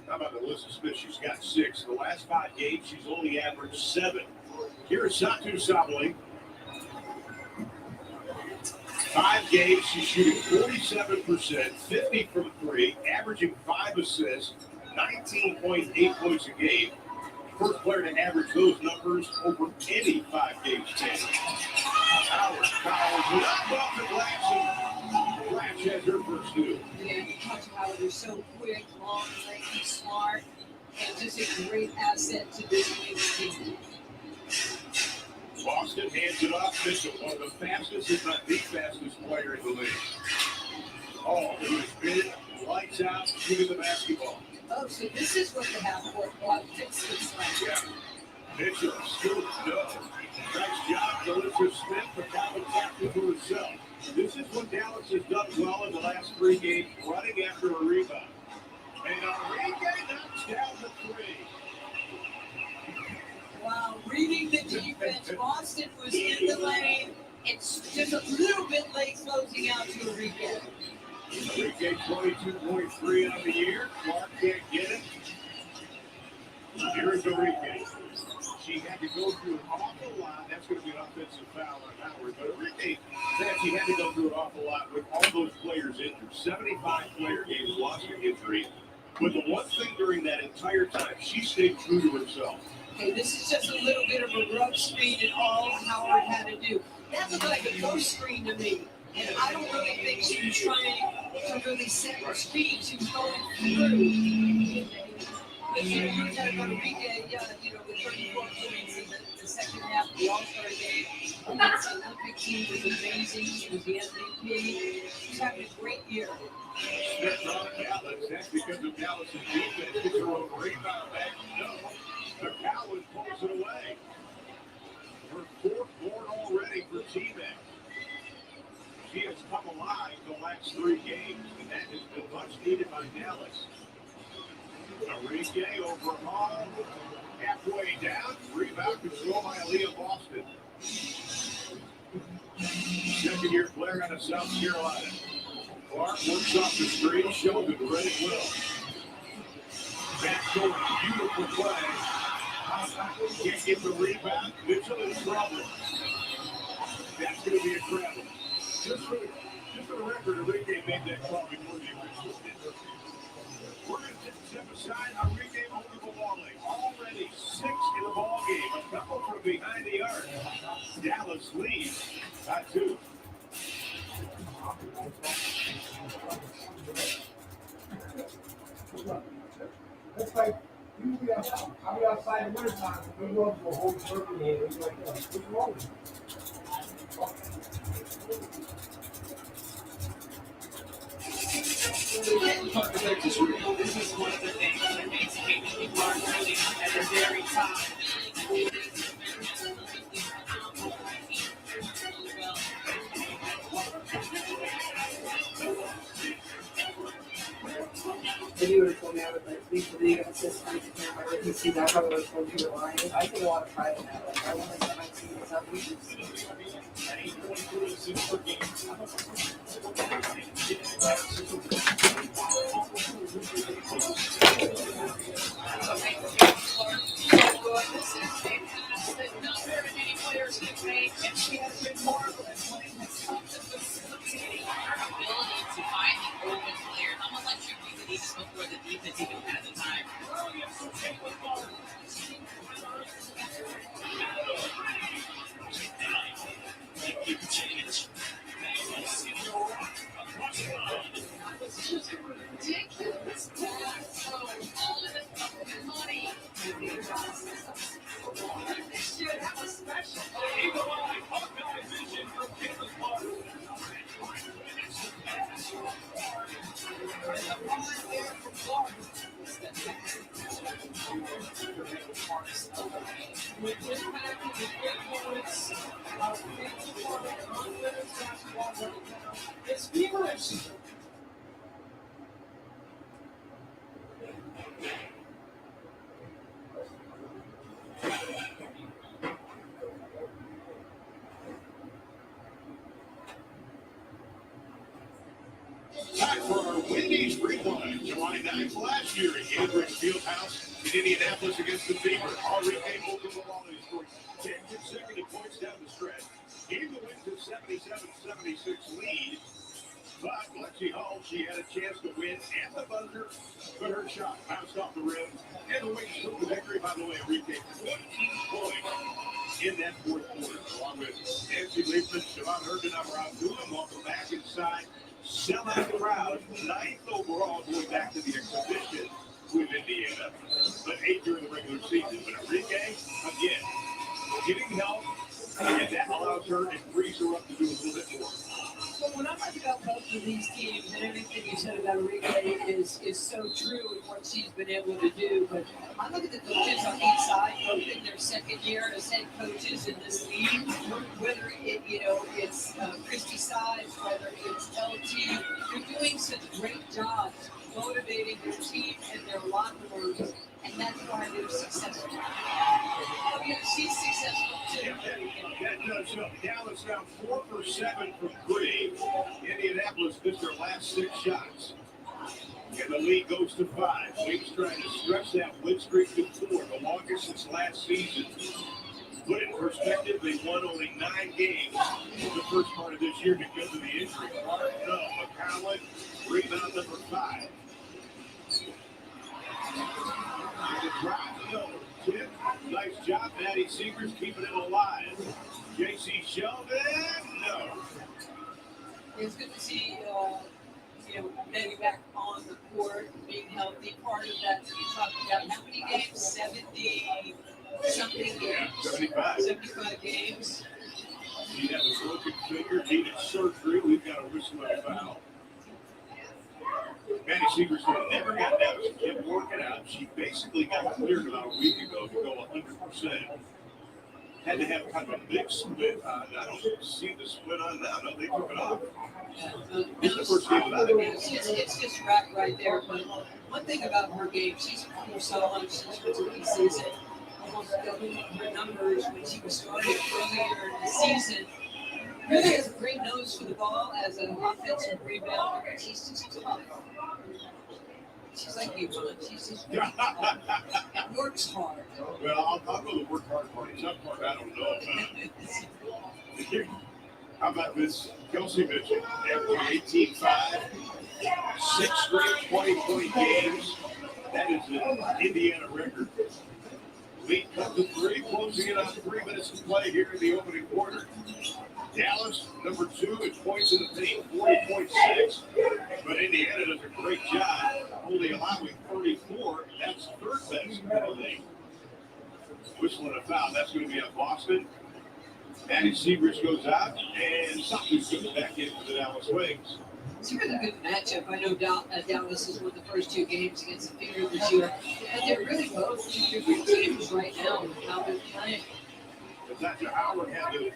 How about Alyssa Smith? She's got 6. The last 5 games, she's only averaged 7. Here's Satu Sabali. 5 games, she's shooting 47%, 50 from 3, averaging 5 assists, 19.8 points a game. First player to average those numbers over any 5-game span. Howard fouls up off the glass, and Flash has her first 2. Yeah, you talked about how they're so quick, long, lanky, smart, and just a great asset to this team. Boston hands it off Mitchell, one of the fastest, if not the fastest player in the league. Oh, it was big, lights out, shooting the basketball. Oh, so this is what the half-court fix looks like. Yeah. Mitchell, scoop, no. Nice job, Alyssa Smith, but Calvin tapped it to herself. This is what Dallas has done well in the last 3 games, running after a rebound. And Arike knocks down the 3. Wow, reading the defense, Boston was in the lane. It's just a little bit late closing out to Arike. Arike 22.3 on the year. Clark can't get it. Here's Arike. She had to go through an awful lot. That's going to be an offensive foul on Howard. But Arike said she had to go through an awful lot with all those players injured. 75-player game, lost to injury. But the one thing during that entire time, she stayed true to herself. Okay, this is just a little bit of a rough screen and all Howard had to do. That looked like a ghost screen to me. And I don't really think she was trying to really set her speed. She was going through. But she really had to go to Arike, with 34 points in the second half of the All-Star game. That Olympic team was amazing. She was the MVP. She's having a great year. Smith on Dallas. That's because of Dallas' defense. Gets her own rebound back. No. The Cowboys pulls it away. Her 4th board already for T-Mac. She has come alive the last 3 games, and that has been much needed by Dallas. Arike over Hall, halfway down, rebound control by Aaliyah Boston. 2nd-year player out of South Carolina. Clark works off the screen, shows it ready well. Back door, beautiful play. Can't get the rebound. Mitchell in trouble. That's going to be a travel. Just for the record, Arike made that call before the officials did. We're going to step aside Arike Ogunbowale. Already 6 in the ball game. A couple from behind the arc. Dallas leads by 2. It's like, usually I'll be outside in the wintertime. We go to a whole turkey here. It's like, what's wrong with you? This is one of the things that makes people are really at the very top. If you would have told me I would like leave the league and assist my camera, if you see that, I probably would have told you were lying. I think a lot of pride in that. Like, I want to set my team up. We should see. Not very many players can make, and she has been marvelous when it has come to facilitating her ability to find the open player. How much electric do you need before the defense even has the time? Ridiculous. So all of this fucking money. They should have a special. Eagle Eye, Hawkeye Vision from Kansas Park. It's feverish. Time for our Wendy's Rewind. July by 9 last year at Gainbridge Fieldhouse in Indianapolis against the Fever. Arike Ogunbowale scored 10 consecutive points down the stretch. Gave the win to 77-76 lead. But Lexi Hall, she had a chance to win at the buzzer, but her shot bounced off the rim. And the Wings took the victory, by the way, Arike 14 points in that fourth quarter. Along with Nancy Leifman, Siobhan Hergenauer, doing welcome back inside. Sell out the crowd, 9th overall going back to the exhibition with Indiana, but 8th during the regular season. But Arike, again, getting help, and that allows her and frees her up to do a little bit more. Well, when I talk about both of these teams, and everything you said about Arike is so true in what she's been able to do, but I look at the coaches on each side, both in their second year as head coaches in this league, whether it's Christy Sides, whether it's LT, they're doing such great jobs motivating their team and their locker rooms, and that's why they're successful. She's successful too. That does help. Dallas now 4 for 7 from 3. Indianapolis missed their last 6 shots. And the lead goes to 5. Wings trying to stretch that win streak to 4, the longest since last season. Put it in perspective, they won only 9 games in the first part of this year because of the injury. McCowan, rebound number 5. The drive, tip. Nice job, Maddie Seegers keeping it alive. J.C. Sheldon, no. It's good to see, Maddie back on the court, being healthy. Part of that, you talked about how many games? 70-something games. Yeah, 75. 75 games. She had a broken finger, needed surgery. We've got a whistle and a foul. Maddie Seegers never got down. She kept working out. She basically got cleared about a week ago to go 100%. Had to have kind of a big split. I don't see the split on that. No, they took it off. It's the first game without it. It's just right there. But one thing about her game, she's more solid since her rookie season. Almost doubling her numbers when she was starting earlier in the season. Really has a great nose for the ball as an offensive rebounder. She's just tough. She's like you, John. She's just and works hard. Well, I'll go the work hard part. Tough part, I don't know about. How about this? Kelsey Mitchell, averaging 18-5, 6 straight 20-point games. That is an Indiana record. Lead cut to 3, closing it on 3 minutes to play here in the opening quarter. Dallas, number 2 in points in the paint, 40.6. But Indiana does a great job, only allowing 34. That's third best in the league. Whistle and a foul. That's going to be on Boston. Maddie Seegers goes out, and Saku comes back in for the Dallas Wings. It's a really good matchup. I know Dallas has won the first 2 games against the Fever this year, but they're really both 2 different teams right now with how they're playing. Natasha Howard had the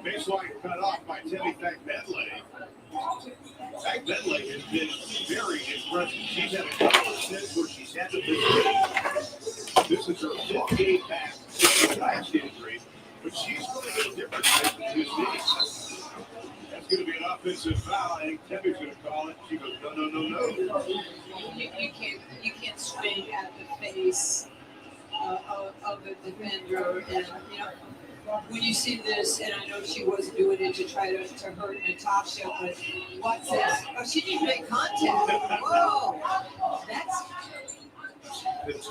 baseline cut off by Teddy Fagbedley. Fagbedley has been very impressive. She's had a couple of stints where she's had to miss. This is her 5th game back since her last injury, but she's really been different since this game. That's going to be an offensive foul. I think Teddy's going to call it. She goes, no. You can't swing at the face of a defender, and when you see this, and I know she wasn't doing it to try to hurt Natasha, but watch this. Oh, she didn't make contact. Whoa, that's.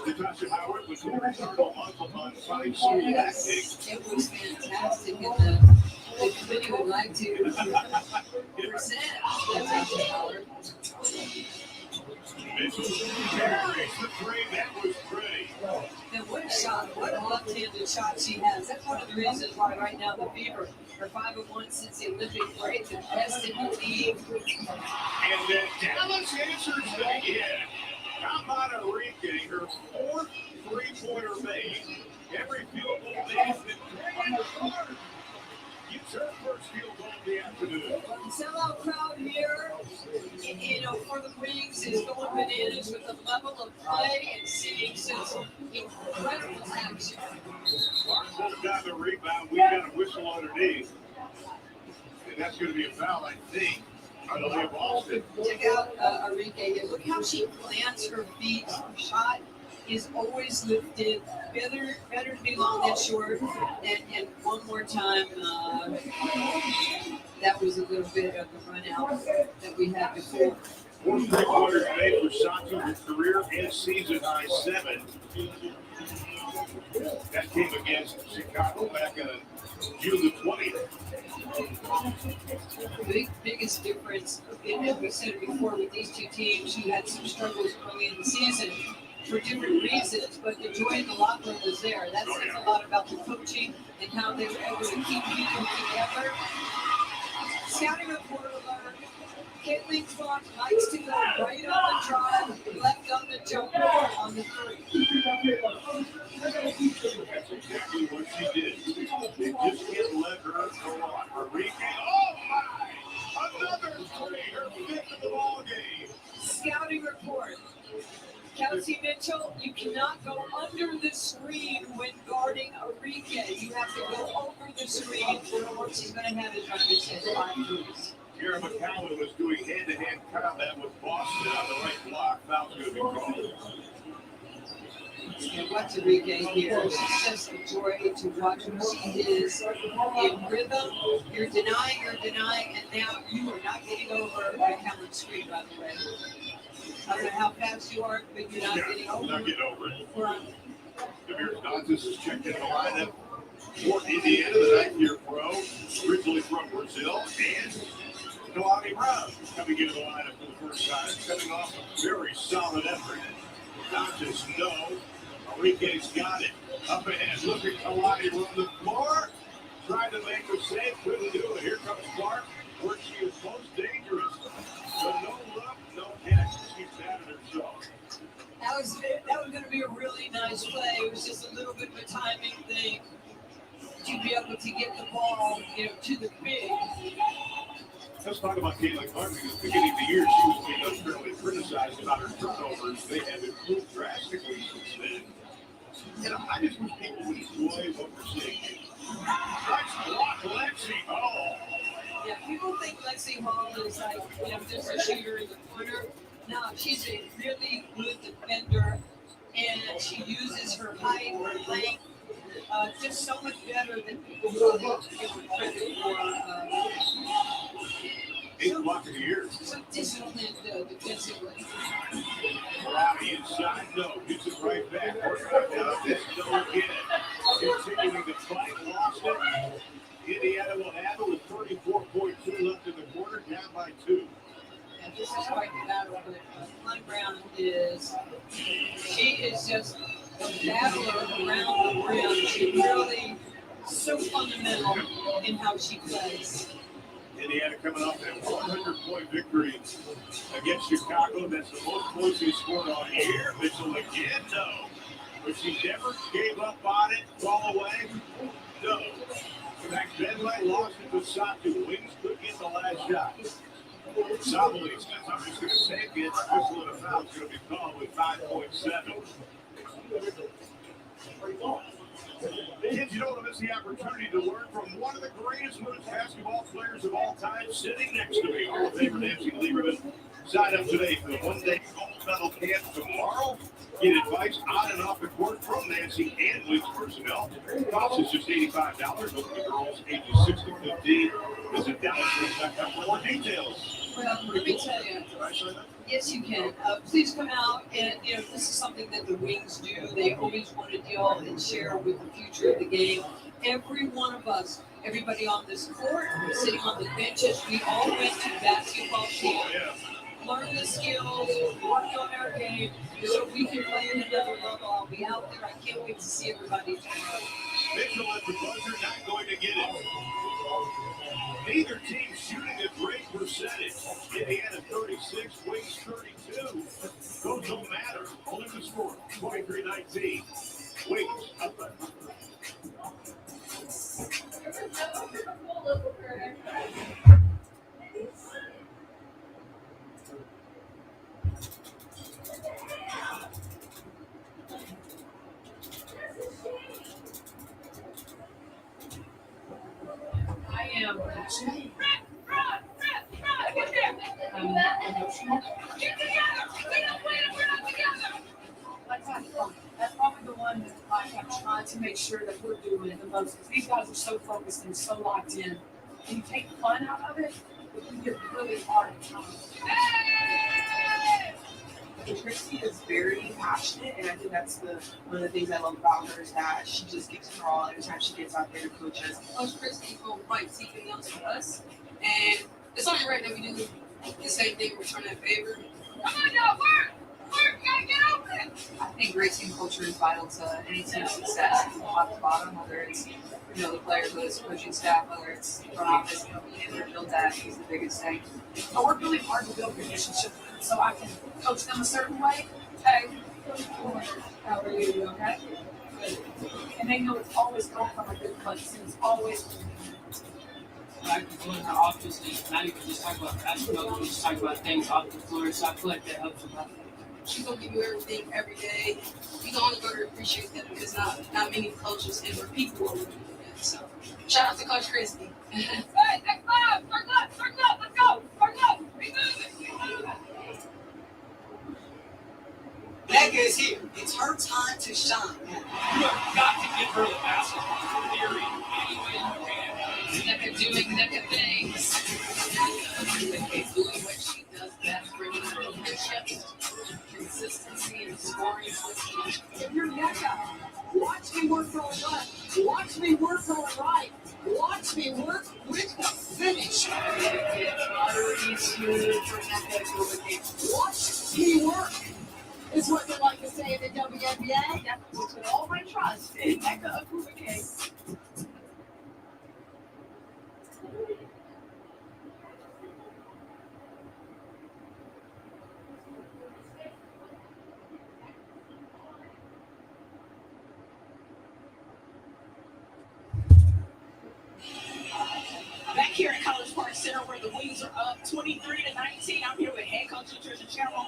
Natasha Howard was over on 5 straight acting. It was fantastic, and the committee would like to present Natasha Howard. Mitchell carries the 3. That was pretty. And what a shot, what a left-handed shot she has. That's one of the reasons why right now the Fever are 5-1 since the Olympic break, the best in the league. And then Dallas answers again. How about Arike, her 4th three-pointer made? Every field goal made has been hard. Gets her first field goal of the afternoon. The sellout crowd here, for the Wings is going bananas with the level of play and seeing some incredible action. Clark pulled down the rebound. We got a whistle underneath. And that's going to be a foul, I think, by the way of Boston. Check out Arike. And look how she plants her feet. Her shot is always lifted. Better to be long than short. And one more time, that was a little bit of the run out that we had before. 4 3-pointers made for Sato, her career and season high 7. That came against Chicago back on June the 20th. The biggest difference, as we said before, with these two teams who had some struggles early in the season for different reasons, but the joy in the locker room was there. That says a lot about the coaching and how they were able to keep people together. Scouting report alert. Caitlin Clark likes to go right on the drive, left on the jump on the 3. That's exactly what she did. They just can't let her go on. Arike, oh my! Another 3, her 5th of the ball game. Scouting report. Kelsey Mitchell, you cannot go under the screen when guarding Arike. You have to go over the screen, or she's going to have it on his head 5 moves. Kara McCowan was doing hand-to-hand combat with Boston on the right block. Foul's going to be called. And what's Arike here? She's just a joy to watch her. She is in rhythm. You're denying, and now you are not getting over the Callan screen, by the way. I don't know how fast you are, but you're not getting over it. Not getting over it. Demir Dantas is checked in the lineup for Indiana, the 9th-year pro, originally from Brazil, and Kalani Brown coming into the lineup for the first time, coming off a very solid effort. Dantas, no. Arike's got it. Up ahead, look at Kalani run the floor. Tried to make a save, couldn't do it. Here comes Clark, where she is most dangerous. But no look, no catch. She's mad at herself. That was going to be a really nice play. It was just a little bit of a timing thing to be able to get the ball, to the big. Let's talk about Caitlin Clark, because at the beginning of the year, she was being unfairly criticized about her turnovers. They have improved drastically since then. And I just wish people would enjoy what we're seeing. Nice block, Lexi. Oh. Yeah, people think Lexi Hall is like, just a shooter in the corner. No, she's a really good defender, and she uses her height, her length, just so much better than people really give her credit for. 8th block of the year. So disciplined defensively. Robbie inside, no, gets it right back. Now this don't get it. Continuing to fight, lost it. Indiana will have it with 34.2 left in the quarter, down by 2. And this is quite the battle. Kalani Brown she is just a battler around the rim. She's really so fundamental in how she plays. Indiana coming off that 100-point victory against Chicago. That's the most points he scored all year. Mitchell again, no. But she never gave up on it. Fall away, no. In fact, Benway lost it to Sato. Wings could get the last shot. Somebody says, I'm just going to take it. Whistle and a foul is going to be called with 5.7. Kids, you don't want to miss the opportunity to learn from one of the greatest women's basketball players of all time, sitting next to me, Hall of Famer Nancy Lieberman. Sign up today for the one-day gold medal camp tomorrow. Get advice on and off the court from Nancy and Wings personnel. Cost is just $85. Open to girls ages 6 to 15. Visit DallasWings.com for more details. Well, let me tell you. Yes, you can. Please come out, and this is something that the Wings do. They always want to deal and share with the future of the game. Every one of us, everybody on this court, sitting on the benches, we all went to basketball camp, learn the skills, work on our game, so we can play at another level. I'll be out there. I can't wait to see everybody tomorrow. Mitchell at the buzzer, not going to get it. Neither team shooting a great percentage. Indiana 36, Wings 32. Those don't matter. Only the score, 23-19. Wings up by. I am. emotional. Get together! We don't win if we're not together! Like that's probably the one that I have tried to make sure that we're doing the most. Because these guys are so focused and so locked in. And you take fun out of it, but you get really hard at times. And Christy is very passionate, and I think that's one of the things I love about her is that she just gives it her all every time she gets out there to coach us. Coach Christie will write secret notes for us, and it's only right that we do the same thing, return that favor. Come on, y'all, work! Work, gotta get open! I think great team culture is vital to any team's success from top to bottom, whether it's the players, whether it's the coaching staff, whether it's front office, and to build that is the biggest thing. I work really hard to build relationships with them so I can coach them a certain way. Hey, how are you? You okay? Good. And they know it's always coming from a good place, and it's always. I can feel in her office and not even just talk about basketball, we just talk about things off the floor, so I feel like that helps a lot. She's gonna give you everything every day. You're gonna go to appreciate that because not many coaches and people are doing that. So shout out to Coach Christie. Hey, next five, start up, let's go, start up, we move it. Becca is here. It's her time to shine. You have got to give her the basketball theory any way you can. Becca doing Becca things. Becca doing what she does best, bringing leadership, consistency, and scoring. If you're Becca, watch me work on left. Watch me work on right. Watch me work with the finish. It's utterly smooth for Becca to Watch me work. Is what they like to say in the WNBA. That's put all my trust in Becca Ogunbowale. Back here at College Park Center where the Wings are up 23-19. I'm here with head coach Trisha Channel.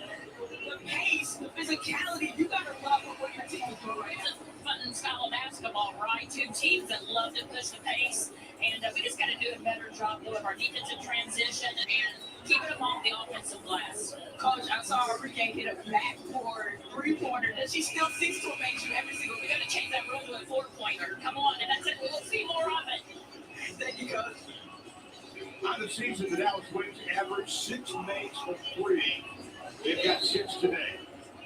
The pace, the physicality, you gotta love what your team is doing right now. Fun and style of basketball, right? Two teams that love to push the pace, and we just got to do a better job doing our defensive transition and keeping them off the offensive glass. Coach, I saw Arike hit a backboard three-pointer. Does she still seeks to make you every single We got to change that rule to a four-pointer. Come on, and that's it. We'll see more of it. Thank you, Coach. On the season, the Dallas Wings average 6 makes of 3. They've got 6 today.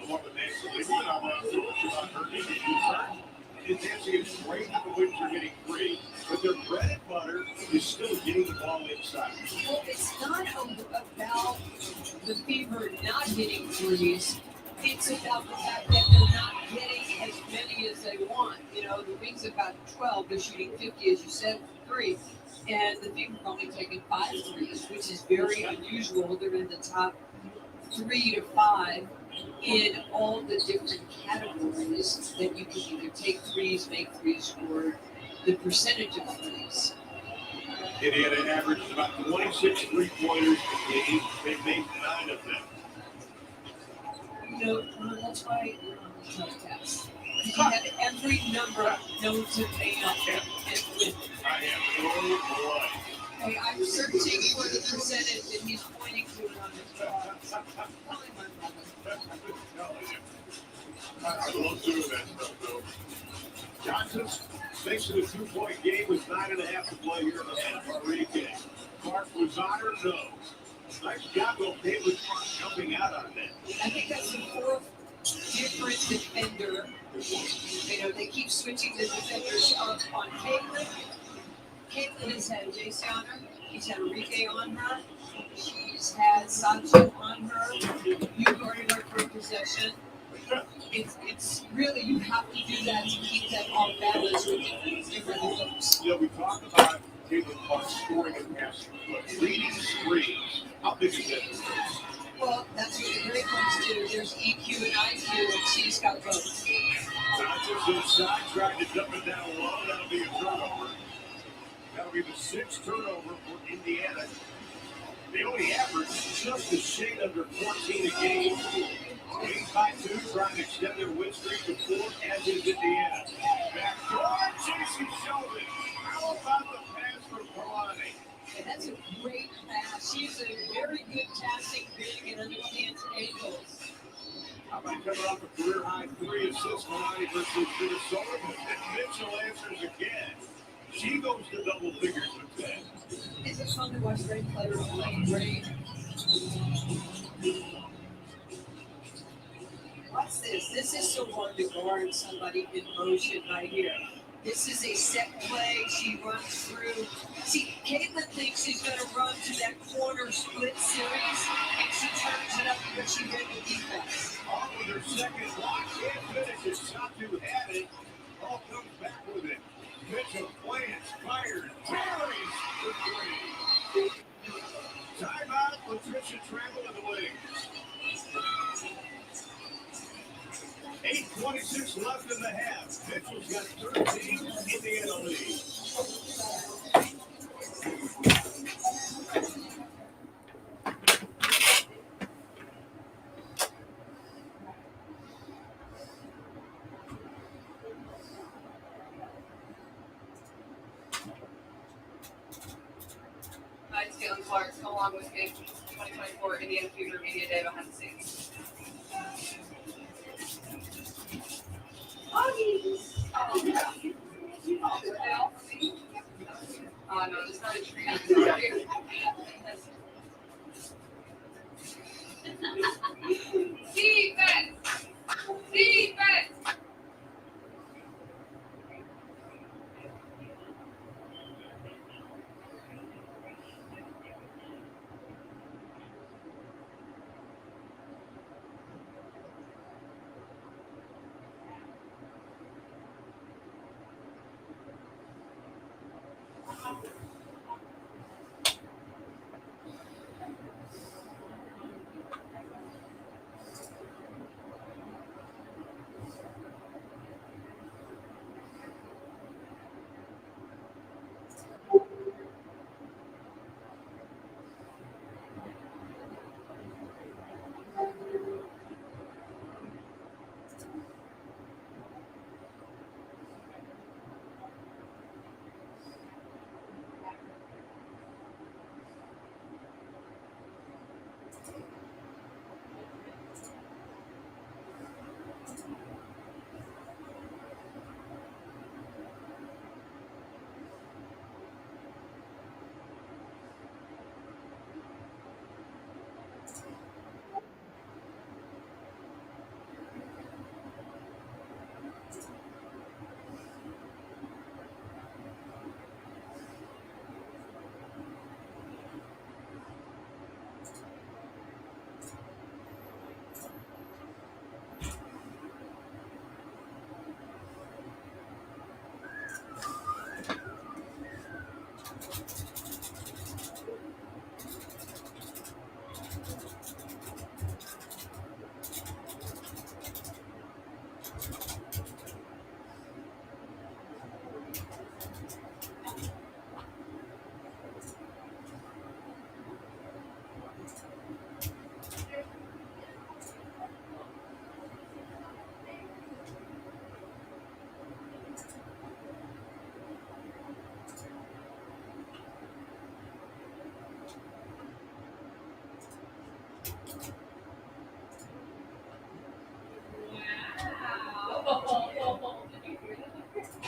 One of the next, they've been on the field about her injury. It's actually great that the Wings are getting 3, but their bread and butter is still getting the ball inside. Well, it's not about the Fever not getting threes. It's about the fact that they're not getting as many as they want. The Wings have got 12. They're shooting 50, as you said, 3. And the Fever have only taken 5 threes, which is very unusual. They're in the top 3 to 5 in all the different categories that you can either take threes, make threes, or the percentage of threes. Indiana averaged about 26 three-pointers a game. They made 9 of them. That's why we're on the tough test. You have every number known to man and win. I have no blood. Hey, I'm searching for the percentage that he's pointing to on his chart. Probably my mother. I love doing that stuff, though. Johnson's facing a 2-point game with 9.5 to play here in the hand of Arike. Clark was on her nose. Nice job, though, David Clark jumping out on that. I think that's the 4th different defender. They keep switching the defenders up on Caitlin. Caitlin has had Jace on her. He's had Arike on her. She's had Sancho on her. You guarded her for possession. It's really, you have to do that to keep them off balance with different looks. We talked about Caitlin Clark scoring and passing, but leading screens. How big is that difference? Well, that's what the great ones do. There's EQ and IQ, and she's got both. Johnson's inside, trying to dump it down low. That'll be a turnover. That'll be the 6th turnover for Indiana. They only average just a shade under 14 a game. Leading by 2, trying to extend their win streak to 4, as is Indiana. Backdoor, J.C. Sheldon. How about the pass from Kalani? And that's a great pass. She's a very good passing big, How about coming off a career-high 3 assists tonight versus Minnesota? And Mitchell answers again. She goes to double figures with 10. Is it fun to watch great players play great? Watch this. This is so hard to guard somebody in motion right here. This is a set play. She runs through. See, Caitlin thinks she's going to run to that corner split series, and she turns it up because she read the defense. On with her second block. Can't finish it. Satu had it. All comes back with it. Mitchell plants, fires, carries for 3. Timeout. Patricia Trammell in the wings. 8:26 left in the half. Mitchell's got 13. Indiana lead. Hi, it's Caitlin Clark. Come along with me. 2024 Indiana Future Media Day behind the scenes. No, it's not a tree. Defense! Defense!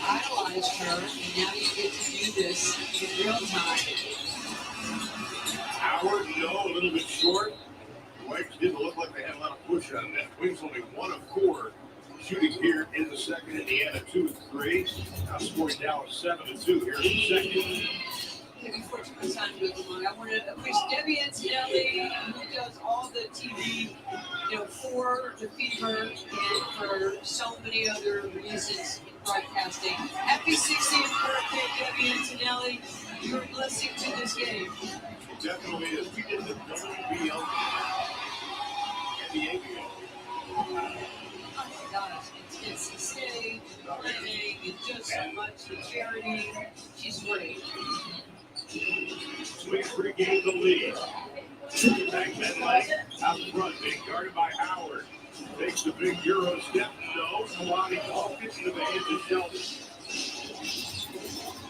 Idolized her, and now you get to do this in real time. Howard, no, a little bit short. The Wings didn't look like they had a lot of push on that. Wings only 1 of 4 shooting here in the second. Indiana 2 of 3. Now scoring Dallas 7-2 here in the second. Before too much time to go on, I want to wish Debbie Antonelli, who does all the TV, for the Fever and for so many other reasons in broadcasting. Happy 60th birthday, Debbie Antonelli. You're a blessing to this game. It definitely is. We did the WNBA NBA game. Oh my gosh, it's stage, planning, and just so much, the charity. She's great. Swings Pregame the lead. Back that leg out front, being guarded by Howard. Takes the big Euro step. No, Kalani ball gets into the hands of Sheldon.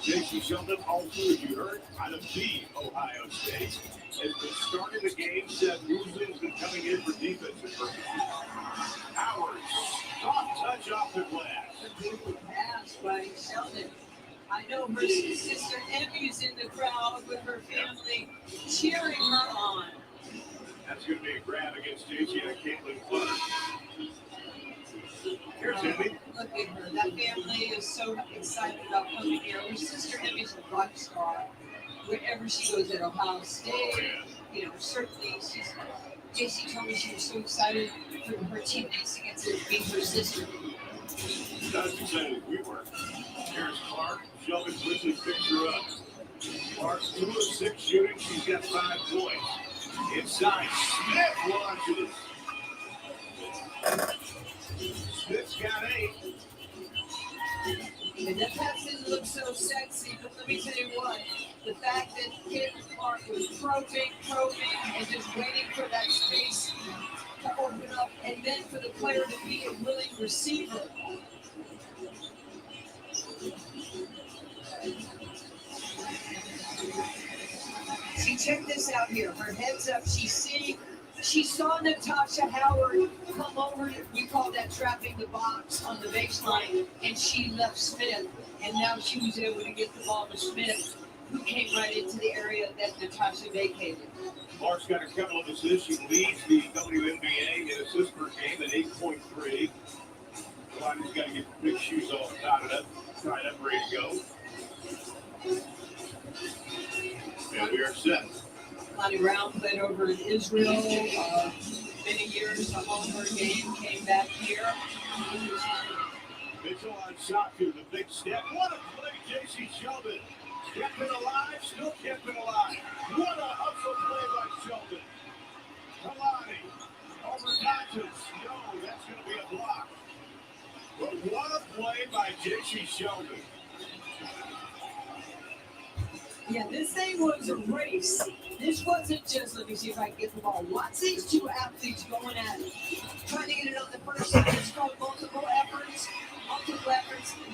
J.C. Sheldon, also, as you heard, out of the Ohio State, has been starting the game. Seth Woosman's been coming in for defensive purposes. the glass. A beautiful pass by Sheldon. I know her sister Emmy's in the crowd with her family cheering her on. That's going to be a grab against JC and Caitlin Clark. Here's Emmy. Look at her. That family is so excited about coming here. Her sister Emmy's a rock star. Wherever she goes at Ohio State, you know, certainly JC told me she was so excited for her teammates to get to meet her sister. Not as excited as we were. Here's Clark. Sheldon quickly picks her up. Clark 2 of 6 shooting. She's got 5 points. Inside, Smith launches. Smith's got 8. And that pass didn't look so sexy, but let me tell you what, the fact that Caitlin Clark was probing, and just waiting for that space to open up, and then for the player to be a willing receiver. See, check this out here. Her head's up. She saw Natasha Howard come over. We call that trapping the box on the baseline, and she left Smith. And now she was able to get the ball to Smith, who came right into the area that Natasha vacated. Clark's got a couple of assists. She leads the WNBA in assists per game at 8.3. Lonnie's got to get the big shoes all tied up, ready to go. And we are set. Lonnie Brown played over in Israel many years. A home game, came back here. Mitchell on shot to the big step. What a play, J.C. Sheldon. Kept it alive, still kept it alive. What a hustle play by Sheldon. Kalani over Dodgers. No, that's going to be a block. But what a play by J.C. Sheldon. Yeah, this thing was a race. This wasn't just, let me see if I can get the ball. Watch these two athletes going at it. Trying to get it on the first side. It's called multiple efforts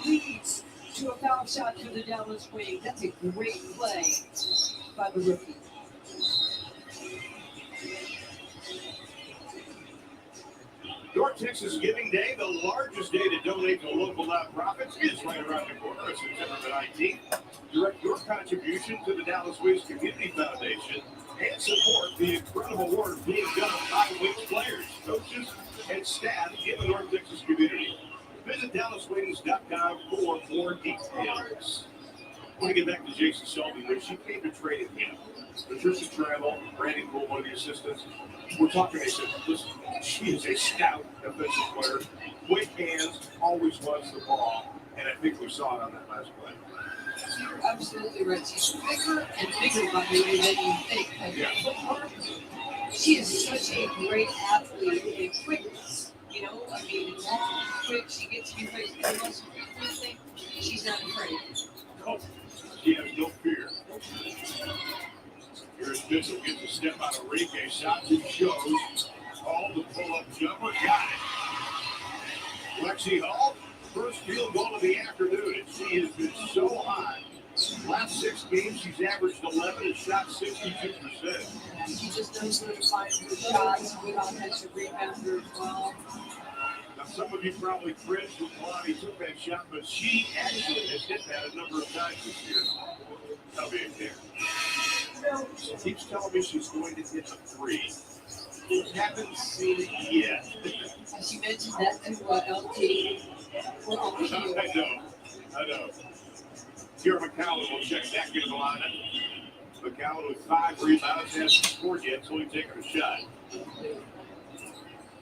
leads to a foul shot to the Dallas Wing. That's a great play by the rookie. North Texas Giving Day, the largest day to donate to local nonprofits, is right around the corner. It's September the 19th. Direct your contribution to the Dallas Wings Community Foundation and support the incredible work being done by Wings players, coaches, and staff in the North Texas community. Visit DallasWings.com for more details. I want to get back to Jason Sheldon. When she came to training camp, Patricia Trammell, Randy Poole, one of the assistants, we're talking, they said, listen, she is a stout defensive player, quick hands, always wants the ball, and I think we saw it on that last play. You're absolutely right. She's bigger and bigger, by the way, than you think. Yeah. She is such a great athlete in quickness. You know, I mean, long, quick, she gets you quick. She's not afraid. No, she has no fear. Here's Mitchell, gets a step out of Arike, shot to shows. Hall, the pull-up jumper, got it. Lexi Hall, first field goal of the afternoon, and she has been so hot. Last 6 games, she's averaged 11 and shot 62%. She just knows where to find her shots. Good offensive rebounder as well. Now, some of you probably cringed when Lonnie took that shot, but she actually has hit that a number of times this year. That'll be a kick. She keeps telling me she's going to hit a 3. Haven't seen it yet. She mentioned that to LT. I know. Here, McCallum will check back into the lineup. McCallum with 5 rebounds, hasn't scored yet, so he's taking a shot.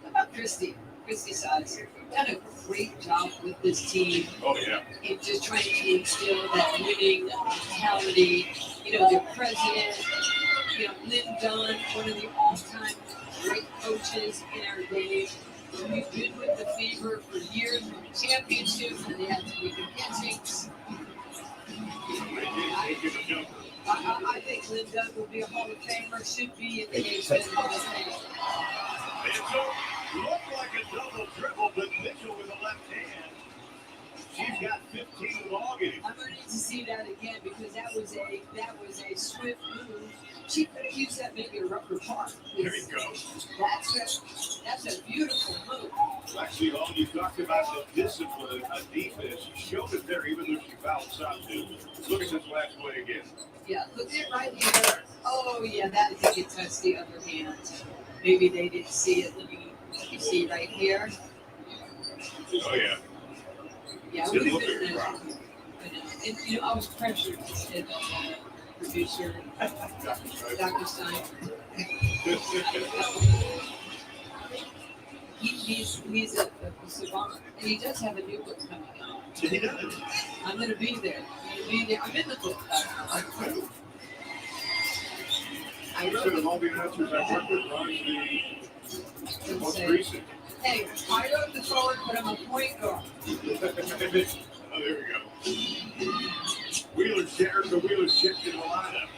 How about Christy? Christy Sides done a great job with this team. Oh, yeah. In just trying to instill that winning mentality. You know, the president, you know, Lynn Dunn, one of the all-time great coaches in our game. We've been with the Fever for years, with the championships, and they have to be convincing. I think Lynn Dunn will be a Hall of Famer, should be in the nation Hall of Fame. Mitchell looked like a double dribble, but Mitchell with a left hand. She's got 15 in the ballgame. I'm going to need to see that again because that was a swift move. She could have used that maybe a Rucker Park. There you go. That's a beautiful move. Lexi Hall, you talked about the discipline on defense. She showed it there even though she fouled Satu. Look at this last play again. Yeah, look at it right here. Oh, yeah, that did get touched the other hand. Maybe they didn't see it. Let me see right here. Oh, yeah. Yeah, it would have been nice. And, you know, I was pressured to say producer, Dr. Stein. He's a savant, and he does have a new book coming out. He does. I'm going to be there. I'm in the book. I You wrote said the of all the announcers I worked with, Ron's the most recent. Hey, I wrote the forward, but I'm a point guard. Oh, there we go. Wheeler shares the Wheeler shift in the lineup.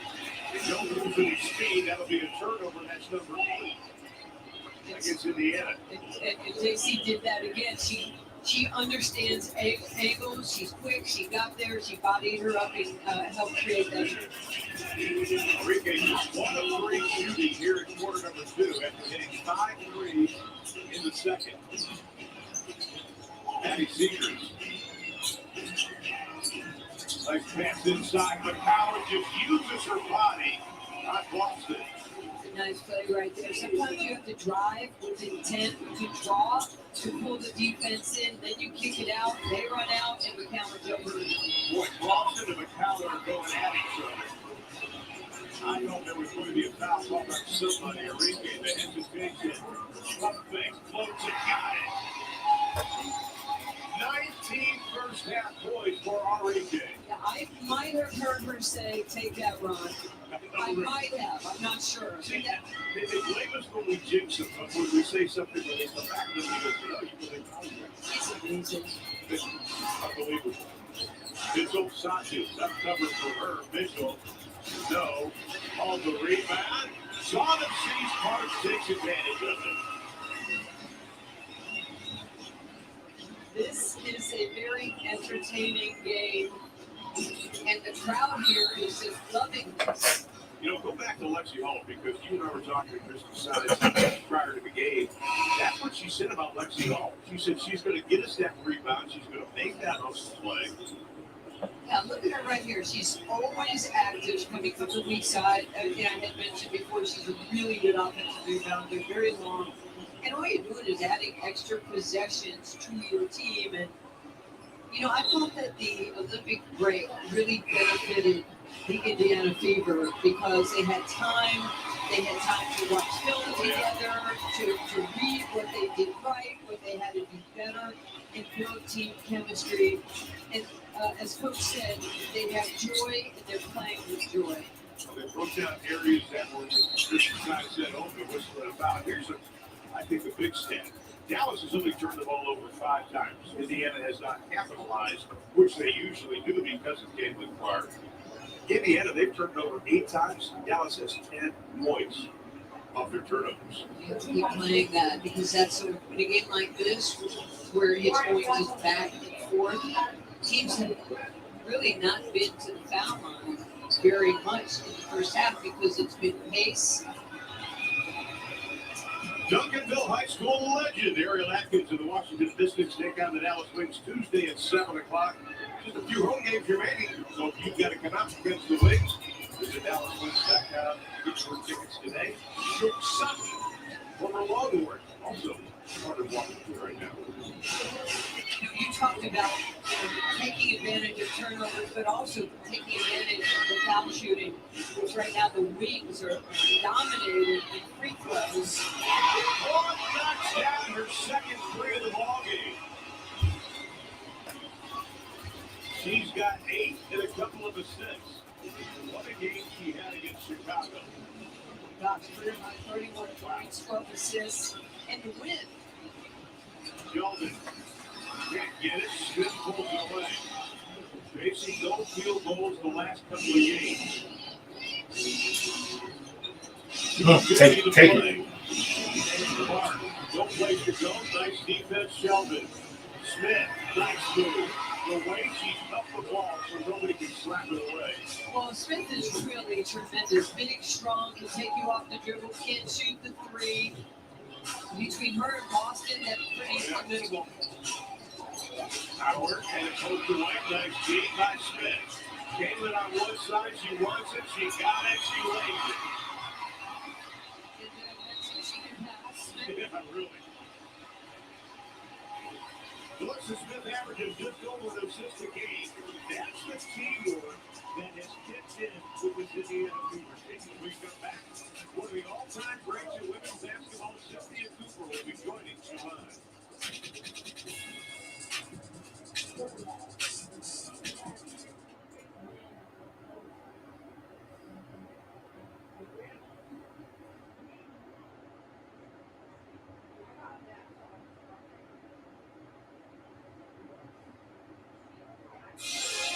If don't lose any speed, that'll be a turnover. That's number 8 against Indiana. And JC did that again. She understands angles. She's quick. She got there. She bodied her up and helped create that. Arike just 1 of 3 shooting here in quarter number 2 after hitting 5 threes in the second. Maddie Seegers. Nice pass inside, but Howard just uses her body. Not Boston. Nice play right there. Sometimes you have to drive with intent to draw, to pull the defense in, then you kick it out, they run out, and the counter's over. Boy, Boston and McCallum are going at each other. I know there was going to be a foul call on somebody. Arike, the hesitation. Something floats and got it. 19 first half points for Arike. Yeah, I might have heard her say, take that run. I might have. I'm not sure. See, they blame us when we jinx them, but when we say something when they come back, then we go, no, you believe It's amazing. it's unbelievable. Mitchell Satu, tough cover for her. Mitchell, no. On the rebound. Saw them seize Parks, takes advantage of it. This is a very entertaining game, and the crowd here is just loving this. You know, go back to Lexi Hall because you and I were talking to Kristen Sides prior to the game. That's what she said about Lexi Hall. She said she's going to get us that rebound. She's going to make that hustle play. Yeah, look at her right here. She's always active coming from the weak side. I had mentioned before, she's a really good offensive rebounder, very long. And all you're doing is adding extra possessions to your team. And, you know, I thought that the Olympic break really benefited the Indiana Fever because they had time to watch film together, to read what they did right, what they had to do better, and build team chemistry. And as Coach said, they have joy and they're playing with joy. They broke down areas that were, Christian Side said, oh, what's it about? Here's I think the big stat. Dallas has only turned the ball over 5 times. Indiana has not capitalized, which they usually do because of Caitlin Clark. Indiana, they've turned over 8 times. Dallas has 10 points off their turnovers. You have to keep playing that because that's in a game like this where it's going just back and forth. Teams have really not been to the foul line very much in the first half because it's been pace. Duncanville High School legend Ariel Atkins of the Washington Mystics take on the Dallas Wings Tuesday at 7 o'clock. Just a few home games remaining, so you've got to come out against the Wings. Visit DallasWings.com. Get your tickets today. Shook Sunday from her Longhorn. Also, part of Washington right now. You talked about taking advantage of turnovers, but also taking advantage of the foul shooting, which right now the Wings are dominated in free throws. One knocks down her second 3 of the ballgame. She's got 8 and a couple of assists. What a game she had against Chicago. Gosh, 31 points, 12 assists, and the win. Sheldon can't get it. Smith pulls it away. Facing no field goals the last couple of games. Take it. Clark, no place to go. Nice defense, Sheldon. Smith Nice move. The way she's up the ball so nobody can slap it away. Well, Smith is really tremendous. Big, strong, can take you off the dribble, can't shoot the three. Between her and Boston, that's pretty formidable. Howard and a coach to white. Nice beat by Smith. Caitlin on one side, she wants it, she got it, she lays it. She can pass. Yeah, really. Alexa Smith averages just over an assist a game. That's the teamwork that has kicked in with this Indiana Fever team. When we come back, one of the all-time greats in women's basketball, Cynthia Cooper, will be joining Siobhan.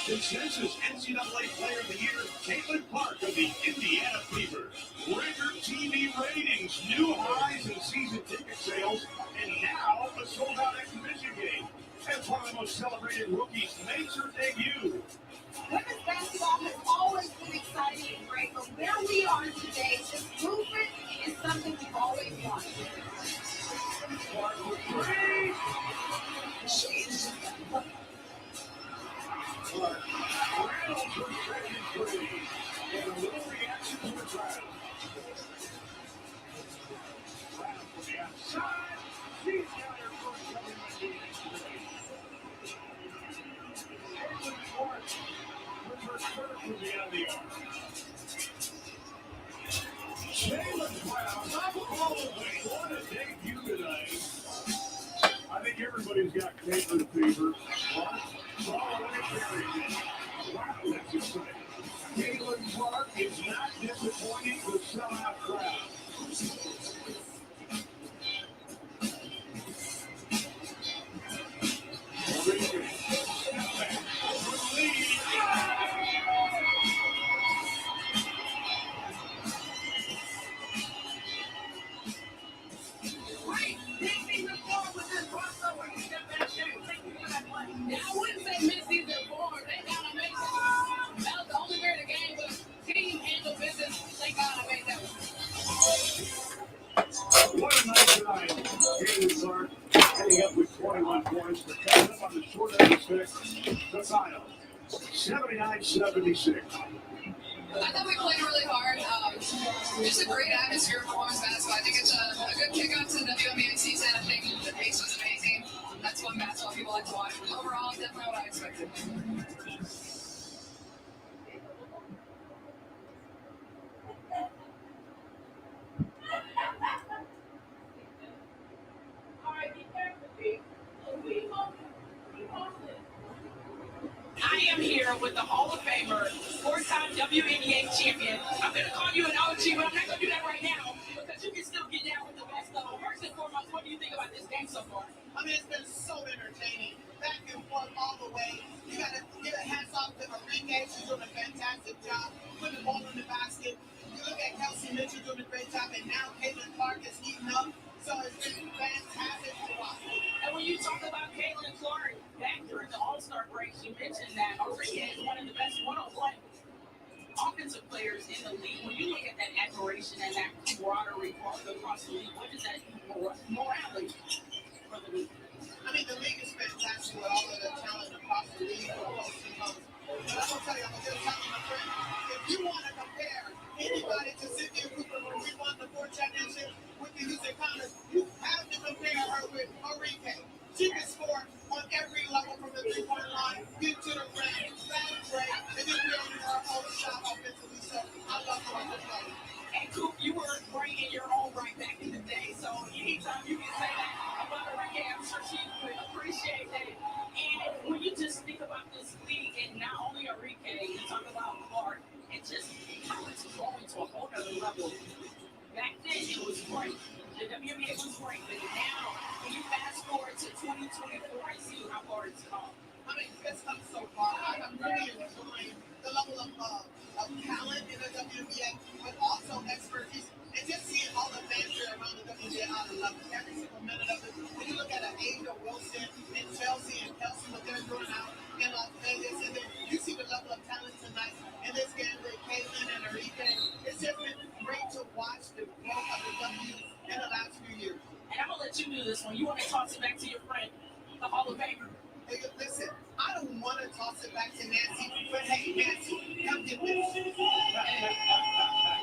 Consensus NCAA Player of the Year, Caitlin Clark of the Indiana Fever. Record TV ratings, new highs in season ticket sales, and now a sold-out exhibition game. And one of the most celebrated rookies makes her debut. Women's basketball has always been exciting and great, but where we are today, this movement is something we've always wanted. Clark for three. Clark rattles her second three. And a little reaction to the crowd. Rattle from the outside. She's got her first WNBA today. Caitlin Clark with her third from beyond the arc. Jalen Brown, not all the way. What a debut tonight. I think everybody's got Caitlin fever. Clark, wow, that's exciting. Caitlin Clark is not disappointing the sellout crowd. Yeah, I wouldn't say mid-season form. Thank God I made that. That was the only year of the game, but team handled business. Thank God I made that one. What a night tonight. Caitlin Clark heading up with 21 points, but coming up on the short end of the stick, the final. 79-76. I thought we played really hard. Just a great atmosphere for women's basketball. I think it's a good kickoff to the WNBA season. I think the pace was amazing. That's what basketball people like to watch. Overall, definitely what I expected. I am here with the Hall of Famer, four-time WNBA champion. I'm going to call you an OG, but I'm not going to do that right now because you can still get down with the best of them. First and foremost, what do you think about this game so far? I mean, it's been so entertaining. Back and forth all the way. You got to give a hats off to Arike. She's doing a fantastic job putting the ball in the basket. You look at Kelsey Mitchell doing a great job, and now Caitlin Clark is heating up. So it's been fantastic to watch. And when you talk about Caitlin Clark, back during the All-Star break, you mentioned that Arike is one of the best one-on-one offensive players in the league. When you look at that admiration and that camaraderie across the league, what is that morality for the league? I mean, the league is fantastic with all of the talent across the league from coast to coast. But I'm going to tell you, I'm going to just tell you, my friend, if you want to compare anybody to Cynthia Cooper when we won the 4 championships with the Houston Comets, you have to compare her with Arike. She can score on every level from the three-point line pass it back to Nancy. But hey, Nancy, come get this.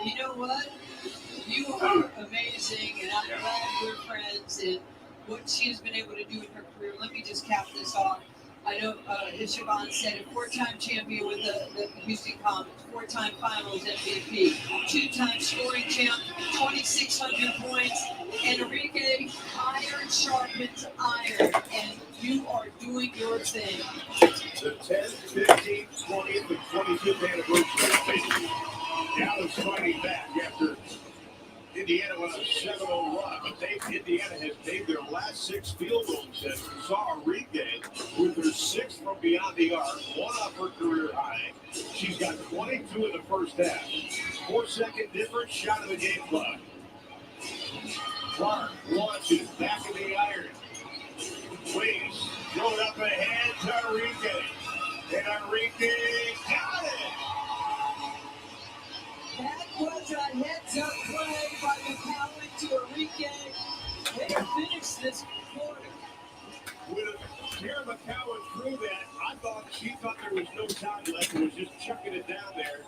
You know what? You are amazing, and I'm glad we're friends. And what she has been able to do in her career. Let me just cap this off. I know, as Siobhan said, a 4-time champion with the Houston Comets, 4-time Finals MVP, 2-time scoring champ, 2,600 points, and Arike, iron sharpens iron, and you are doing your thing. The 10th, 15th, 20th, and 25th anniversary. Dallas fighting back after Indiana went on a 7-0 run, but Indiana has made their last 6 field goals and saw Arike with her 6th from beyond the arc, 1 off her career high. She's got 22 in the first half. 4-second difference, shot of the game clock. Clark launches back in the iron. Wings, throw it up ahead to Arike. And Arike got it! That was a heads-up play by McCowan to Arike. They finished this quarter. When Kara McCowan threw that, she thought there was no time left and was just chucking it down there.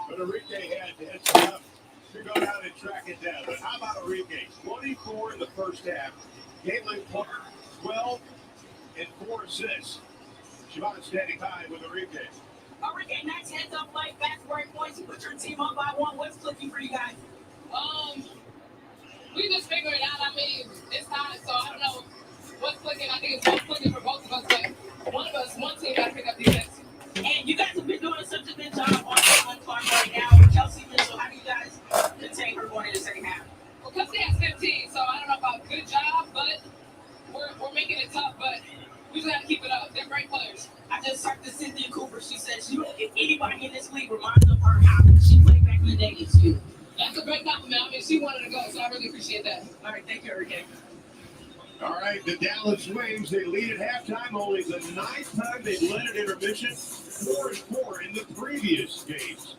But Arike had enough to go down and track it down. But how about Arike? 24 in the first half. Caitlin Clark, 12 and 4 assists. Siobhan standing high with Arike. Arike, nice heads up play, fast break points. You put your team up by 1. What's clicking for you guys? We just figure it out. I mean, it's hot, so I don't know what's clicking. I think it's both clicking for both of us, but one team got to pick up defense. And you guys have been doing such a good job on Clark right now with Kelsey Mitchell. How do you guys contain her going in the second half? Well, Kelsey has 15, so I don't know about good job, but we're making it tough, but we just got to keep it up. They're great players. I just talked to Cynthia Cooper. She said, if anybody in this league reminds of her how she played back in the day, it's you. That's a great compliment. I mean, she wanted to go, so I really appreciate that. All right, thank you, Arike. All right, the Dallas Wings, they lead at halftime. Only the 9th time they've led at intermission. 4-4 in the previous games.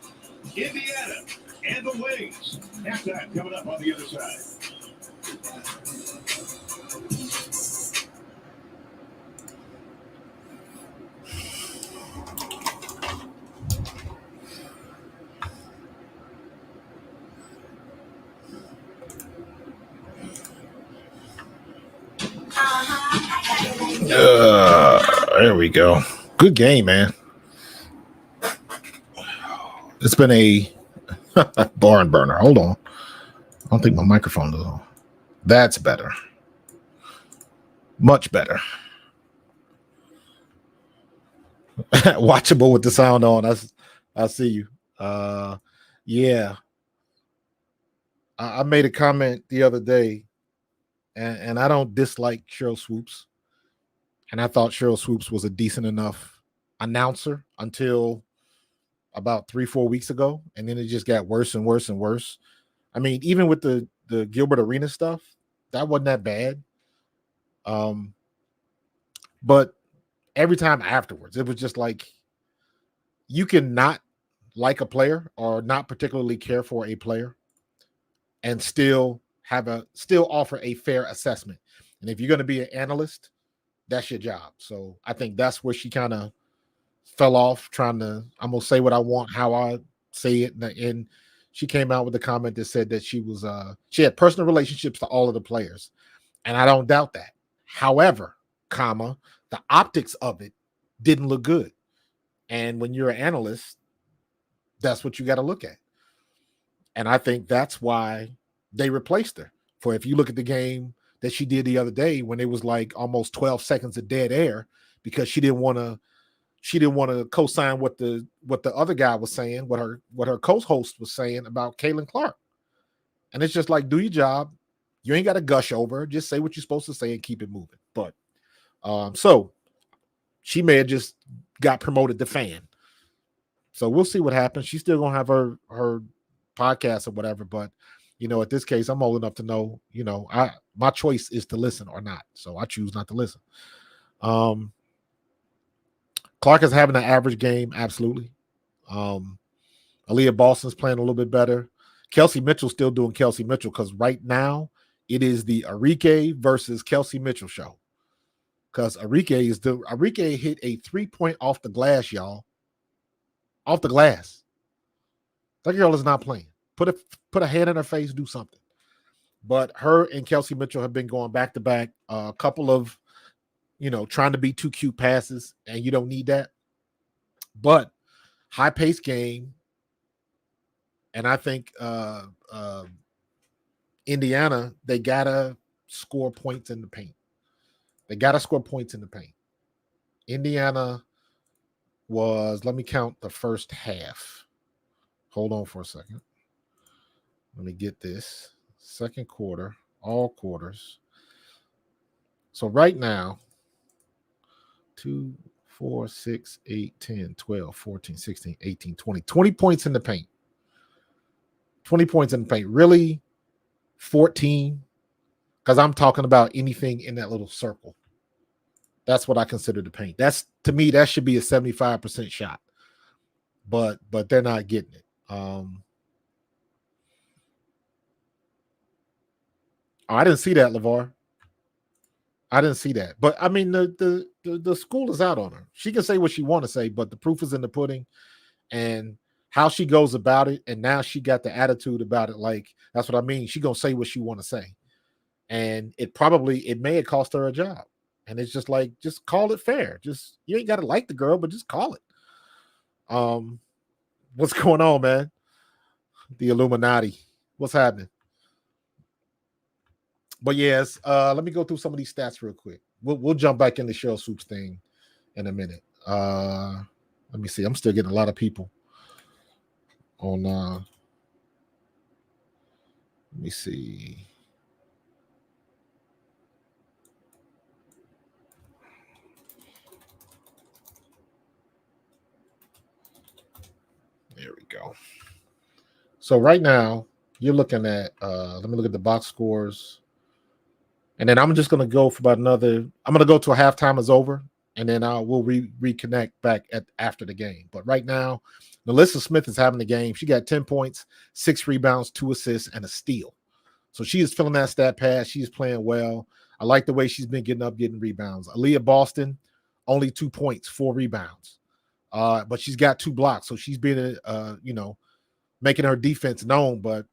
Indiana and the Wings. Halftime coming up on the other side. There we go. Good game, man. It's been a barn burner. Hold on. I don't think my microphone is on. That's better. Much better. Watchable with the sound on. I see you. Yeah. I made a comment the other day, and I don't dislike Cheryl Swoops. And I thought Cheryl Swoops was a decent enough announcer until about 3-4 weeks ago. And then it just got worse and worse and worse. I mean, even with the Gilbert Arena stuff, that wasn't that bad. But every time afterwards, it was just like, you can not like a player or not particularly care for a player and still offer a fair assessment. And if you're going to be an analyst, that's your job. So I think that's where she kind of fell off, I'm going to say what I want, how I say it. And she came out with a comment that said that she had personal relationships to all of the players. And I don't doubt that. However, the optics of it didn't look good. And when you're an analyst, that's what you got to look at. And I think that's why they replaced her. For if you look at the game that she did the other day, when it was like almost 12 seconds of dead air, because she didn't want to co-sign what the other guy was saying, what her co-host was saying about Caitlin Clark. And it's just like, do your job. You ain't got to gush over her. Just say what you're supposed to say and keep it moving. But so she may have just got promoted to fan. So we'll see what happens. She's still gonna have her podcast or whatever, but at this case, I'm old enough to know, my choice is to listen or not. So I choose not to listen. Clark is having an average game, absolutely. Aaliyah Boston's playing a little bit better. Kelsey Mitchell's still doing Kelsey Mitchell, because right now it is the Arike versus Kelsey Mitchell show. because Arike hit a 3-point off the glass, y'all. Off the glass. That girl is not playing. Put a hand in her face, do something. But her and Kelsey Mitchell have been going back to back. A couple of, trying to be too cute passes, and you don't need that. But high paced game, and I think Indiana, they gotta score points in the paint. Indiana was, let me count the first half. Hold on for a second. Let me get this. Second quarter, all quarters. So right now, 2, 4, 6, 8, 10, 12, 14, 16, 18, 20. 20 points in the paint. 20 points in the paint. Really, 14, because I'm talking about anything in that little circle. That's what I consider the paint. That's, to me, that should be a 75% shot. But they're not getting it. I didn't see that, LeVar. I didn't see that. But I mean, the school is out on her. She can say what she want to say, but the proof is in the pudding. And how she goes about it, and now she got the attitude about it. Like, that's what I mean. She gonna say what she want to say. And it may have cost her a job. And it's just like, just call it fair. Just, you ain't got to like the girl, but just call it. What's going on, man? The Illuminati. What's happening? But yes, let me go through some of these stats real quick. We'll jump back into Cheryl Swoop's thing in a minute. Let me see. I'm still getting a lot of people on. Let me see. There we go. So right now you're looking at. Let me look at the box scores. And then I'm just going to go for about another. I'm going to go to a halftime is over, and then we'll reconnect back after the game. But right now, Melissa Smith is having the game. She got 10 points, 6 rebounds, 2 assists, and a steal. So she is filling that stat pad. She's playing well. I like the way she's been getting rebounds. Aaliyah Boston, only 2 points, 4 rebounds. But she's got 2 blocks. So she's been, making her defense known, but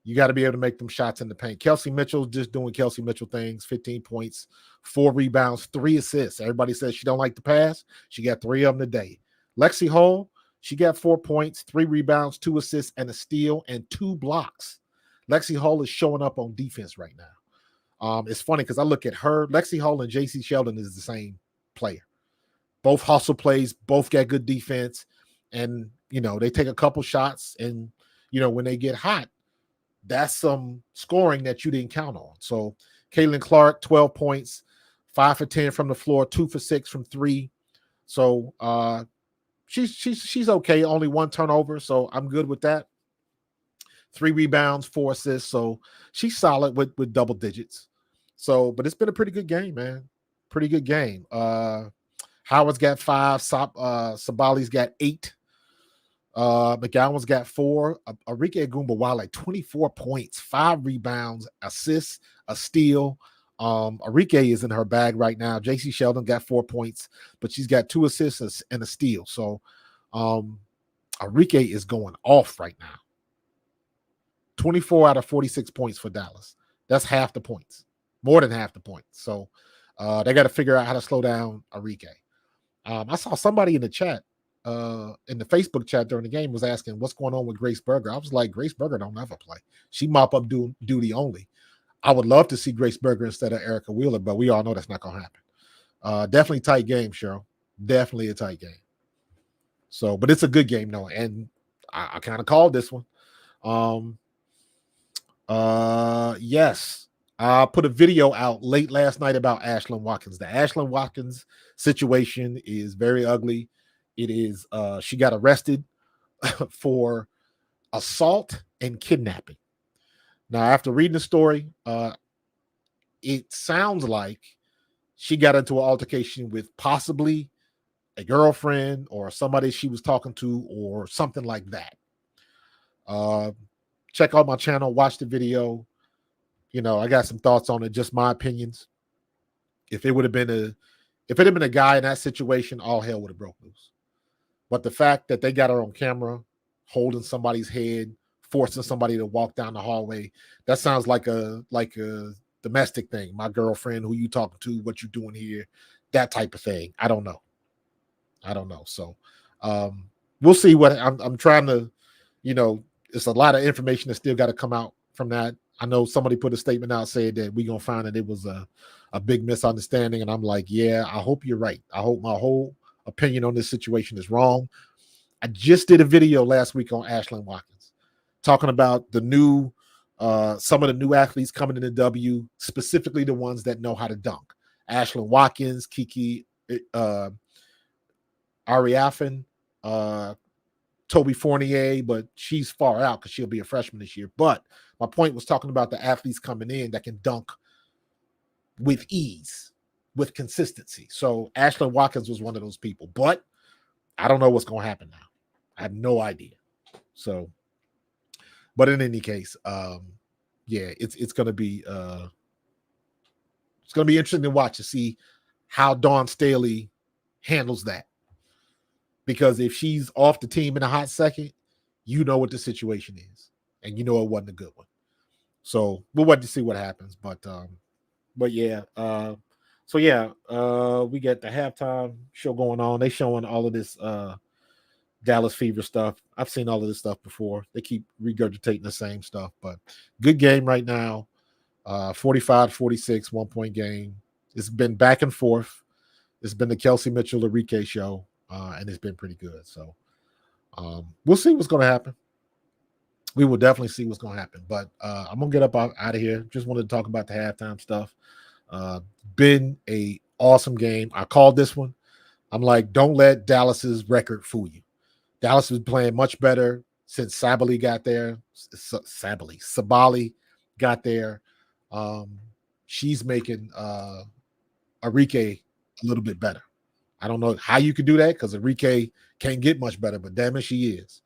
you got to be able to make them shots in the paint. Kelsey Mitchell just doing Kelsey Mitchell things, 15 points, 4 rebounds, 3 assists. Everybody says she don't like the pass. She got 3 of them today. Lexi Hall, she got 4 points, 3 rebounds, 2 assists, and a steal, and 2 blocks. Lexi Hall is showing up on defense right now. It's funny because I look at her. Lexi Hall and J.C. Sheldon is the same player. Both hustle plays, both got good defense, and, they take a couple shots, and, when they get hot, that's some scoring that you didn't count on. So Caitlin Clark, 12 points, 5 for 10 from the floor, 2 for 6 from 3. So she's okay. Only 1 turnover, so I'm good with that. 3 rebounds, 4 assists. So she's solid with double digits. So, but it's been a pretty good game, man. Pretty good game. Howard's got 5. Sabali's got 8. McGowan's got 4. Arike Ogunbowale, 24 points, 5 rebounds, assists, a steal. Arike is in her bag right now. J.C. Sheldon got 4 points, but she's got 2 assists and a steal. So Arike is going off right now. 24 out of 46 points for Dallas. That's half the points, more than half the points. So they got to figure out how to slow down Arike. I saw somebody in the chat, in the Facebook chat during the game, was asking what's going on with Grace Berger. I was like, Grace Berger don't ever play. She mop up duty only. I would love to see Grace Berger instead of Erica Wheeler, but we all know that's not going to happen. Definitely tight game, Cheryl. Definitely a tight game. So, but it's a good game, though, and I kind of called this one. Yes. I put a video out late last night about Ashlyn Watkins. The Ashlyn Watkins situation is very ugly. It is, she got arrested for assault and kidnapping. Now, after reading the story, it sounds like she got into an altercation with possibly a girlfriend or somebody she was talking to or something like that. Check out my channel, watch the video. I got some thoughts on it, just my opinions. If it had been a guy in that situation, all hell would have broke loose. But the fact that they got her on camera, holding somebody's head, forcing somebody to walk down the hallway, that sounds like a domestic thing. My girlfriend, who you talking to, what you doing here, that type of thing. I don't know. So we'll see what I'm trying to, it's a lot of information that still got to come out from that. I know somebody put a statement out saying that we're going to find that it was a big misunderstanding. And I'm like, yeah, I hope you're right. I hope my whole opinion on this situation is wrong. I just did a video last week on Ashlyn Watkins talking about the new, some of the new athletes coming in the W, specifically the ones that know how to dunk. Ashlyn Watkins, Kiki Ariafin, Toby Fournier, but she's far out because she'll be a freshman this year. But my point was talking about the athletes coming in that can dunk with ease, with consistency. So Ashlyn Watkins was one of those people. But I don't know what's going to happen now. I have no idea. So, but in any case, it's going to be interesting to watch to see how Dawn Staley handles that. Because if she's off the team in a hot second, you know what the situation is, and you know it wasn't a good one. So we'll wait to see what happens. We got the halftime show going on. They showing all of this Dallas Fever stuff. I've seen all of this stuff before. They keep regurgitating the same stuff, but good game right now. 45-46, 1-point game. It's been back and forth. It's been the Kelsey Mitchell Arike show. And it's been pretty good. So we'll see what's going to happen. We will definitely see what's going to happen. But I'm going to get up out of here. Just wanted to talk about the halftime stuff. Been a awesome game. I called this one. I'm like, don't let Dallas's record fool you. Dallas is playing much better since Sabali got there. Sabali got there. She's making Arike a little bit better. I don't know how you could do that because Arike can't get much better, but damn it, she is.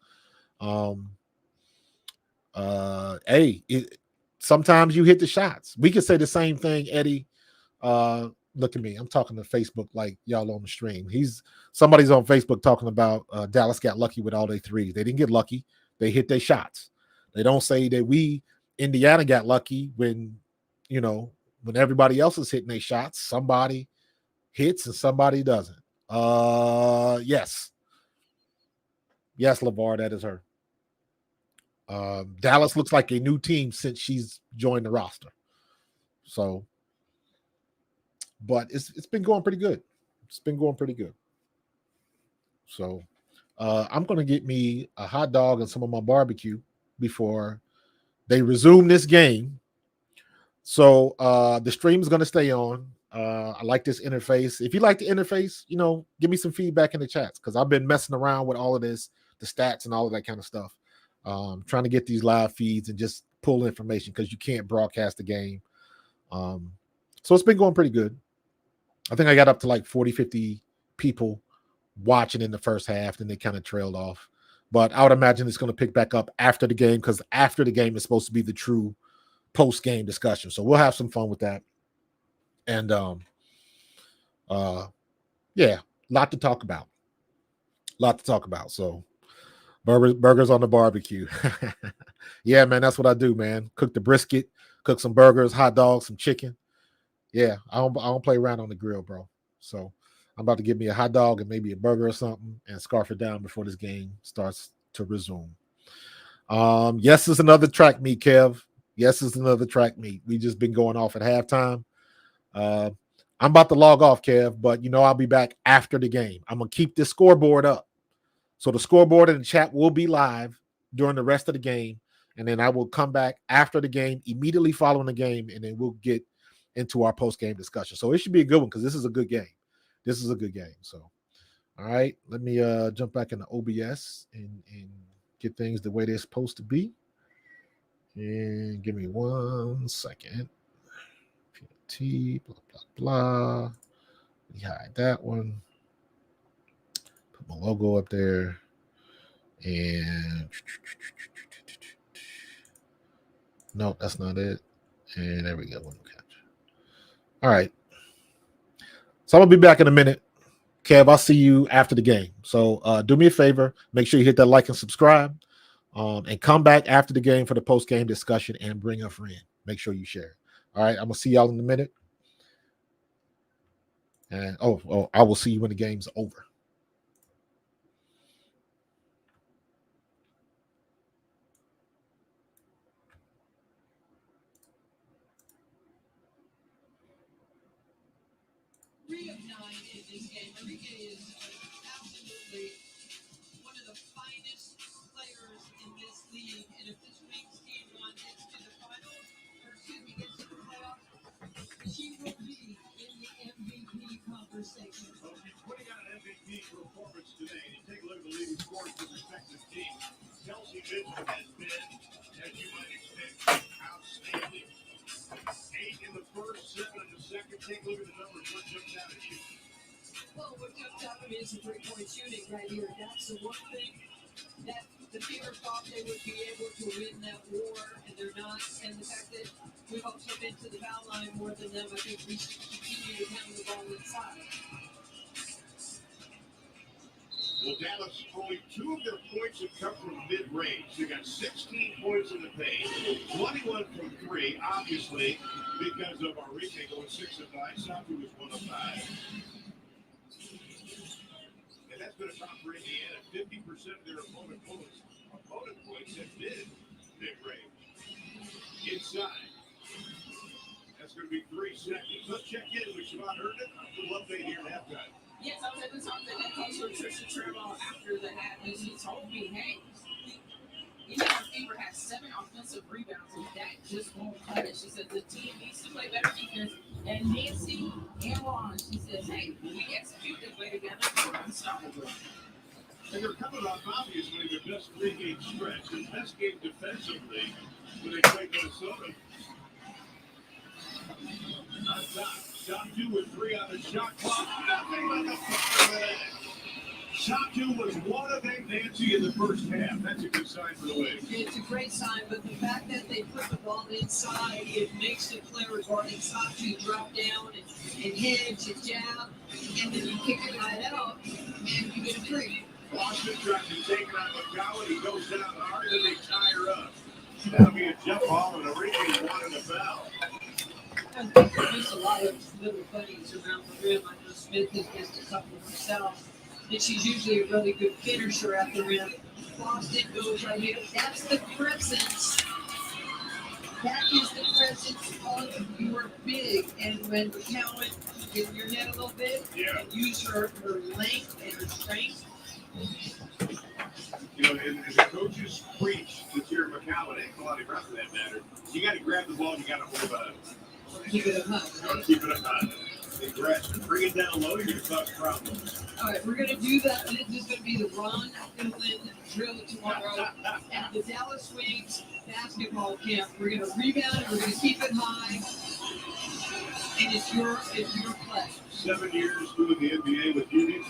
Sometimes you hit the shots. We could say the same thing, Eddie. Look at me. I'm talking to Facebook like y'all on the stream. Somebody's on Facebook talking about Dallas got lucky with all their threes. They didn't get lucky. They hit their shots. They don't say that Indiana got lucky when everybody else is hitting their shots. Somebody hits and somebody doesn't. Yes, LeVar, that is her. Dallas looks like a new team since she's joined the roster. So, but it's been going pretty good. So, I'm going to get me a hot dog and some of my barbecue before they resume this game. So, the stream is going to stay on. I like this interface. If you like the interface, give me some feedback in the chats because I've been messing around with all of this, the stats and all of that kind of stuff. Trying to get these live feeds and just pull information because you can't broadcast the game. So it's been going pretty good. I think I got up to like 40, 50 people watching in the first half, then they kind of trailed off. But I would imagine it's going to pick back up after the game because after the game is supposed to be the true post-game discussion. So we'll have some fun with that. And lot to talk about. So burgers on the barbecue. Yeah, man, that's what I do, man. Cook the brisket, cook some burgers, hot dogs, some chicken. Yeah, I don't play around on the grill, bro. So I'm about to give me a hot dog and maybe a burger or something and scarf it down before this game starts to resume. Yes, it's another track meet, Kev. Yes, it's another track meet. We just been going off at halftime. I'm about to log off, Kev, but I'll be back after the game. I'm gonna keep this scoreboard up. So the scoreboard and the chat will be live during the rest of the game. And then I will come back after the game, immediately following the game, and then we'll get into our post-game discussion. So it should be a good one because this is a good game. So, all right, let me jump back into OBS and get things the way they're supposed to be. And give me 1 second. PNT, blah, blah, blah. Let me hide that one. Put my logo up there. And no, that's not it. And there we go. All right. So I'm gonna be back in a minute. Kev, I'll see you after the game. So do me a favor, make sure you hit that like and subscribe, and come back after the game for the post-game discussion and bring a friend. Make sure you share. All right, I'm gonna see y'all in a minute. And I will see you when the game's over. Three of 9 in this game. Arike is absolutely one of the finest players in this league. And if this Wings team gets to the final, gets to the playoffs, she will be in the MVP conversation. Putting out an MVP performance today. You take a look at the leading scores for respective teams. Kelsey Mitchell has been, as you might expect, outstanding. 8 in the first, 7 in the second. Take a look at the numbers. What jumps out at you? Well, what jumps out at me is the three-point shooting right here. That's the one thing that the Fever thought they would be able to win that war, and they're not. And the fact that we've also been to the foul line more than them, I think we should continue to handle the ball inside. Well, Dallas, only 2 of their points have come from mid-range. They got 16 points in the paint, 21 from 3, obviously, because of Arike going 6 of 9. Saku was 1 of 5. And that's been a problem for Indiana. 50% of their opponent points have been mid-range. Inside. That's going to be 3 seconds. Let's check in with Siobhan Herndon. We'll update here at halftime. Yes, I was able to talk to head coach Patricia Trevor after the half, and she told me, hey, Indiana Fever has 7 offensive rebounds, and that just won't cut it. She said the team needs to play better defense. And Nancy and Ron, she says, hey, we execute this way together, we're unstoppable. And they're coming off, obviously, their best 3-game stretch, their best game defensively when they played Minnesota. On top, Saku with 3 on the shot clock. Nothing but the fire of that. Saku was 1 of 8, Nancy, in the first half. That's a good sign for the Wings. It's a great sign, but the fact that they put the ball inside, it makes the player guarding Saku drop down and hinge and jab, and then you kick it right out, and you get a 3. Boston tries to take it on McCowan. He goes down hard, and they tie her up. That'll be a jump ball, and Arike wanted a foul. There's a lot of little buddies around the rim. I know Smith has missed a couple herself, and she's usually a really good finisher at the rim. Boston goes right here. That's the presence. That is the presence of your big. And when McCowan, get in your head a little bit, and use her length and her strength. You know, and the coaches preach to Terry McCowan and Claudia Brown for that matter. You got to grab the ball, you got to hold on. Keep it up high. You got to keep it up high. And grasp it. Bring it down low, you're going to cause problems. All right, we're going to do that. This is going to be the Ron Finland drill tomorrow at the Dallas Wings basketball camp. We're going to rebound, we're going to keep it high, and it's your play. 7 years doing the NBA with Union.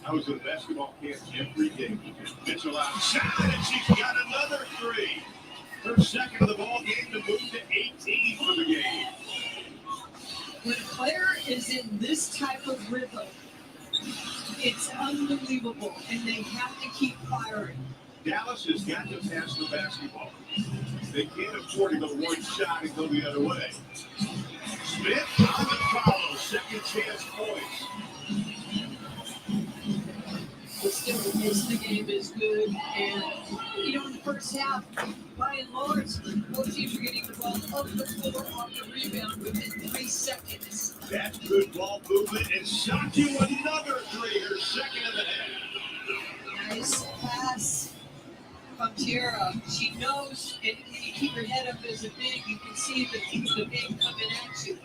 I was at basketball camp every day. Mitchell outside, and she's got another 3. Her second of the ball game to move to 18 for the game. When a player is in this type of rhythm, it's unbelievable, and they have to keep firing. Dallas has got to pass the basketball. They can't afford to go one shot and go the other way. Smith on the follow, second chance points. But still, the pace of the game is good, and in the first half, by and large, both teams are getting the ball up the floor on the rebound within 3 seconds. That's good ball movement, and Saku another 3, her second of the half. Nice pass from Tierra. She knows, and you keep your head up as a big, you can see the big coming at you.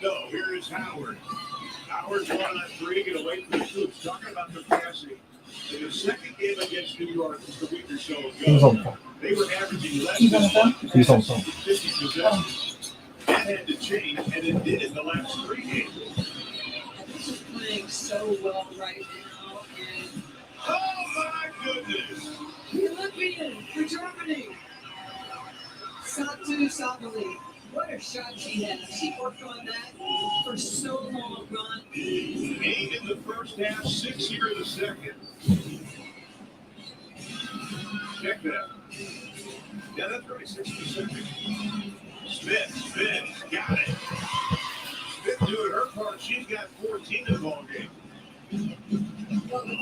No, here is Howard. Howard's 1 on 3, get away from the troops. Talking about the passing. In the second game against New York just a week or so ago, they were averaging less than 50 possessions. That had to change, and it did in the last 3 games. This is playing so well right now. And oh, my goodness. Philippines for Germany. Satu Sabali. What a shot she had. She worked on that for so long, Ron. 8 in the first half, 6 here in the second. Check that. Yeah, that's right, 6 in the second. Smith, got it. Smith doing her part. She's got 14 in the ball game. Well, the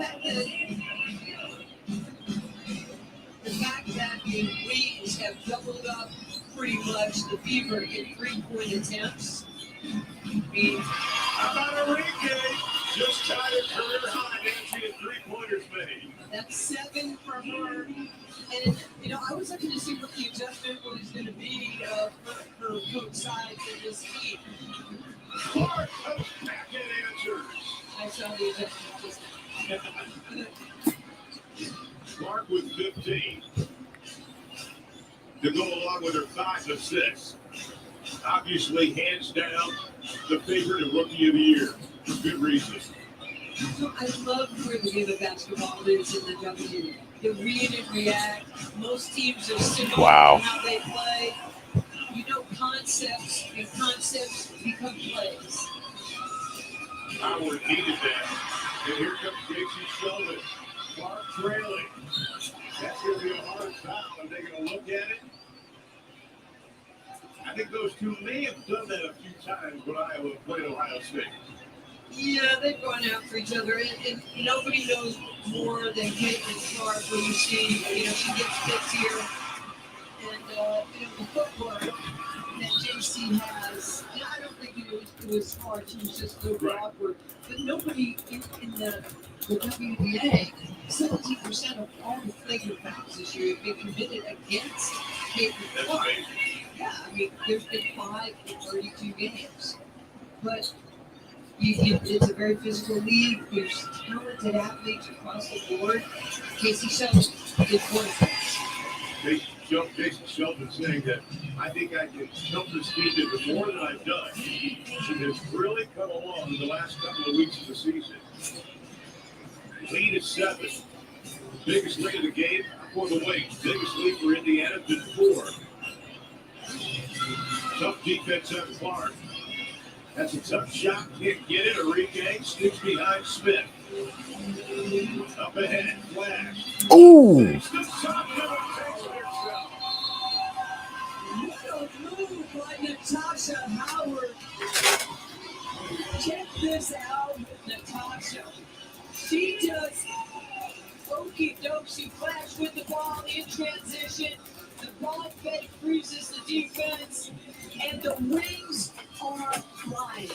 fact that the Wings have doubled up pretty much the Fever in 3-point attempts means. How about Arike? Just tied a career high, Nancy, in 3-pointers made. That's 7 for her. And, I was looking to see what the adjustment was going to be for both sides of this team. Clark comes back and answers. I saw the adjustment. Clark with 15 to go along with her 5 assists. Obviously, hands down, the favorite and rookie of the year for good reason. So I love where the game of basketball is in the W. The read and react. Most teams are similar to how they play. Concepts become plays. Howard needed that. And here comes Jason Sheldon. Clark trailing. That's going to be a hard foul. Are they going to look at it? I think those two may have done that a few times when Iowa played Ohio State. Yeah, they've gone after each other, and nobody knows more than Caitlin Clark when you see, she gets fits here. And, the footwork that JC has, I don't think it was hard. She was just over awkward. But nobody in the WNBA, 17% of all the flagrant fouls this year have been committed against Caitlin Clark. Yeah, there's been 5 in 32 games. But it's a very physical league. There's talented athletes across the board. Casey Sheldon is one of them. Jason Sheldon saying that I think I can jump the speed even more than I've done. She has really come along in the last couple of weeks of the season. Lead is 7. Biggest lead of the game for the Wings. Biggest lead for Indiana has been 4. Tough defense on Clark. That's a tough shot. Can't get it. Arike sticks behind Smith. Up ahead. Flash. Ooh. Move by Natasha Howard. Check this out, Natasha. She does okey doke. She flashed with the ball in transition. The ball fake freezes the defense, and the Wings are flying.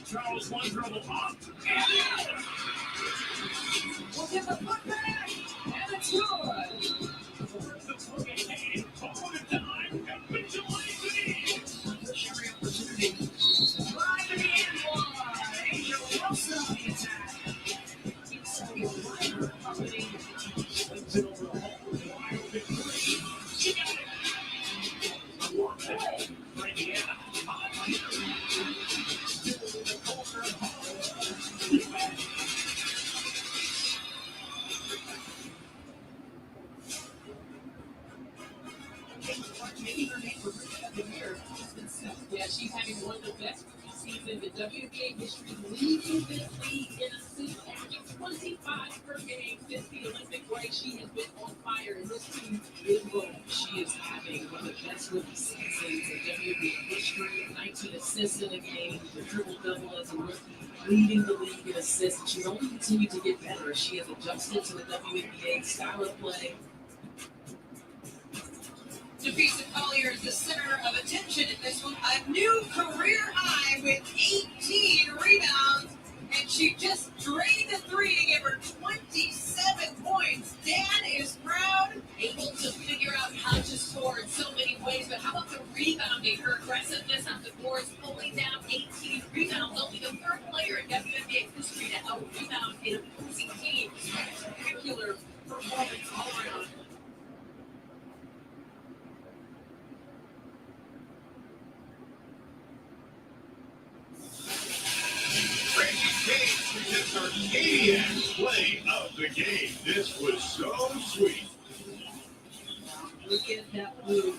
Charles one dribble up. We'll give the foot back, and it's good. Cherry opportunity. Drive to the end line. Angel Wilson on the attack. Keeps the liner company. Swings it over the hole with a wide open three. She got it. Warm ball for Indiana. Still in the corner. Yeah, she's having one of the best seasons in WNBA history, leading this league in assists, averaging 25 per game since the Olympic break. She has been on fire, and this team is rolling. She is having one of the best rookie seasons in WNBA history. 19 assists in a game, the triple-double as a rookie, leading the league in assists. She's only continued to get better. She has adjusted to the WNBA style of play. Tafisa Collier is the center of attention in this one. A new career high with 18 rebounds. And she just drained a three to give her 27 points. Dan is proud. Able to figure out how to score in so many ways, but how about the rebounding? Her aggressiveness on the boards, pulling down 18 rebounds. Only the third player in WNBA history to out-rebound an opposing team. Spectacular performance all around. Presents our KDS play of the game. This was so sweet. Look at that move.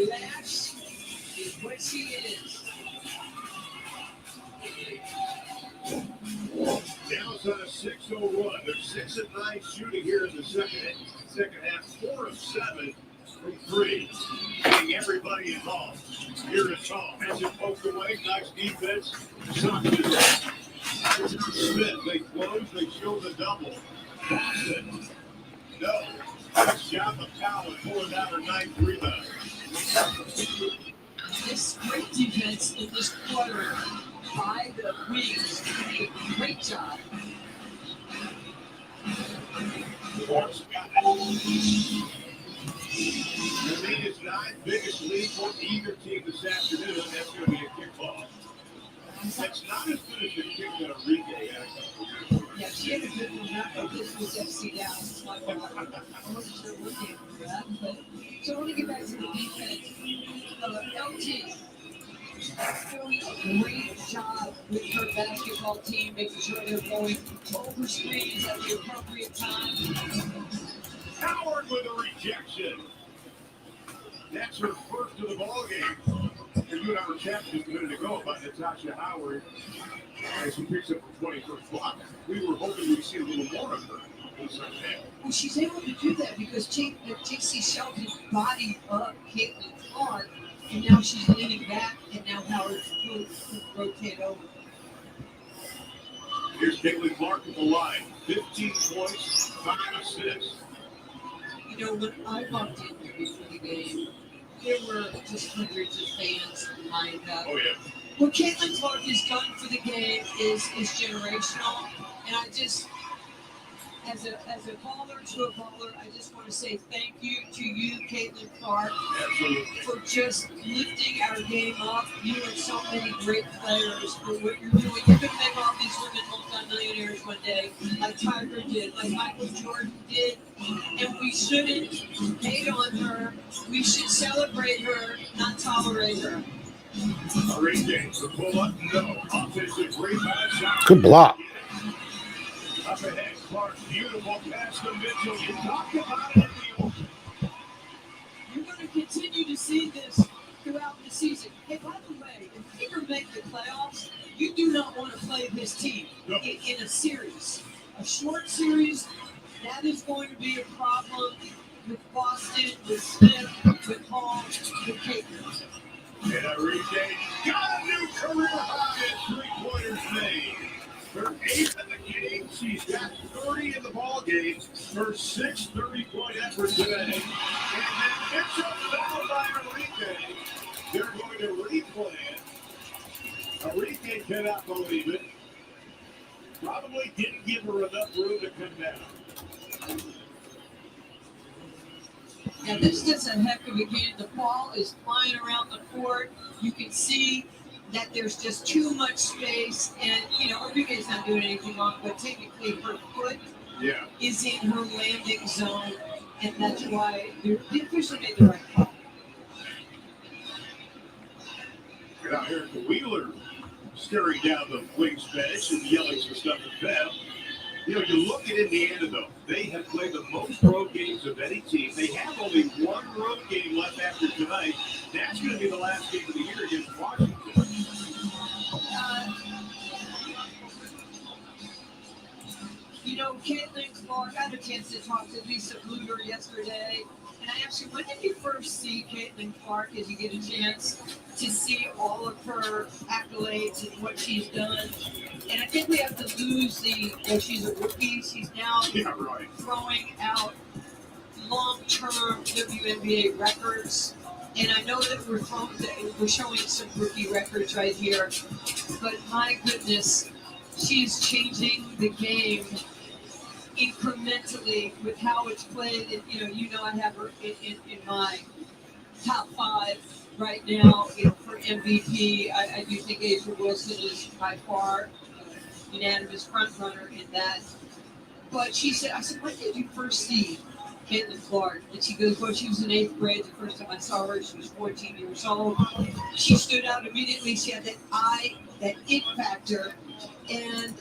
Lash is what she is. Dallas on a 6-0 run. They're 6 of 9 shooting here in the second half. 4 of 7 from 3. Getting everybody involved. Here is Hall. Has it poked away. Nice defense. Smith, they close, they show the double. Boston, no. Nice job of Powell pulling down her 9th rebound. This great defense in this quarter by the Wings. Great job. Force got it. The lead is 9th biggest lead for either team this afternoon. That's going to be a kickoff. That's not as good as the kick that Arike had a couple years ago. Yeah, she had a good one. But this was FC Dallas. I wasn't sure what game for that. But so I want to get back to the defense. LT doing a great job with her basketball team, making sure they're going over screens at the appropriate time. Howard with a rejection. That's her first of the ball game. And you and I were chatting just a minute ago about Natasha Howard as she picks up the 21st block. We were hoping we'd see a little more of her in the second half. Well, she's able to do that because J.C. Shelton bodied up Caitlin Clark, and now she's leaning back, and now Howard will rotate over. Here's Caitlin Clark at the line. 15 points, 5 assists. You know, when I walked in here before the game, there were just hundreds of fans lined up. Oh, yeah. What Caitlin Clark has done for the game is generational, and I just, as a caller to a baller, I just want to say thank you to you, Caitlin Clark, Absolutely. for just lifting our game up. You and so many great players for what you're doing. You're going to make all these women multimillionaires one day, like Tiger did, like Michael Jordan did, and we shouldn't hate on her. We should celebrate her, not tolerate her. Arike, the pull up, no. Offensive rebound shot. Good block. Up ahead, Clark, beautiful pass to Mitchell. You talked about it in the open. You're going to continue to see this throughout the season. Hey, by the way, if you ever make the playoffs, you do not want to play this team in a series. A short series, that is going to be a problem with Boston, with Smith, with Hall, with Caitlin. And Arike got a new career high at three-pointers made. Her 8th in the game. She's got 30 in the ball game. Her 6th 30-point effort today. And then Mitchell fouled by Arike. They're going to replay it. Arike cannot believe it. Probably didn't give her enough room to come down. Now, this is a heck of a game. The ball is flying around the court. You can see that there's just too much space. And, you know, Arike's not doing anything wrong, but technically her foot is in her landing zone. And that's why the official made the right call. Now here's the Wheeler staring down the Wings bench and yelling some stuff at them. You know, you look at Indiana, though. They have played the most road games of any team. They have only one road game left after tonight. That's going to be the last game of the year against Washington. You know, Caitlin Clark, I had a chance to talk to Lisa Bluger yesterday, and I asked her, when did you first see Caitlin Clark? Did you get a chance to see all of her accolades and what she's done? And I think we have to lose she's a rookie. She's now throwing out long-term WNBA records. And I know that we're showing some rookie records right here, but my goodness, she's changing the game incrementally with how it's played. And, I have her in my top 5 right now, for MVP. I do think Asia Wilson is by far unanimous front runner in that. But I said, when did you first see Caitlin Clark? And she goes, well, she was in 8th grade. The first time I saw her, she was 14 years old. She stood out immediately. She had that it factor. And,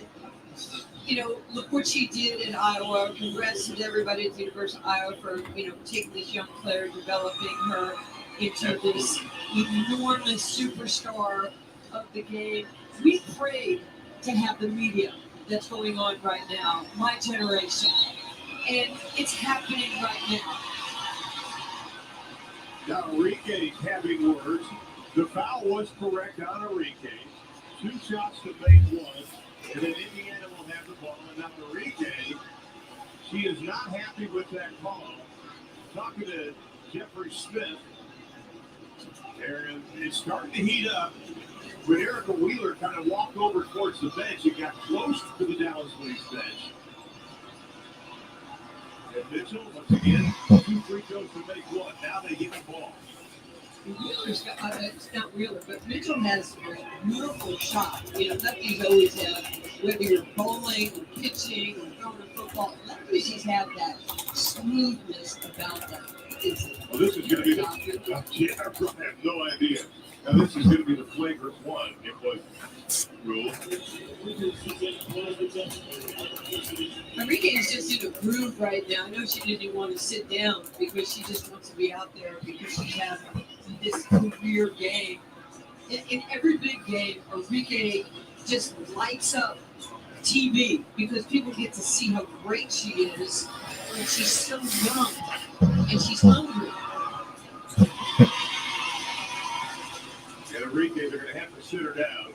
look what she did in Iowa. Congrats to everybody at the University of Iowa for, taking this young player, developing her into this enormous superstar of the game. We prayed to have the media that's going on right now, my generation. And it's happening right now. Now, Arike having words. The foul was correct on Arike. 2 shots to make 1. And then Indiana will have the ball. And now Arike, she is not happy with that call. Talking to Jeffrey Smith. And it's starting to heat up. When Erica Wheeler kind of walked over towards the bench, it got close to the Dallas Wings bench. And Mitchell, once again, 2 free throws to make 1. Now they get the ball. Wheeler's got, it's not Wheeler, but Mitchell has a beautiful shot. Lefties always have, whether you're bowling, or pitching, or throwing a football, lefties have that smoothness about them. Well, this is going to be the, I have no idea. Now, this is going to be the flagrant one. It was ruled. Arike is just in a groove right now. I know she didn't even want to sit down because she just wants to be out there because she has this career game. In every big game, Arike just lights up TV because people get to see how great she is. And she's so young and she's hungry. And Arike, they're going to have to sit her down.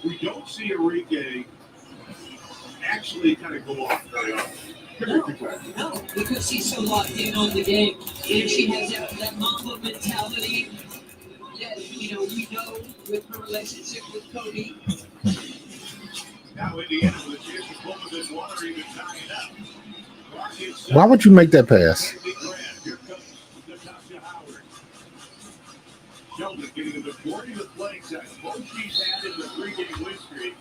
We don't see Arike actually kind of go off very often. No, because she's so locked in on the game. She has that Mamba mentality that, we know with her relationship with Cody. Now Indiana with a chance to pull this one or even tie it up. Why would you make that pass? Here comes Natasha Howard. Sheldon getting the majority of the playing time. Both she's had in the 3-game win streak.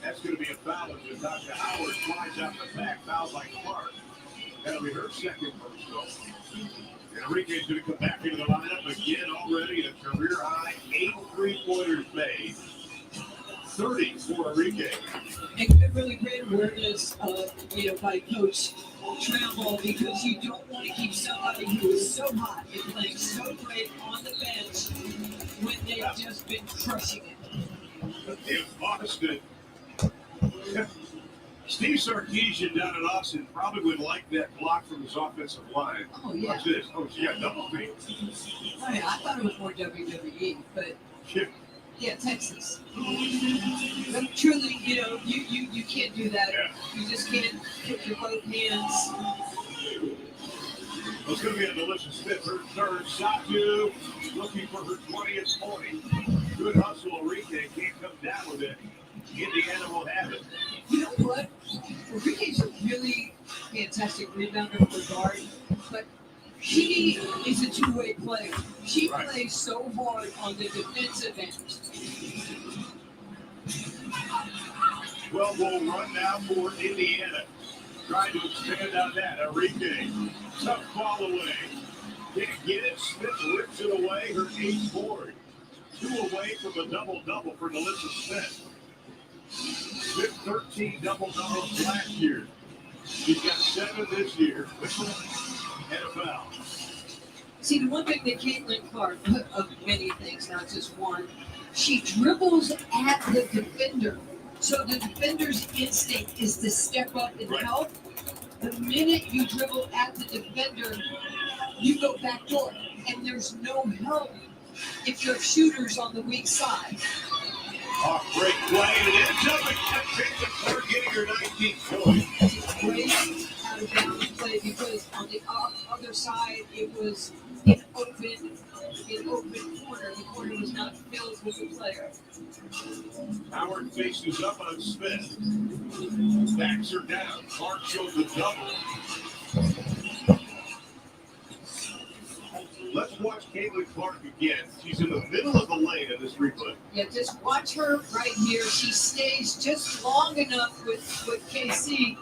That's going to be a foul as Natasha Howard flies out the back. Foul by Clark. That'll be her second first goal. And Arike's going to come back into the lineup again already. A career high 8 3-pointers made. 30 for Arike. And really great awareness, by Coach Trammell, because you don't want to keep somebody who is so hot and playing so great on the bench when they've just been crushing it. In Boston, Steve Sarkisian down in Austin probably would like that block from his offensive line. Oh, yeah. Watch this. Oh, she got double feet. Oh, yeah, I thought it was more WWE, but yeah, Texas. But truly, you can't do that. Yeah. You just can't put your both hands. Well, it's going to be a delicious Smith. Her third shot, too. Looking for her 20th point. Good hustle, Arike. Can't come down with it. Indiana will have it. You know what? Arike's a really fantastic rebounder for guard, but she is a two-way player. She plays so hard on the defensive end. 12 will run now for Indiana. Trying to expand on that. Arike, tough ball away. Can't get it. Smith rips it away. Her 8th board. 2 away from a double-double for Melissa Smith. Smith 13 double-doubles last year. She's got 7 this year. And a foul. See, the one thing that Caitlin Clark, of many things, not just one, she dribbles at the defender. So the defender's instinct is to step up and help. The minute you dribble at the defender, you go backdoor, and there's no help if your shooter's on the weak side. Off break play, and ends up and picked the Clark getting her 19th point. Great out of bounds play because on the other side it was an open corner. The corner was not filled with a player. Howard faces up on Smith. Backs her down. Clark shows a double. Let's watch Caitlin Clark again. She's in the middle of the lane in this replay. Yeah, just watch her right here. She stays just long enough with KC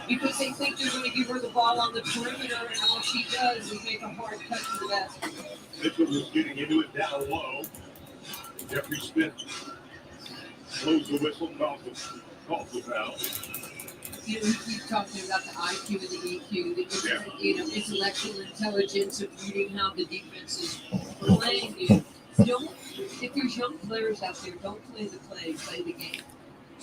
because they think they're going to give her the ball on the perimeter, and all she does is make a hard cut to the basket. Mitchell was getting into it down low. Jeffrey Smith blows the whistle, calls the foul. You know, we keep talking about the IQ and the EQ, the intellectual intelligence of reading how the defense is playing you. If there's young players out there, don't play the play the game.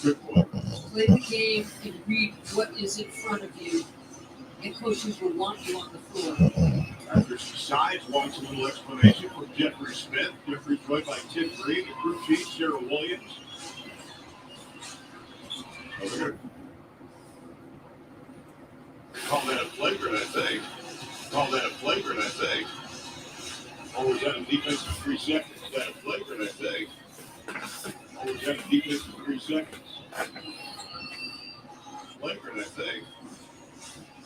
Good point. Play the game and read what is in front of you, and coaches will want you on the floor. After sides wants a little explanation from Jeffrey Smith. Jeffrey joined by Tim Green, the crew chief, Sarah Williams. Over here. Call that a flagrant, I think. Or was that a defensive 3 seconds? Is that a flagrant, I think? Or was that a defensive 3 seconds? Flagrant, I think.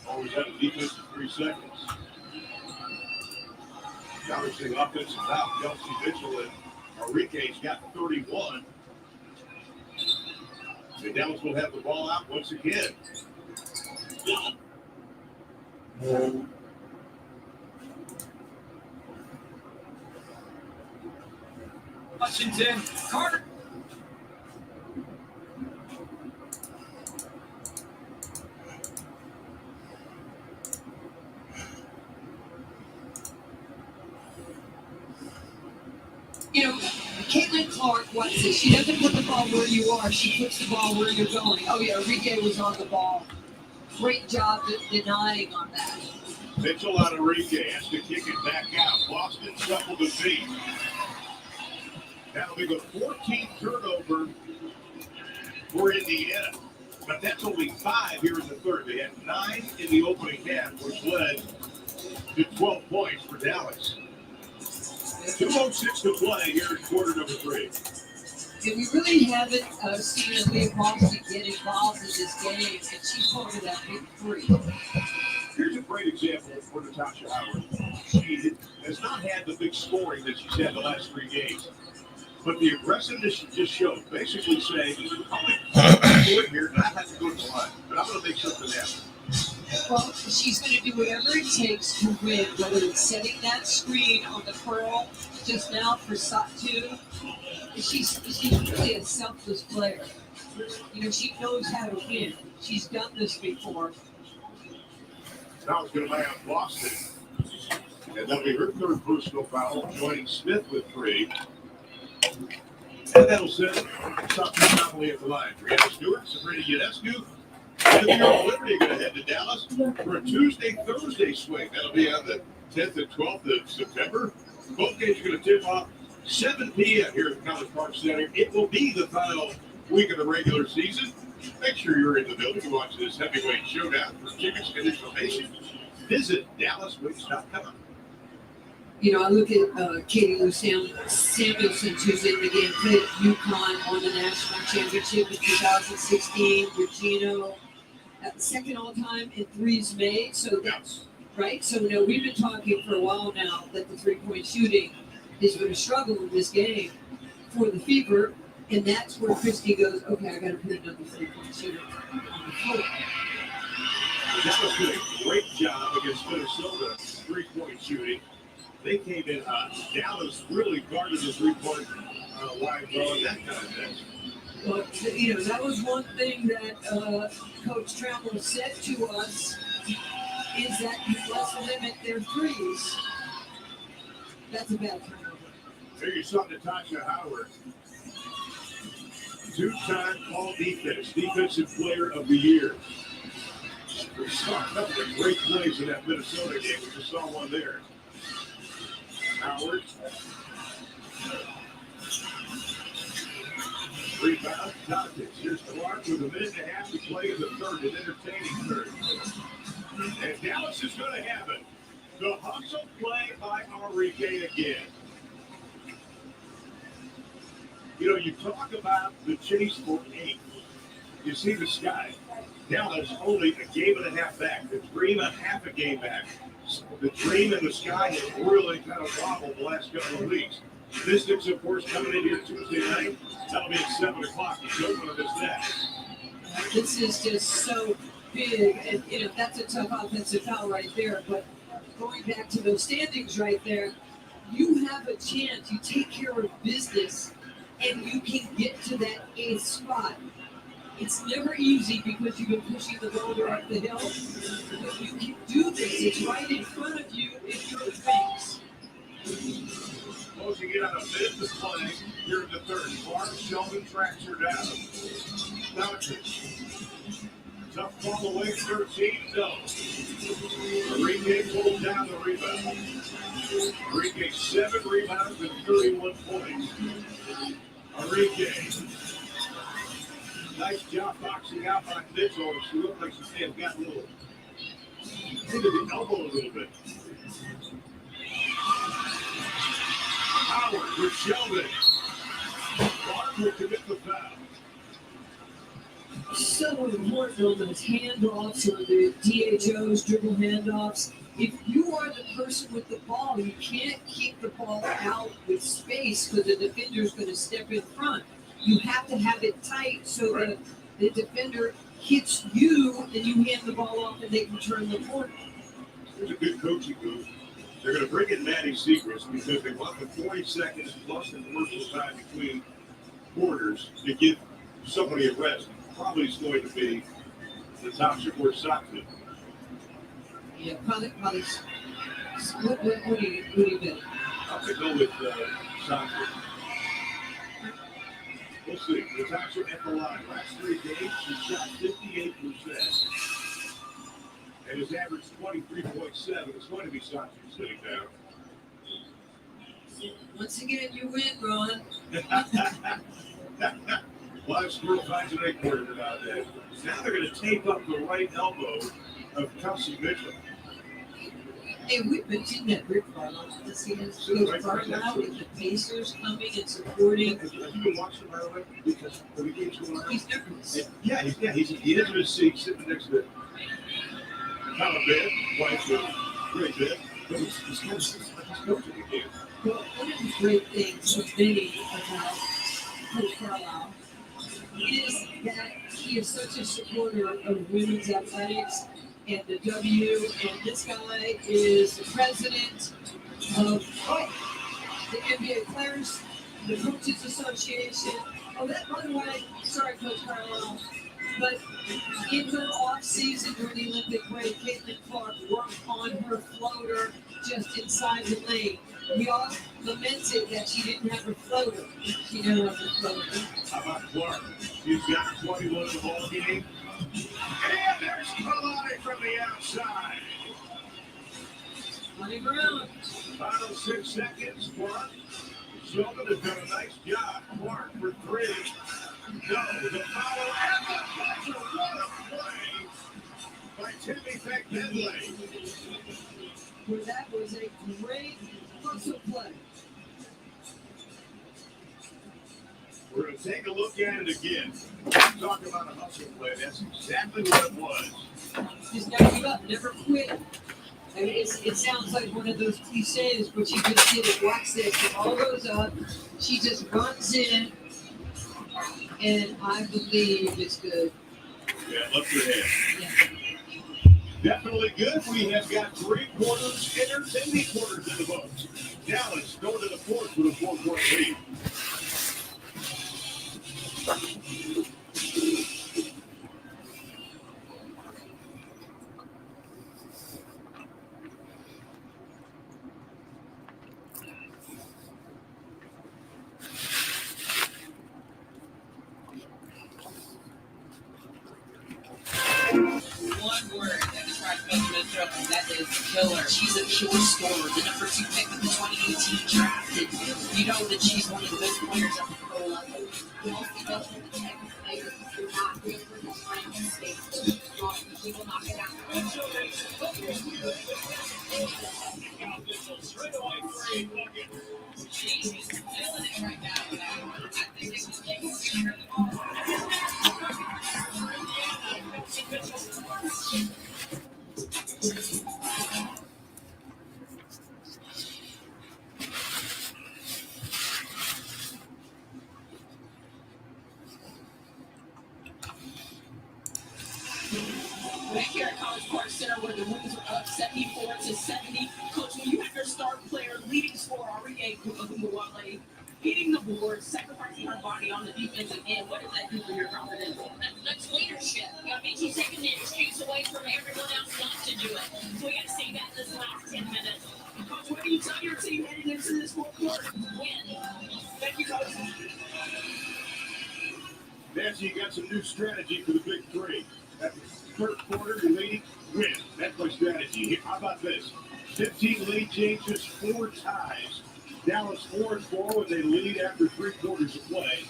Or was that a defensive 3 seconds? Now we're seeing offensive foul. Kelsey Mitchell and Arike's got 31. The Dallas will have the ball out once again. Washington, Carter. You know, Caitlin Clark, watch this. She doesn't put the ball where you are. She puts the ball where you're going. Oh, yeah, Arike was on the ball. Great job denying on that. Mitchell on Arike has to kick it back out. Boston shuffled the feet. That'll be the 14th turnover for Indiana. But that's only 5 here in the third. They had 9 in the opening half, which led to 12 points for Dallas. 2:06 to play here in quarter number 3. And we really haven't seen Aaliyah Boston get involved in this game, and she pulled that big 3. Here's a great example for Natasha Howard. She has not had the big scoring that she's had the last 3 games. But the aggressiveness she just showed, basically saying, I'm going to go in here and I have to go to the line, but I'm going to make something happen. Well, she's going to do whatever it takes to win, whether it's setting that screen on the curl just now for Satu. She's really a selfless player. You know, she knows how to win. She's done this before. Now it's going to lay on Boston. And that'll be her third personal foul, joining Smith with 3. And that'll send Satu Connolly at the line. Brianna Stewart, Sabrina Ionescu, and the New York Liberty are going to head to Dallas for a Tuesday-Thursday swing. That'll be on the 10th and 12th of September. Both games are going to tip off 7 p.m. here at the College Park Center. It will be the final week of the regular season. Make sure you're in the building to watch this heavyweight showdown. For tickets and information, visit DallasWings.com. You know, I look at Katie Lou Samuelson, who's in the game, played at UConn, won the national championship in 2016. Regino, second all-time in threes made. So that's right. So, no, we've been talking for a while now that the three-point shooting is going to struggle in this game for the Fever. And that's where Christie goes, okay, I got to put another three-point shooter on the floor. Dallas did a great job against Minnesota three-point shooting. They came in hot. Dallas really guarded the three-point line well and that kind of thing. Well, you know, that was one thing that Coach Trammell said to us is that you must limit their threes. That's a bad turnover. There you saw Natasha Howard. 2-time All-Defense, Defensive Player of the Year. We saw a couple of great plays in that Minnesota game. We just saw one there. Howard. Rebound, Tompkins. Here's Clark with a minute and a half to play in the third, an entertaining third. And Dallas is going to have it. The hustle play by Arike again. You know, you talk about the chase for 8. You see the sky. Dallas only a game and a half back. The Dream a half a game back. The Dream and the sky has really kind of wobbled the last couple of weeks. Mystics, of course, coming in here Tuesday night. That'll be at 7 o'clock. You don't want to miss that. This is just so big, and that's a tough offensive foul right there. But going back to those standings right there, you have a chance. You take care of business, and you can get to that 8th spot. It's never easy because you've been pushing the boulder up the hill, but you can do this. It's right in front of you if you're advanced. Closing in on a minute to play here in the third. Clark Sheldon tracks her down. Doncic. Tough ball away, 13 no. Arike pulled down the rebound. Arike 7 rebounds and 31 points. Arike. Nice job boxing out by Mitchell. She looked like she may have got a little into the elbow a little bit. Howard with Sheldon. Clark will commit the foul. So important on those handoffs or the DHOs, dribble handoffs. If you are the person with the ball, you can't keep the ball out with space because the defender's going to step in front. You have to have it tight so that the defender hits you and you hand the ball off and they can turn the corner. There's a good coaching move. They're going to bring in Maddie Secrets because they want the 40 seconds plus the commercial time between quarters to give somebody a rest. Probably is going to be the top support Stockton. Yeah, probably. What do you bet? I'm going to go with Stockton. We'll see. The tops are at the line. Last 3 games, she shot 58%. And his average 23.7. It's going to be Stockton sitting down. Once again, you win, Ron. Live score finds an 8-quarter about that. Now they're going to tape up the right elbow of Kelsey Mitchell. Hey, we mentioned that Rick Carlisle this season. Carlisle with the Pacers coming and supporting. Have you been watching, by the way? Because the game's going on. He's nervous. He is in his seat, sitting next to kind of bad, quite great bad. But he's kind of sits like he's coaching the game. Well, one of the great things with many about Coach Carlisle is that he is such a supporter of women's athletics and the W, and this guy is the president of the NBA Players, the Coaches Association. Oh, that, by the way, sorry, Coach Carlisle, but in her off-season during the Olympic break, Caitlin Clark worked on her floater just inside the lane. We all lamented that she didn't have her floater. She never had her floater. How about Clark? She's got 21 in the ball game. And there's Kalani from the outside. Running around. Final 6 seconds. Clark. Sheldon has done a nice job. Clark for 3. No, the foul and the buzzer. What a play by Timmy McMinley. Where that was a great hustle play. We're going to take a look at it again. Talk about a hustle play. That's exactly what it was. Just never give up, never quit. I mean, it sounds like one of those cliches, but you just did it. Watch this. The ball goes up. She just runs in, and I believe it's good. Yeah, left your head. Yeah. Definitely good. We have got 3 quarters entered, 10 quarters in the books. Dallas going to the fourth with a 4-point lead. One word that describes Coach Mitchell, and that is killer. She's a pure scorer, the number 2 pick of the 2018 draft. And you know that she's one of the best players at the pro level. You also know that the type of player, if you're not good for the time and space, she will knock it out. She's feeling it right now. I think this is making her the ball. Back here at College Park Center, where the Wings are up 74-70. Coach, when you have your star player leading scorer Arike Ogunbowale hitting the board, sacrificing her body on the defensive end, what does that do for your confidence? That's leadership. That means she's taking the excuse away from everyone else not to do it. So we got to see that this last 10 minutes. Coach, what do you tell your team heading into this fourth quarter? Win. Thank you, Coach. Nancy, you got some new strategy for the big three. That third quarter, you're leading, win. That's my strategy. How about this? 15 lead changes, 4 ties. Dallas 4-4 when they lead after 3 quarters of play.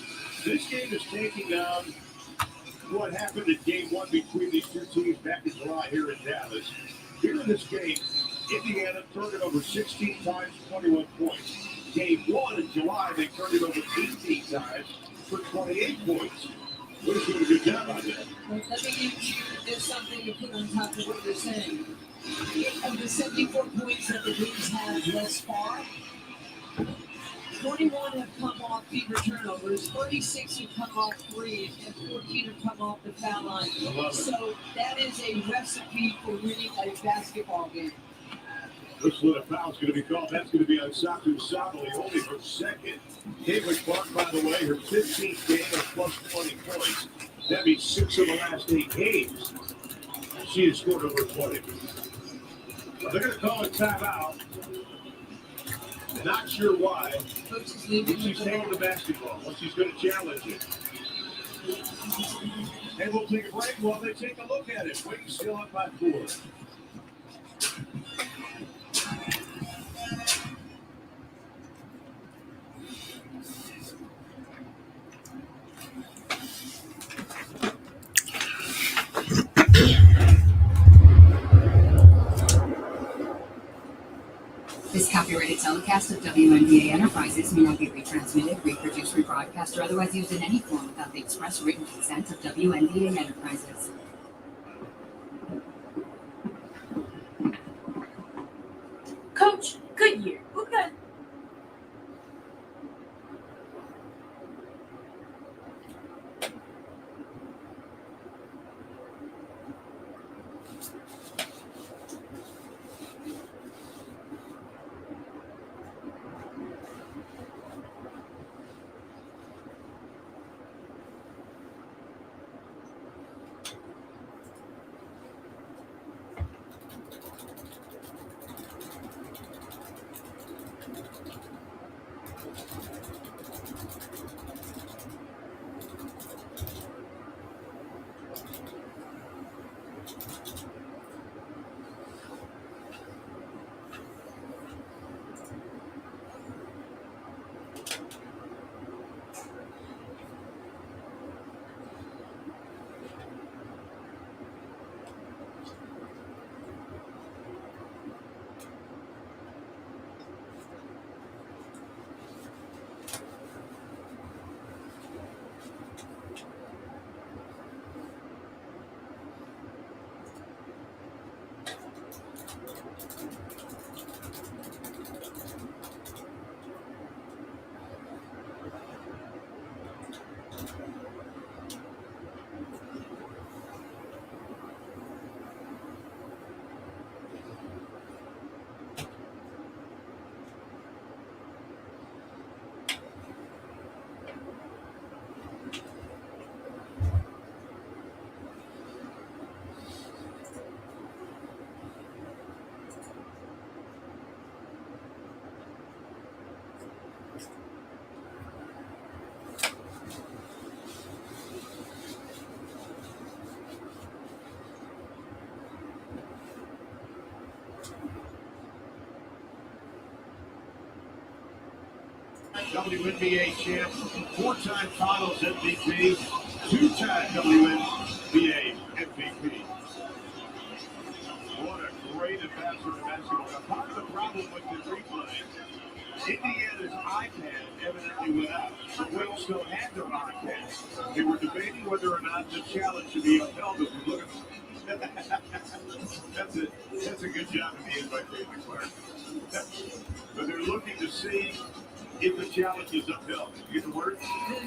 This game is taking on what happened in game 1 between these two teams back in July here in Dallas. Here in this game, Indiana turned it over 16 times, 21 points. Game 1 in July, they turned it over 18 times for 28 points. Who's doing a good job on that? Well, let me give you something to put on top of what you're saying. Of the 74 points that the Wings have thus far, 21 have come off fever turnovers, 36 have come off 3, and 14 have come off the foul line. So that is a recipe for winning a basketball game. Looks like a foul's going to be called. That's going to be on Satu Sabali, only her second. Caitlin Clark, by the way, her 15th game of plus 20 points. That means 6 of the last 8 games. She has scored over 20. Well, they're going to call a timeout. Not sure why. But she's taking the basketball. Well, she's going to challenge it. And we'll take a break while they take a look at it. Wings still up by 4. This copyrighted telecast of WNBA Enterprises may not be retransmitted, reproduced, rebroadcast, or otherwise used in any form without the express written consent of WNBA Enterprises. Coach, good year. Who got WNBA champ, 4-time Finals MVP, 2-time WNBA MVP. What a great ambassador to basketball. Now, part of the problem with the replay They were debating whether or not the challenge should be upheld. If you look at that's a good job to be in by Caitlin Clark. But they're looking to see if the challenge is upheld. Did you get the word?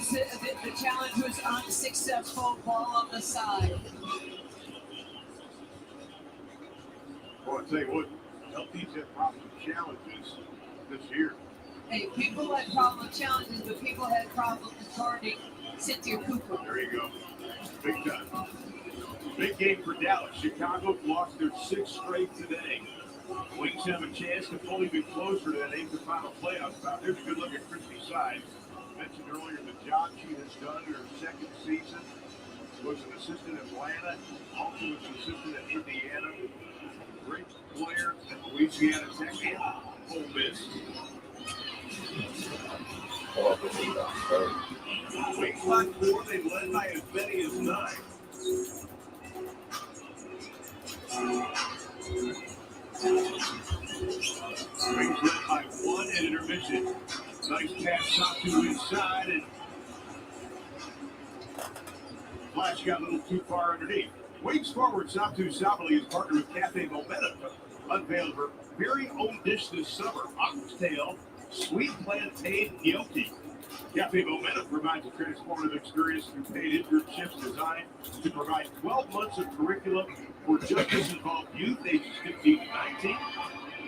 The challenge was unsuccessful. Ball on the side. Well, I'll tell you what, LP's had problems with challenges this year. Hey, people had problem challenges, but people had problems guarding Cynthia Cooper. There you go. Big time. Big game for Dallas. Chicago lost their 6th straight today. The Wings have a chance to fully be closer to that 8th and final playoff spot. There's a good look at Christy Side. Mentioned earlier the job she has done in her 2nd season. Was an assistant at Atlanta, also was an assistant at Indiana. Great player at Louisiana Tech and Ole Miss. Wings by 4, they led by as many as 9. Wings led by 1 at intermission. Nice pass out to inside, and Flash got a little too far underneath. Wings forward Satu Sabali is partnered with Cafe Momentum to unveil her very own dish this summer, oxtail sweet plantain gnocchi. Cafe Momentum provides a transformative experience through paid internships designed to provide 12 months of curriculum for justice involved youth ages 15 to 19.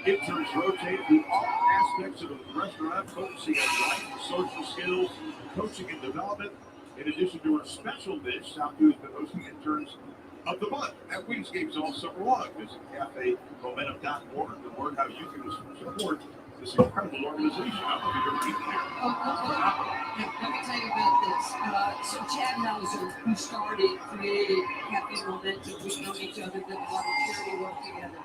Interns rotate through all aspects of the restaurant, focusing on life and social skills, coaching and development. In addition to her special dish, Satu has been hosting interns of the month at Wings games all summer long. Visit cafemomentum.org to learn how you can support this incredible organization. I hope you're going to be there. Let me tell you about this. So Chad Hauser, who created Cafe Momentum, we've known each other, done a lot of charity work together.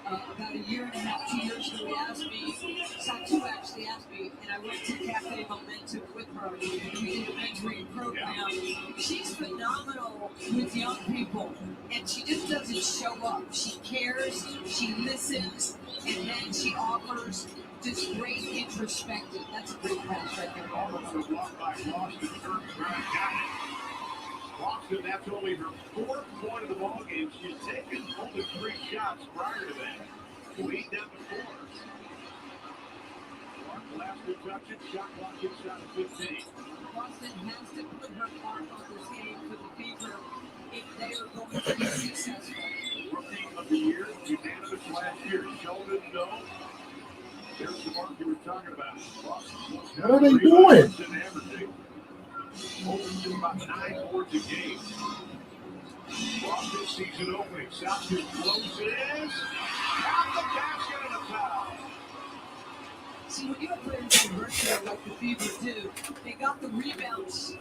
About a year and a half, 2 years ago, he asked me, Satu actually asked me, and I went to Cafe Momentum with her. We did a mentoring program. She's phenomenal with young people, and she just doesn't show up. She cares, she listens, and then she offers just great introspective. That's a great pass right there. Almost a walk by Boston. Third round got it. Boston, that's only her 4th point of the ball game. She had taken only 3 shots prior to that. 8 down to 4. Clark last to touch it. Shot clock gets down to 15. Boston has to put her mark on this game for the Fever if they are going to be successful. Rookie of the year, unanimous last year. Sheldon, no. There's the mark you were talking about. What are they doing? Opens about 9 boards a game. Boston season opening. South to closes. Out the basket and a foul. See, when you have players who hurt there like the Fever do, they got the rebounds.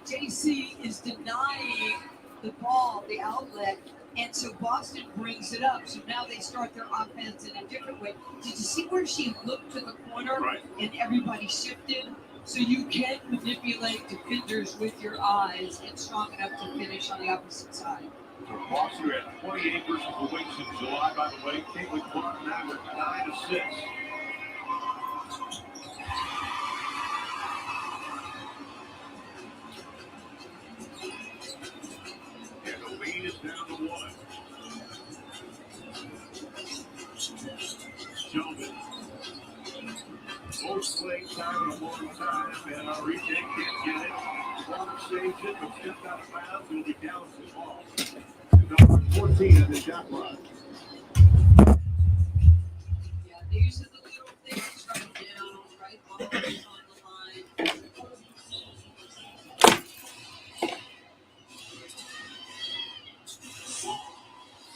JC is denying the ball, the outlet, and so Boston brings it up. So now they start their offense in a different way. Did you see where she looked to the corner and everybody shifted? So you can manipulate defenders with your eyes and strong enough to finish on the opposite side. So Boston had 28 versus the Wings in July, by the way. Caitlin Clark now with 9 assists. And the lead is down to 1. Sheldon. Most playing time in a long time, and Arike can't get it. Clark saves it, but stepped out of bounds. It'll be Dallas' ball. Number 14 on the shot clock. Yeah, these are the little things right now, right on the line.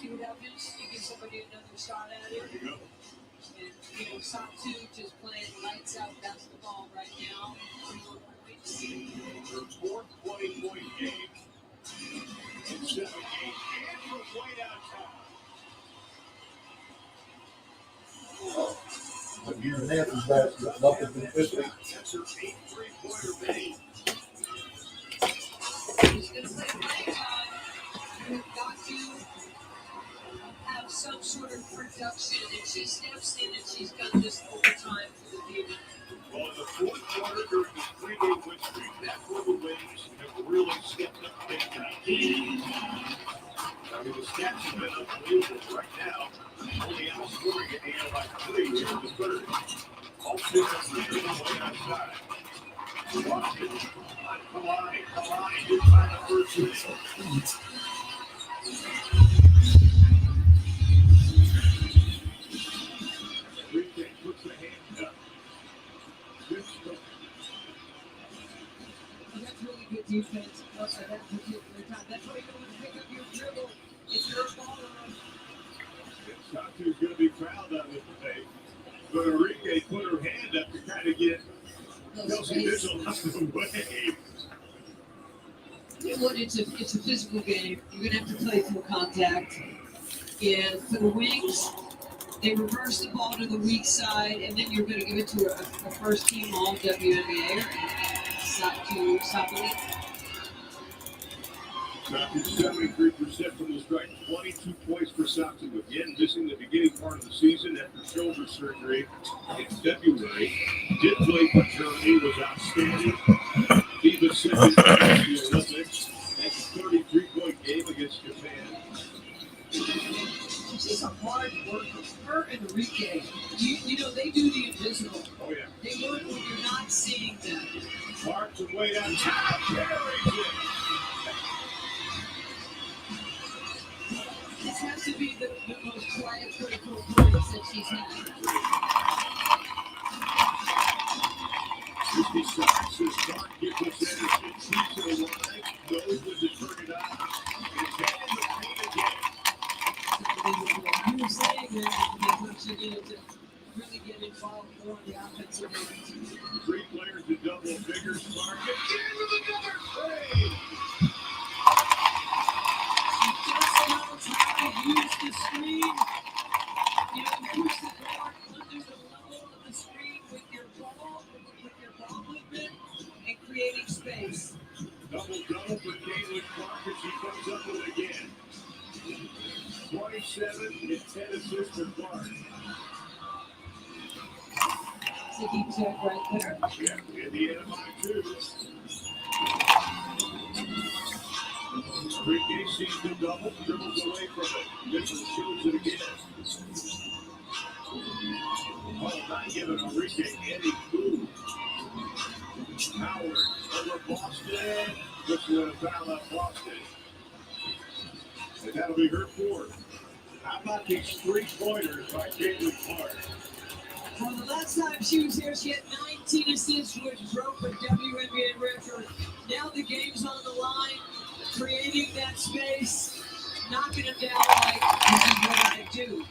See what happens? You give somebody another shot at it. There you go. And, Satu just playing lights out basketball right now. Her 4th 20-point game. In 7 games. And her way downtown. A year and a half is back. Nothing been this week. That's her 8th 3-pointer made. She's going to play playing time. You've got to have some sort of production. And she steps in and she's done this over time for the Fever. Well, in the 4th quarter during the 3-game win streak, that's where the Wings have I mean, the stats have been unbelievable right now. Only outscoring Indiana by 3 here in the third. All 6 on the way outside. Washington on Kalani didn't find the first whistle. Arike puts the hand up. Good stuff. That's really good defense up at that particular time. That's why you don't want to pick up your dribble. It's your ball on. Satu's going to be fouled on this today. But Arike put her hand up to kind of get Kelsey Mitchell out of the way. You know what? It's a physical game. You're gonna have to play full contact. And for the wings, they reverse the ball to the weak side, and then you're gonna give it to a first team all WNBA to Sapoli. Satu 73% from the strike, 22 points for Satu. Again, missing the beginning part of the season after shoulder surgery in February. Did play for Germany, was outstanding. He was second at the Olympics. That's a 33-point game against Japan. She's a hard worker. Her and Arike, you know, they do the invisible. Oh, yeah. They work when you're not seeing them. Marks and way down top. Carries it. This has to be the most quiet, critical points that she's had. 50 starts as Clark gets us in. She's to the line. Knows when to turn it on. It's down the paint again. You were saying that that's what she did to really get involved more on the offensive end. 3 players in double figures. Clark again with another trade. She just knows how to use the screen. You know, use the guard under the level of the screen with your ball movement and creating space. Double-double for Caitlin Clark as she comes up with it again. 27 and 10 assists for Clark. It's a deep check right there. Yeah, Indiana by 2. Arike sees the double, dribbles away from it. Mitchell shoots it again. All time giving Arike any move. Howard over Boston. Looks to a foul on Boston. And that'll be her 4th. How about these 3-pointers by Caitlin Clark? Well, the last time she was here, she had 19 assists, which broke a WNBA record. Now the game's on the line, creating that space, knocking them down like, this is what I do.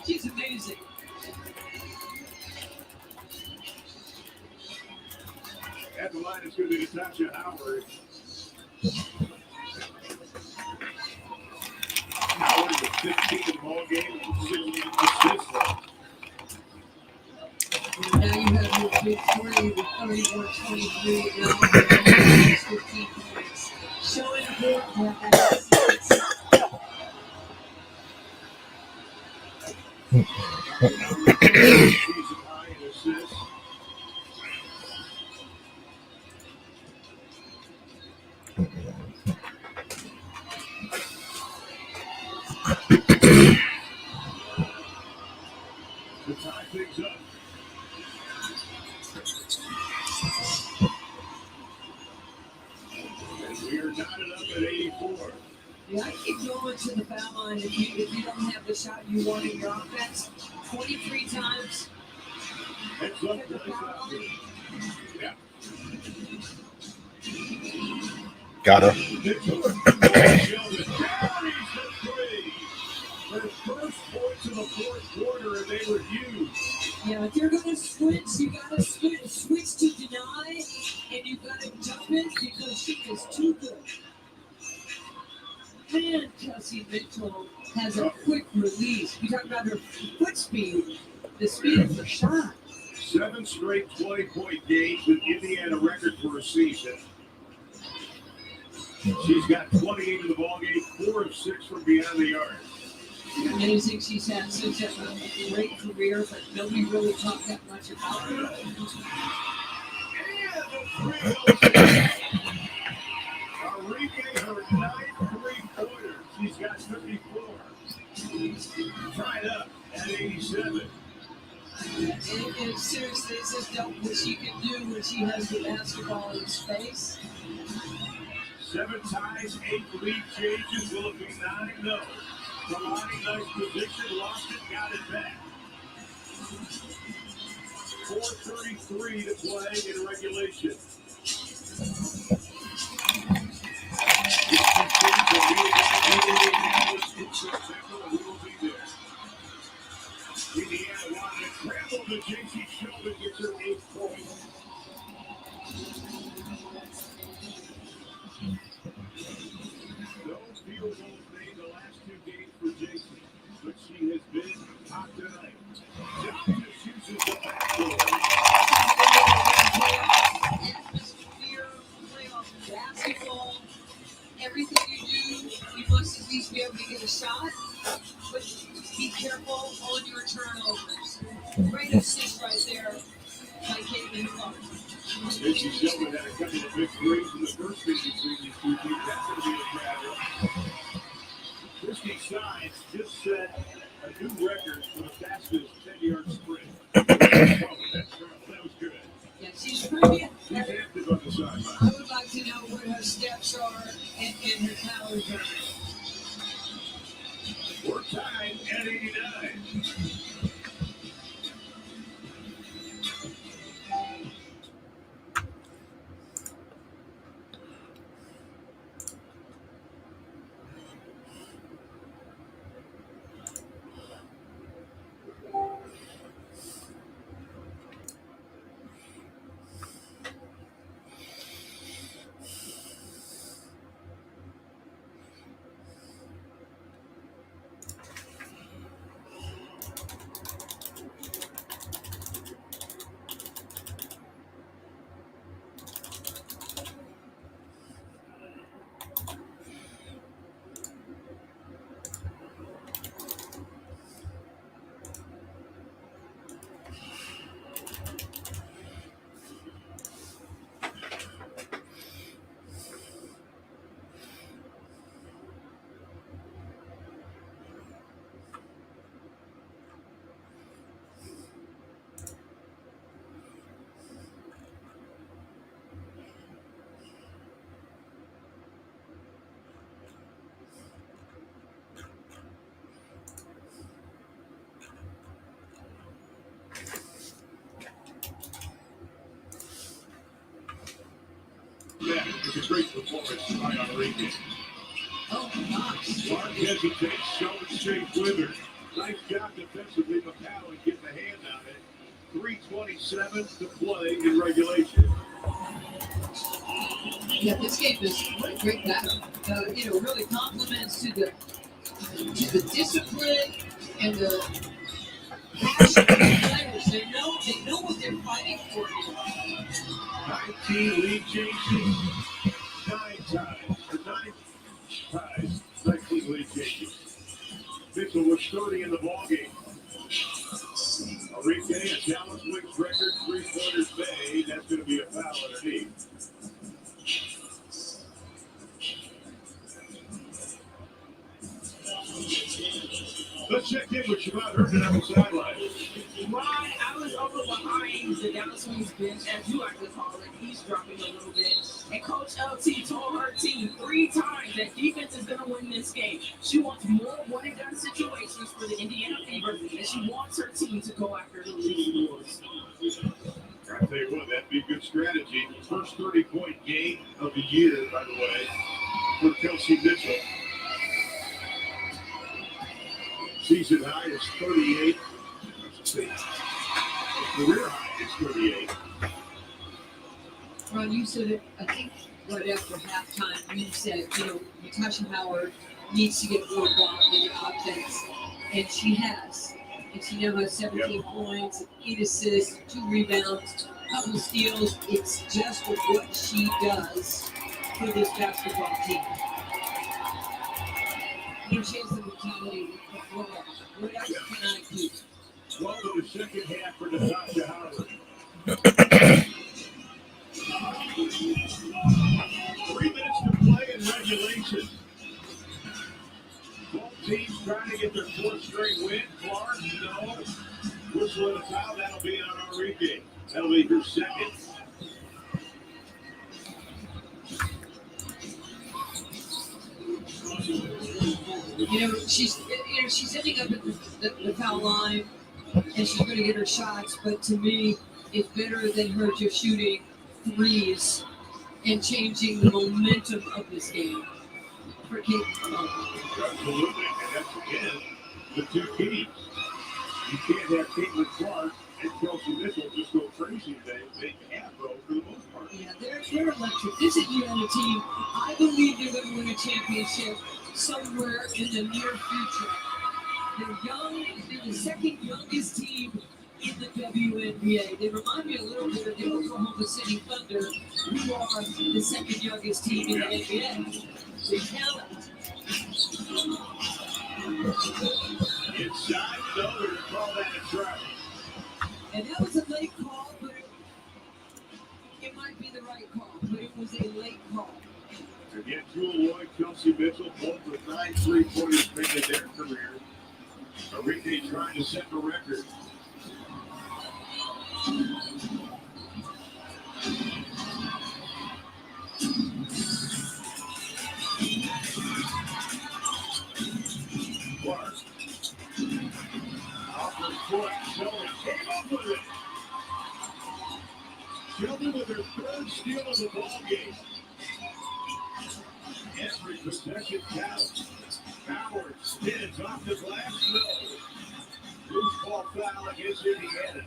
She's amazing. At the line, it's going to be Natasha Howard. Howard with 15 in the ball game and 16 assists. Now you have your big 3 with 31-23. Now 15 points. Showing her Season high in assists. To tie things up. And we are knotted up at 84. Yeah, I keep going to the foul line if you don't have the shot you want in your offense. 23 times. Heads up, the foul line. Yeah. Got her. Mitchell carries the 3. Their first points in the 4th quarter, and they were huge. Yeah, if you're going to switch, you got to switch to deny, and you got to jump it because she is too good. Man, Kelsey Mitchell has a quick release. You talk about her foot speed, the speed of her shot. 7 straight 20-point games, an Indiana record for a season. She's got 28 in the ballgame, 4 of 6 from beyond the arc. Amazing she's had such a great career, but nobody really talked that much about her. And the 3 Arike that she has the basketball in space. 7 ties, 8 lead changes. Will it be 9-0? Kalani, nice position, lost it, got it back. 4:33 to play in regulation. Indiana wanted to scramble to JC Sheldon, gets her 8 points. No field goals made the last 2 games for JC, but she has been hot tonight. Johnson shoots the backboard. Atmosphere, playoff basketball. Everything you do, you must at least be able to get a shot, but be careful on your turnovers. Great assist right there by Caitlin Clark. JC Sheldon had a couple of big threes in the first meeting between these two teams. That's going to be a grabber. Christy Sides just set a new record for the fastest 10-yard sprint. That was good. Yeah, she's pretty She's active on the sideline. I would like to know what her steps are and her calories are. We're tied at 89. Yeah, it's a great performance by Arike. Oh, gosh. Clark hesitates, Sheldon stays with her. Nice job defensively, McCallum getting a hand on it. 3:27 to play in regulation. Yeah, this game is a great battle. Really compliments to the discipline and the passion of the players. They know what they're fighting for here. 19 lead changes. 9 ties. Or 9 ties. 19 lead changes. Mitchell was starting in the ballgame. Arike, a Dallas Wings record, 3-pointers made. That's going to be a foul underneath. Let's check in with Shabbat Herndon on the sideline. Ron, I was over behind the Dallas Wings bench, as you like to call it. He's dropping a little bit. And Coach LT told her team 3 times that defense is going to win this game. She wants more one-and-done situations for the Indiana Fever, and she wants her team to go after the lead boards. I'll tell you what, that'd be a good strategy. First 30-point game of the year, by the way, for Kelsey Mitchell. Season high is 38. Let's see. Career high is 38. Ron, you said it, I think, right after halftime. You said, Natasha Howard needs to get more involved in the offense, and she has. And she now has 17 points, 8 assists, 2 rebounds, a couple of steals. It's just what she does for this basketball team. And she has the mentality of what else can I do? 12 in the second half for Natasha Howard. 3 minutes to play in regulation. Both teams trying to get their 4th straight win. Clark, no. Whistle and a foul. That'll be on Arike. That'll be her second. She's ending up at the foul line, and she's going to get her shots. But to me, it's better than her just shooting threes and changing the momentum of this game for Caitlin. Absolutely, and that's again the two keys. You can't have Caitlin Clark and Kelsey Mitchell just go crazy today. They have though for the most part. Yeah, they're electric. This is Indiana team. I believe they're going to win a championship somewhere in the near future. They're young. They're the second youngest team in the WNBA. They remind me a little bit of the Oklahoma City Thunder, who are the second youngest team in the NBA. Big talent. Inside, no, we're going to call that a try. And that was a late call, but it might be the right call, but it was a late call. Again, Jewel Lloyd, Kelsey Mitchell, both with 9 3-pointers made in their career. Arike trying to set the record. Clark. Off her foot, Sheldon came up with it. Sheldon with her third steal of the ball game. Every possession counts. Howard spins off the glass, no. Loose ball foul against Indiana.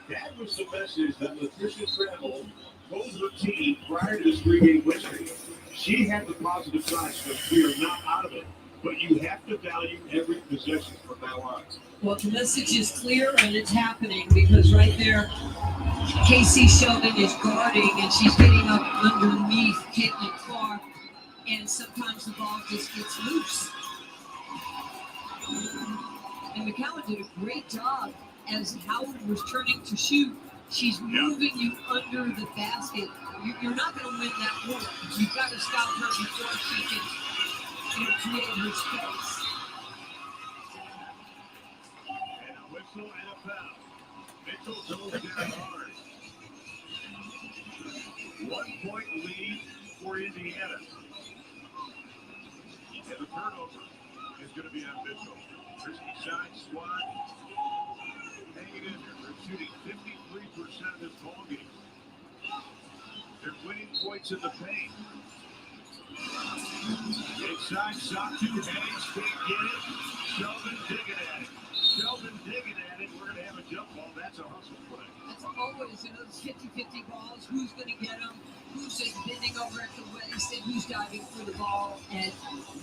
That was the message that Latricia Trammell told the team prior to this three-game win streak. She had the positive side, but we are not out of it. But you have to value every possession from now on. Well, the message is clear and it's happening because right there, Casey Sheldon is guarding and she's getting up underneath Caitlin Clark, and sometimes the ball just gets loose. And McCowan did a great job as Howard was turning to shoot. She's moving you under the basket. You're not going to win that war. You've got to stop her before she can create her space. And a whistle and a foul. Mitchell goes down hard. 1 point lead for Indiana. And the turnover is going to be on Mitchell. Risky side squad. Hanging in there. They're shooting 53% of this ball game. They're winning points in the paint. Inside, shot 2 hands, can't get it. Sheldon digging at it. Sheldon digging at it. We're going to have a jump ball. That's a hustle play. That's always in those 50-50 balls. Who's going to get them? Who's just bending over at the waist? And who's diving for the ball? And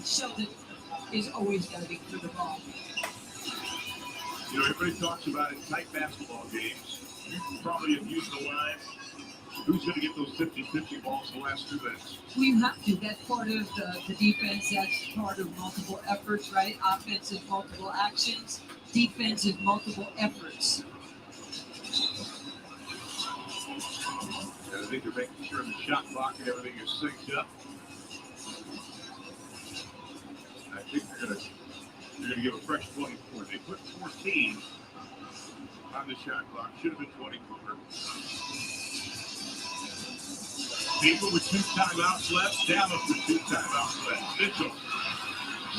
Sheldon is always diving for the ball. You know, everybody talks about it, tight basketball games. You probably have used the line. Who's going to get those 50-50 balls the last 2 minutes? Well, you have to. That's part of the defense. That's part of multiple efforts, right? Offense is multiple actions. Defense is multiple efforts. And I think they're making sure the shot clock and everything is synced up. I think they're going to give a fresh 24. They put 14 on the shot clock. Should have been 24. People with 2 timeouts left. Dallas with 2 timeouts left. Mitchell,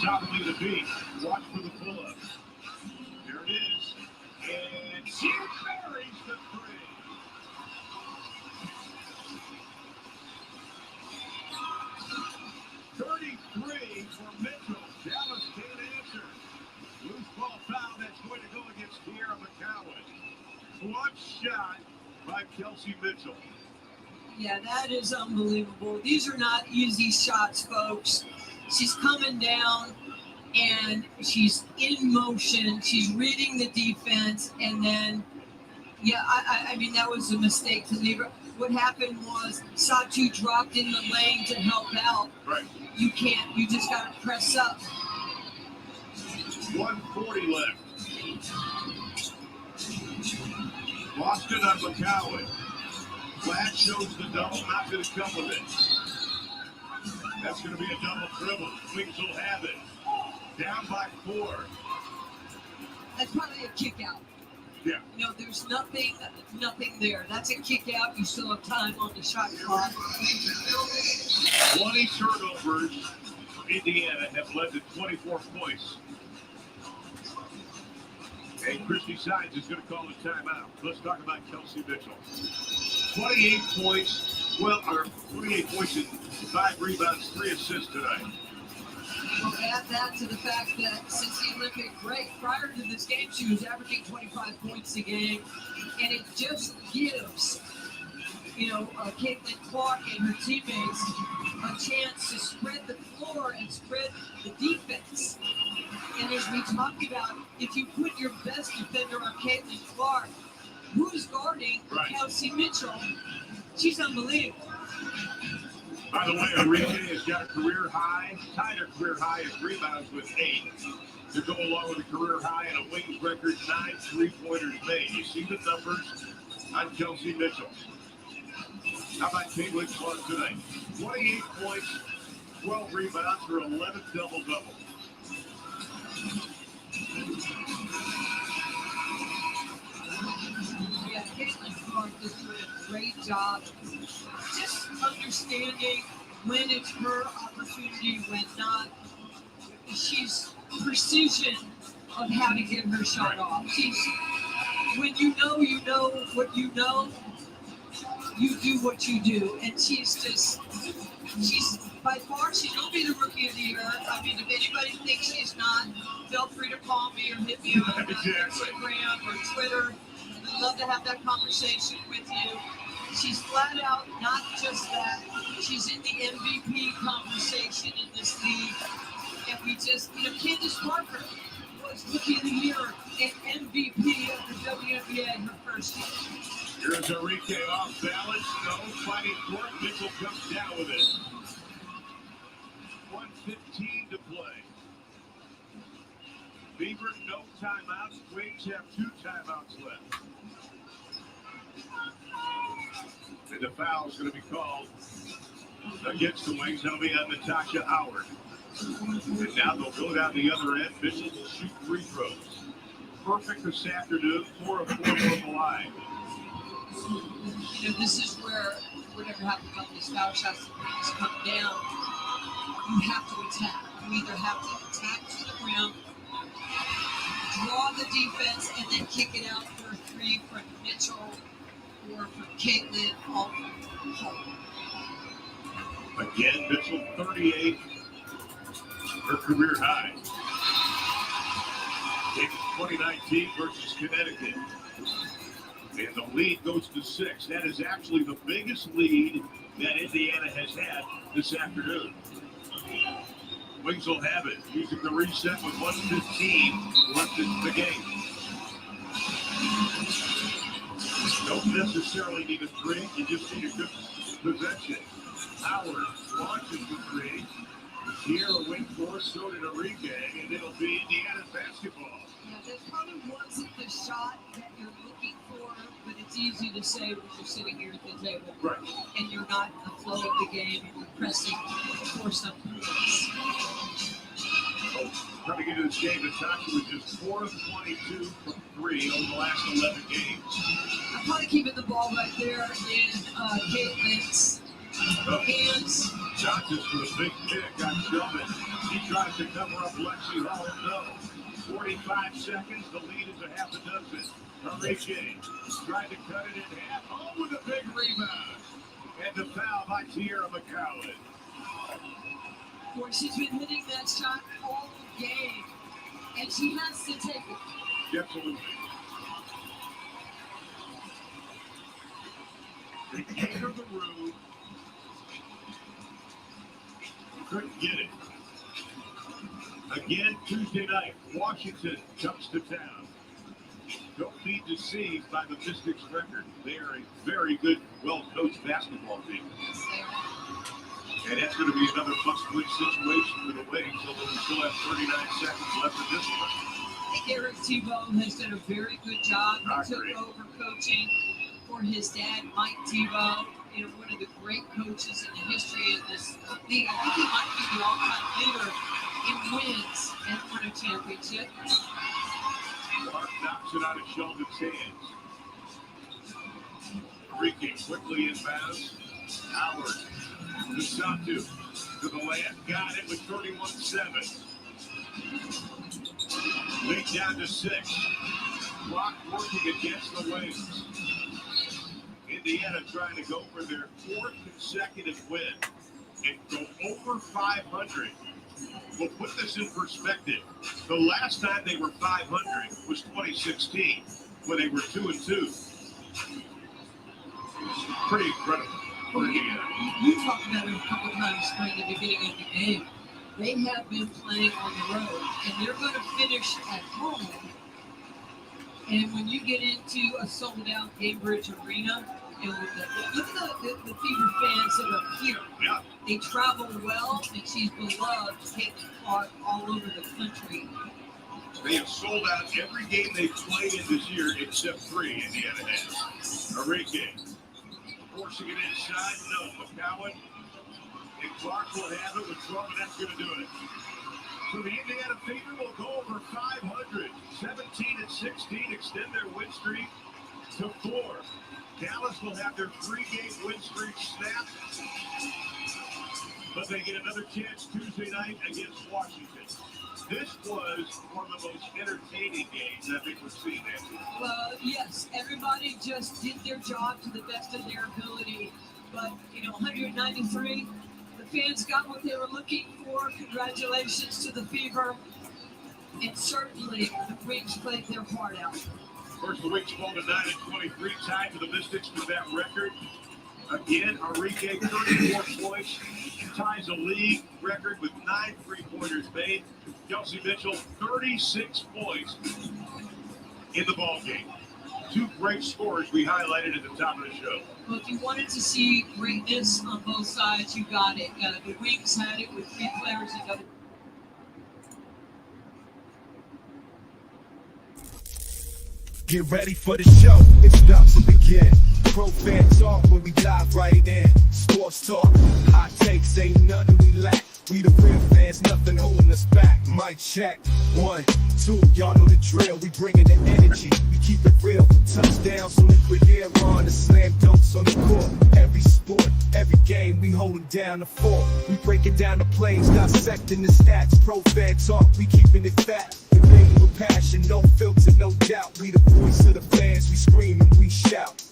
solidly the beat. Watch for the pull-up. There it is. And she buries the 3. For Mitchell, Dallas can't answer. Loose ball foul that's going to go against Tierra McCowan. Block shot by Kelsey Mitchell. Yeah, that is unbelievable. These are not easy shots, folks. She's coming down and she's in motion. She's reading the defense, and then, yeah, I mean, that was a mistake to leave her. What happened was Satu dropped in the lane to help out. Right. You can't. You just got to press up. 1:40 left. Boston on McCowan. Flat shows the double, not going to come with it. That's going to be a double dribble. Wings will have it. Down by 4. That's probably a kick out. Yeah. No, there's nothing there. That's a kick out. You still have time on the shot clock. 20 turnovers Indiana have led to 24 points. And Christy Sides is going to call a timeout. Let's talk about Kelsey Mitchell. 28 points, 28 points and 5 rebounds, 3 assists tonight. Well, add that to the fact that since the Olympic break, prior to this game, she was averaging 25 points a game. And it just gives, Caitlin Clark and her teammates a chance to spread the floor and spread the defense. And as we talked about, if you put your best defender on Caitlin Clark, who's guarding Kelsey Mitchell? She's unbelievable. By the way, Arike has got a career high, tied her career high in rebounds with 8 to go along with a career high and a wings record, 9 3-pointers made. You see the numbers on Kelsey Mitchell. How about Caitlin Clark tonight? 28 points, 12 rebounds for 11th double-double. Yeah, Caitlin Clark is doing a great job just understanding when it's her opportunity, when not. She's precision of how to get her shot off. When you know what you know, you do what you do. And she's by far, she's going to be the rookie of the year. I mean, if anybody thinks she's not, feel free to call me or hit me on Instagram or Twitter. I'd love to have that conversation with you. She's flat out not just that. She's in the MVP conversation in this league. And we just, Candace Parker was Rookie of the Year and MVP of the WNBA in her first year. Here's Arike off balance. No fighting for it. Mitchell comes down with it. 1:15 to play. Beaver, no timeouts. Wings have 2 timeouts left. And the foul is going to be called against the Wings. That'll be on Natasha Howard. And now they'll go down the other end. Mitchell will shoot free throws. Perfect this afternoon. 4 of 4 on the line. This is where whatever happens on these foul shots come down. You have to attack. You either have to attack to the rim, draw the defense, and then kick it out for a 3 from Mitchell or from Caitlin. Again, Mitchell 38, her career high. In 2019 versus Connecticut. And the lead goes to 6. That is actually the biggest lead that Indiana has had this afternoon. Wings will have it, using the reset with 1:15 left in the game. Don't necessarily need a 3, you just need a good possession. Howard launches the 3. Sierra went for, so did Arike, and it'll be Indiana basketball. Yeah, that probably wasn't the shot that you're looking for, but it's easy to say when you're sitting here at the table. Right. And you're not in the flow of the game and you're pressing for something else. Trying to get into this game, Natasha was just 4 of 22 from 3 over the last 11 games. I'm probably keeping the ball right there in Caitlin's hands. Johnson for the big kick on Shelton. He tries to cover up Lexi Hall. No. 45 seconds. The lead is a half a dozen. Arike tried to cut it in half. Oh, with a big rebound. And the foul by Tierra McCowan. Boy, she's been hitting that shot all game. And she has to take it. Absolutely. They enter the room. Couldn't get it. Again, Tuesday night, Washington comes to town. Don't be deceived by the Mystics' record. They are a very good, well-coached basketball team. And that's going to be another must-win situation for the Wings, although we still have 39 seconds left in this one. Eric Tebow has done a very good job. He took over coaching for his dad, Mike Tebow. One of the great coaches in the history of this league. I think he might be the all-time leader in wins and won a championship. Clark knocks it out of Sheldon's hands. Arike quickly inbounds. Howard to Satu to the layup. Got it with 31-7. Lead down to 6. Clock working against the Wings. Indiana trying to go for their 4th consecutive win and go over 500. We'll put this in perspective. The last time they were 500 was 2016, when they were 2-2. Pretty incredible for Indiana. You talked about it a couple times during the beginning of the game. They have been playing on the road, and they're going to finish at home. And when you get into a sold-out Cambridge Arena, and look at the Fever fans that are here. Yeah. They travel well, and she's beloved, Caitlin Clark, all over the country. They have sold out every game they've played in this year except 3. Indiana has. Arike forcing it inside. No, McCowan and Clark will have it with 12, and that's going to do it. So the Indiana Fever will go over 500. 17-16, extend their win streak to 4. Dallas will have their 3-game win streak snapped, but they get another chance Tuesday night against Washington. This was one of the most entertaining games I think we've seen, Anthony. Well, yes, everybody just did their job to the best of their ability, but, 193, the fans got what they were looking for. Congratulations to the Fever, and certainly the Wings played their heart out. Of course, the Wings fall to 9-23, tied to the Mystics with that record. Again, Arike, 34 points, ties a league record with 9 3-pointers made. Kelsey Mitchell, 36 points in the ballgame. 2 great scores we highlighted at the top of the show. Well, if you wanted to see greatness on both sides, you got it. The Wings had it with 3 players in the Get ready for the show, it's about to begin. Pro fan talk when we dive right in. Sports talk, hot takes, ain't nothing we lack. We the real fans, nothing holding us back. Mic check, 1, 2, y'all know the drill. We bringing the energy, we keep it real. Touchdowns on liquid air, on the slam dunks on the court. Every sport, every game, we holding down the fort. We breaking down the plays, dissecting the stats. Pro fan talk, we keeping it fat. With passion, no filter, no doubt. We the voice of the fans, we scream and we shout.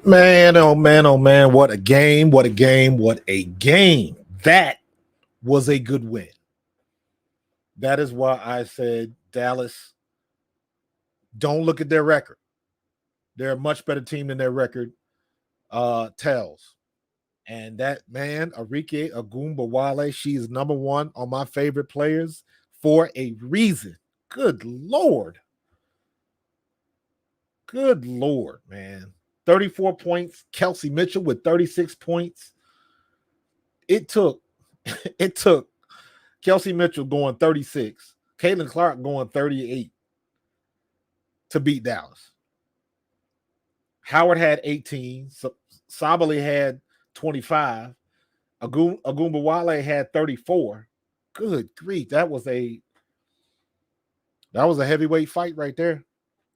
Man, oh man, oh man, what a game, what a game, what a game. That was a good win. That is why I said Dallas, don't look at their record. They're a much better team than their record tells. And that man, Arike Ogunbowale, she's number 1 on my favorite players for a reason. Good Lord. Good Lord, man. 34 points. Kelsey Mitchell with 36 points. It took Kelsey Mitchell going 36, Caitlin Clark going 38 to beat Dallas. Howard had 18. Sabali had 25. Ogunbowale had 34. Good grief. That was a heavyweight fight right there.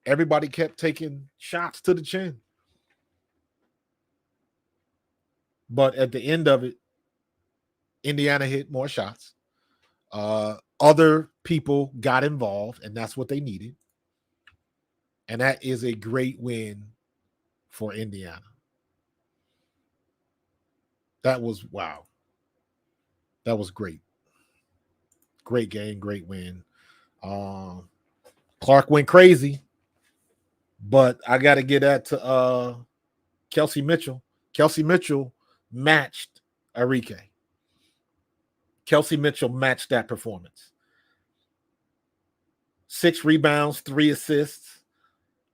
Everybody kept taking shots to the chin. But at the end of it, Indiana hit more shots. Other people got involved, and that's what they needed. And that is a great win for Indiana. That was wow. That was great. Great game, great win. Clark went crazy, but I got to get that to Kelsey Mitchell. Kelsey Mitchell matched Arike. Kelsey Mitchell matched that performance. 6 rebounds, 3 assists.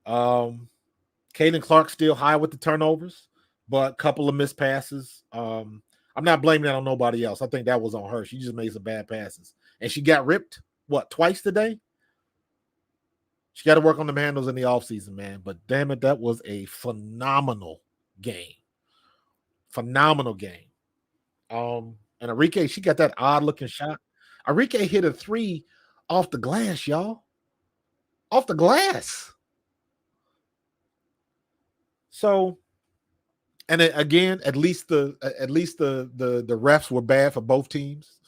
Caitlin Clark still high with the turnovers, but a couple of missed passes. I'm not blaming that on nobody else. I think that was on her. She just made some bad passes. And she got ripped, twice today? She got to work on the handles in the offseason, man. But damn it, that was a phenomenal game. Phenomenal game. And And Arike, she got that odd looking shot. Arike hit a 3 off the glass, y'all. Off the glass. So, and again, at least the refs were bad for both teams.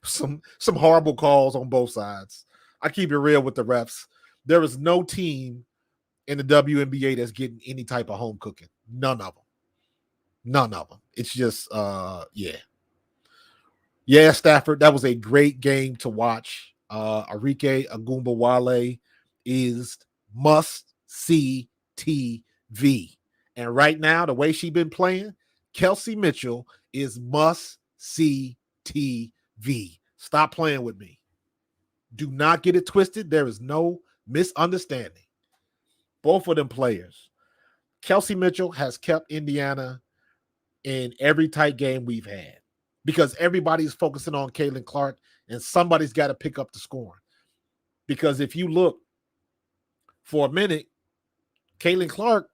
some horrible calls on both sides. I keep it real with the refs. There is no team in the WNBA that's getting any type of home cooking. None of them. None of them. It's just, yeah. Yeah, Stafford, that was a great game to watch. Arike Ogunbowale is must-see TV. And right now, the way she's been playing, Kelsey Mitchell is must-see TV. Stop playing with me. Do not get it twisted. There is no misunderstanding. Both of them players. Kelsey Mitchell has kept Indiana in every tight game we've had because everybody's focusing on Caitlin Clark and somebody's got to pick up the scoring. Because if you look for a minute, Caitlin Clark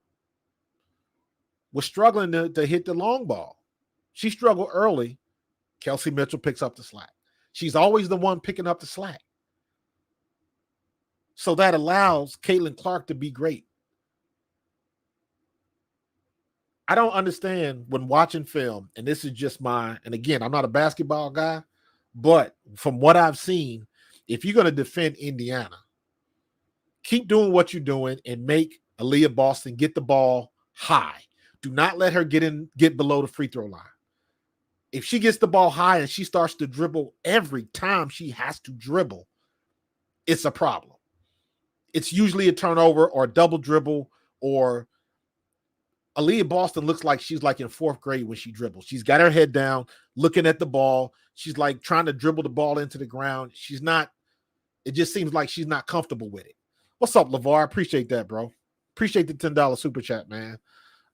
was struggling to hit the long ball. She struggled early. Kelsey Mitchell picks up the slack. She's always the one picking up the slack. So that allows Caitlin Clark to be great. I don't understand when watching film, and this is just and again, I'm not a basketball guy, but from what I've seen, if you're going to defend Indiana, keep doing what you're doing and make Aaliyah Boston get the ball high. Do not let her get below the free throw line. If she gets the ball high and she starts to dribble every time she has to dribble, it's a problem. It's usually a turnover or a double dribble, or Aaliyah Boston looks like she's like in fourth grade when she dribbles. She's got her head down, looking at the ball. She's like trying to dribble the ball into the ground. It just seems like she's not comfortable with it. What's up, LeVar? Appreciate that, bro. Appreciate the $10 super chat, man.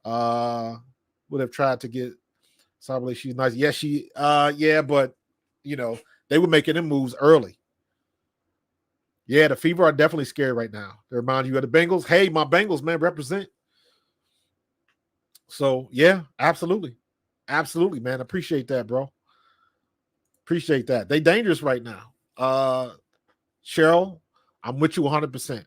Would have tried to get Sabali. She's nice. Yeah, but they were making them moves early. Yeah, the Fever are definitely scared right now. They remind you of the Bengals. Hey, my Bengals, man, represent. So, yeah, absolutely. Absolutely, man. Appreciate that, bro. Appreciate that. They dangerous right now. Cheryl, I'm with you 100%.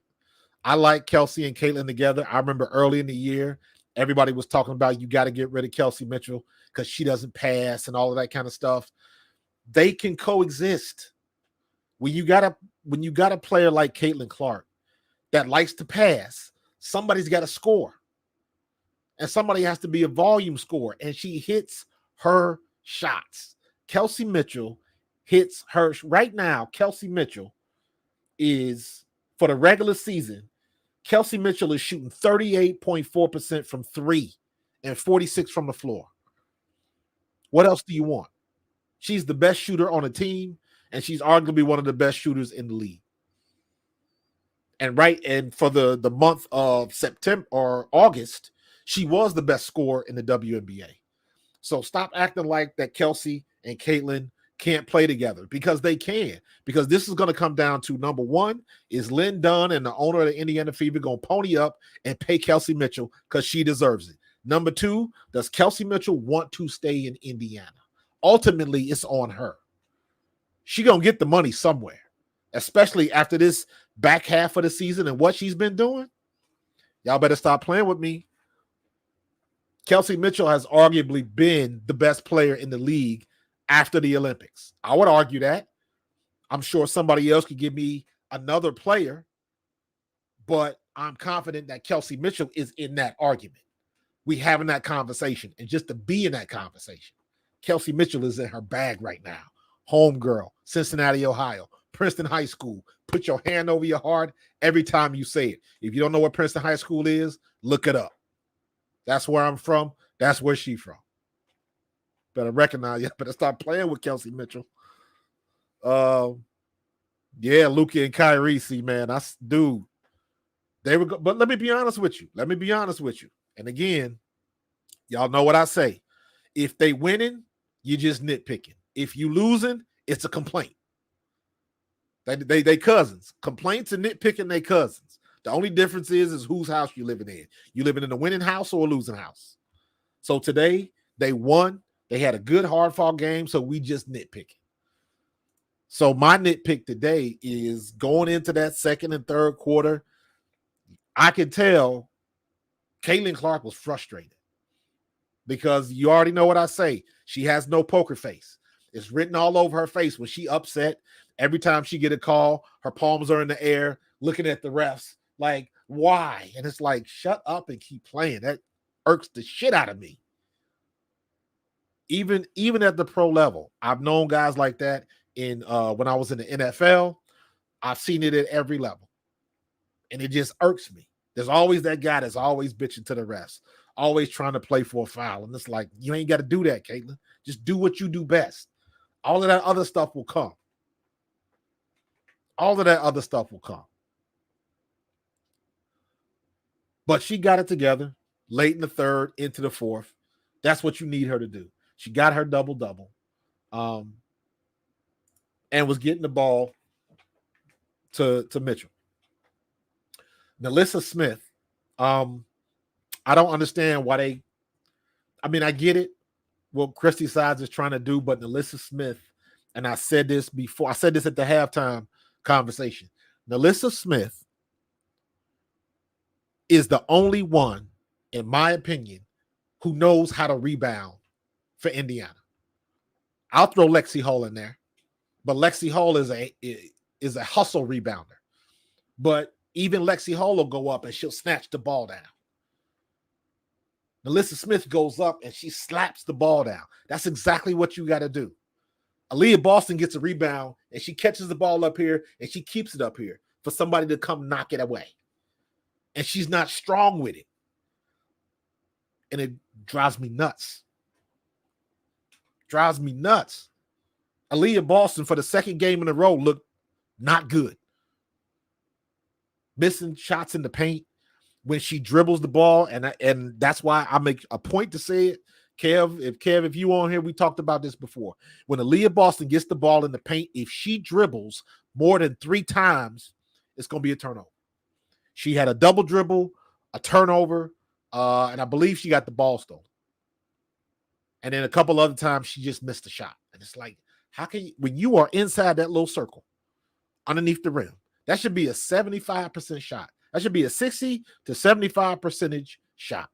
I like Kelsey and Caitlin together. I remember early in the year, everybody was talking about you got to get rid of Kelsey Mitchell because she doesn't pass and all of that kind of stuff. They can coexist. When you got a player like Caitlin Clark that likes to pass, somebody's got to score. And somebody has to be a volume scorer. And she hits her shots. Kelsey Mitchell hits her. Right now, Kelsey Mitchell is, for the regular season, Kelsey Mitchell is shooting 38.4% from 3 and 46 from the floor. What else do you want? She's the best shooter on the team, and she's arguably one of the best shooters in the league. And for the month of September or August, she was the best scorer in the WNBA. So stop acting like that Kelsey and Caitlin can't play together, because they can. Because this is going to come down to, number one, is Lynn Dunn and the owner of the Indiana Fever going to pony up and pay Kelsey Mitchell because she deserves it. Number two, does Kelsey Mitchell want to stay in Indiana? Ultimately, it's on her. She going to get the money somewhere, especially after this back half of the season and what she's been doing. Y'all better stop playing with me. Kelsey Mitchell has arguably been the best player in the league after the Olympics. I would argue that. I'm sure somebody else could give me another player, but I'm confident that Kelsey Mitchell is in that argument. We having that conversation, and just to be in that conversation, Kelsey Mitchell is in her bag right now. Homegirl, Cincinnati, Ohio, Princeton High School. Put your hand over your heart every time you say it. If you don't know what Princeton High School is, look it up. That's where I'm from. That's where she's from. Better recognize you. Better stop playing with Kelsey Mitchell. Yeah, Luka and Kyrie, see, man, dude. They were, but let me be honest with you. And again, y'all know what I say. If they winning, you just nitpicking. If you losing, it's a complaint. They cousins. Complaints and nitpicking, they cousins. The only difference is whose house you living in. You living in a winning house or a losing house. So today, they won. They had a good hard-fought game, so we just nitpicking. So my nitpick today is going into that second and third quarter, I could tell Caitlin Clark was frustrated because you already know what I say. She has no poker face. It's written all over her face when she upset. Every time she get a call, her palms are in the air, looking at the refs like, why? And it's like, shut up and keep playing. That irks the shit out of me. Even at the pro level, I've known guys like that in when I was in the NFL. I've seen it at every level, and it just irks me. There's always that guy that's always bitching to the refs, always trying to play for a foul, and it's like, you ain't got to do that, Caitlin. Just do what you do best. All of that other stuff will come. All of that other stuff will come. But she got it together late in the third, into the fourth. That's what you need her to do. She got her double-double, and was getting the ball to Mitchell. Nalissa Smith, I don't understand why I get it, what Christy Sides is trying to do, but Nalissa Smith, and I said this before, I said this at the halftime conversation. Nalissa Smith is the only one, in my opinion, who knows how to rebound for Indiana. I'll throw Lexi Hall in there, but Lexi Hall is a hustle rebounder. But even Lexi Hall will go up and she'll snatch the ball down. Nalissa Smith goes up and she slaps the ball down. That's exactly what you got to do. Aaliyah Boston gets a rebound and she catches the ball up here and she keeps it up here for somebody to come knock it away. And she's not strong with it. And it drives me nuts. Drives me nuts. Aaliyah Boston, for the second game in a row, looked not good. Missing shots in the paint when she dribbles the ball, and that's why I make a point to say it. Kev, if you on here, we talked about this before. When Aaliyah Boston gets the ball in the paint, if she dribbles more than 3 times, it's going to be a turnover. She had a double dribble, a turnover, and I believe she got the ball stolen. And then a couple other times she just missed a shot. And it's like, how can you, when you are inside that little circle underneath the rim, that should be a 75% shot. That should be a 60 to 75% shot.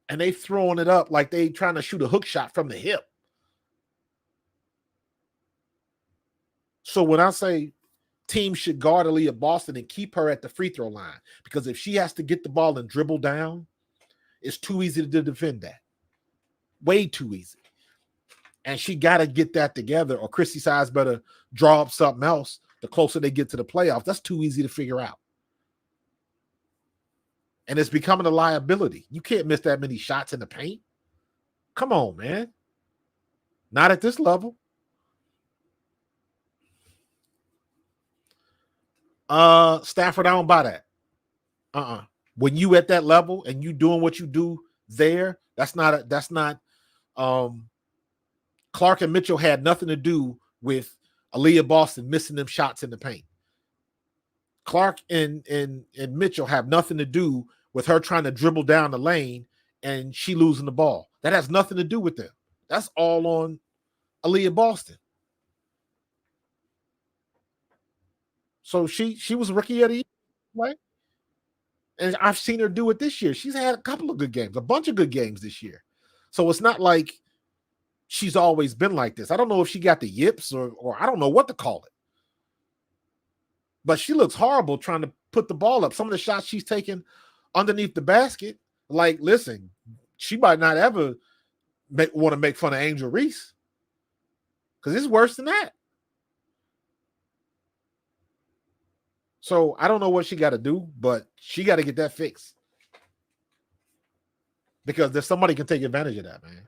And they throwing it up like they trying to shoot a hook shot from the hip. So when I say teams should guard Aaliyah Boston and keep her at the free throw line, because if she has to get the ball and dribble down, it's too easy to defend that. Way too easy. And she got to get that together, or Christy Sides better draw up something else the closer they get to the playoffs. That's too easy to figure out. And it's becoming a liability. You can't miss that many shots in the paint. Come on, man. Not at this level. Stafford, I don't buy that. When you at that level and you doing what you do there, that's not Clark and Mitchell had nothing to do with Aaliyah Boston missing them shots in the paint. Clark and Mitchell have nothing to do with her trying to dribble down the lane and she losing the ball. That has nothing to do with them. That's all on Aaliyah Boston. So she was rookie of the year, right? And I've seen her do it this year. She's had a couple of good games, a bunch of good games this year. So it's not like she's always been like this. I don't know if she got the yips or I don't know what to call it. But she looks horrible trying to put the ball up. Some of the shots she's taking underneath the basket, like, listen, she might not ever want to make fun of Angel Reese because it's worse than that. So I don't know what she got to do, but she got to get that fixed because there's somebody can take advantage of that, man.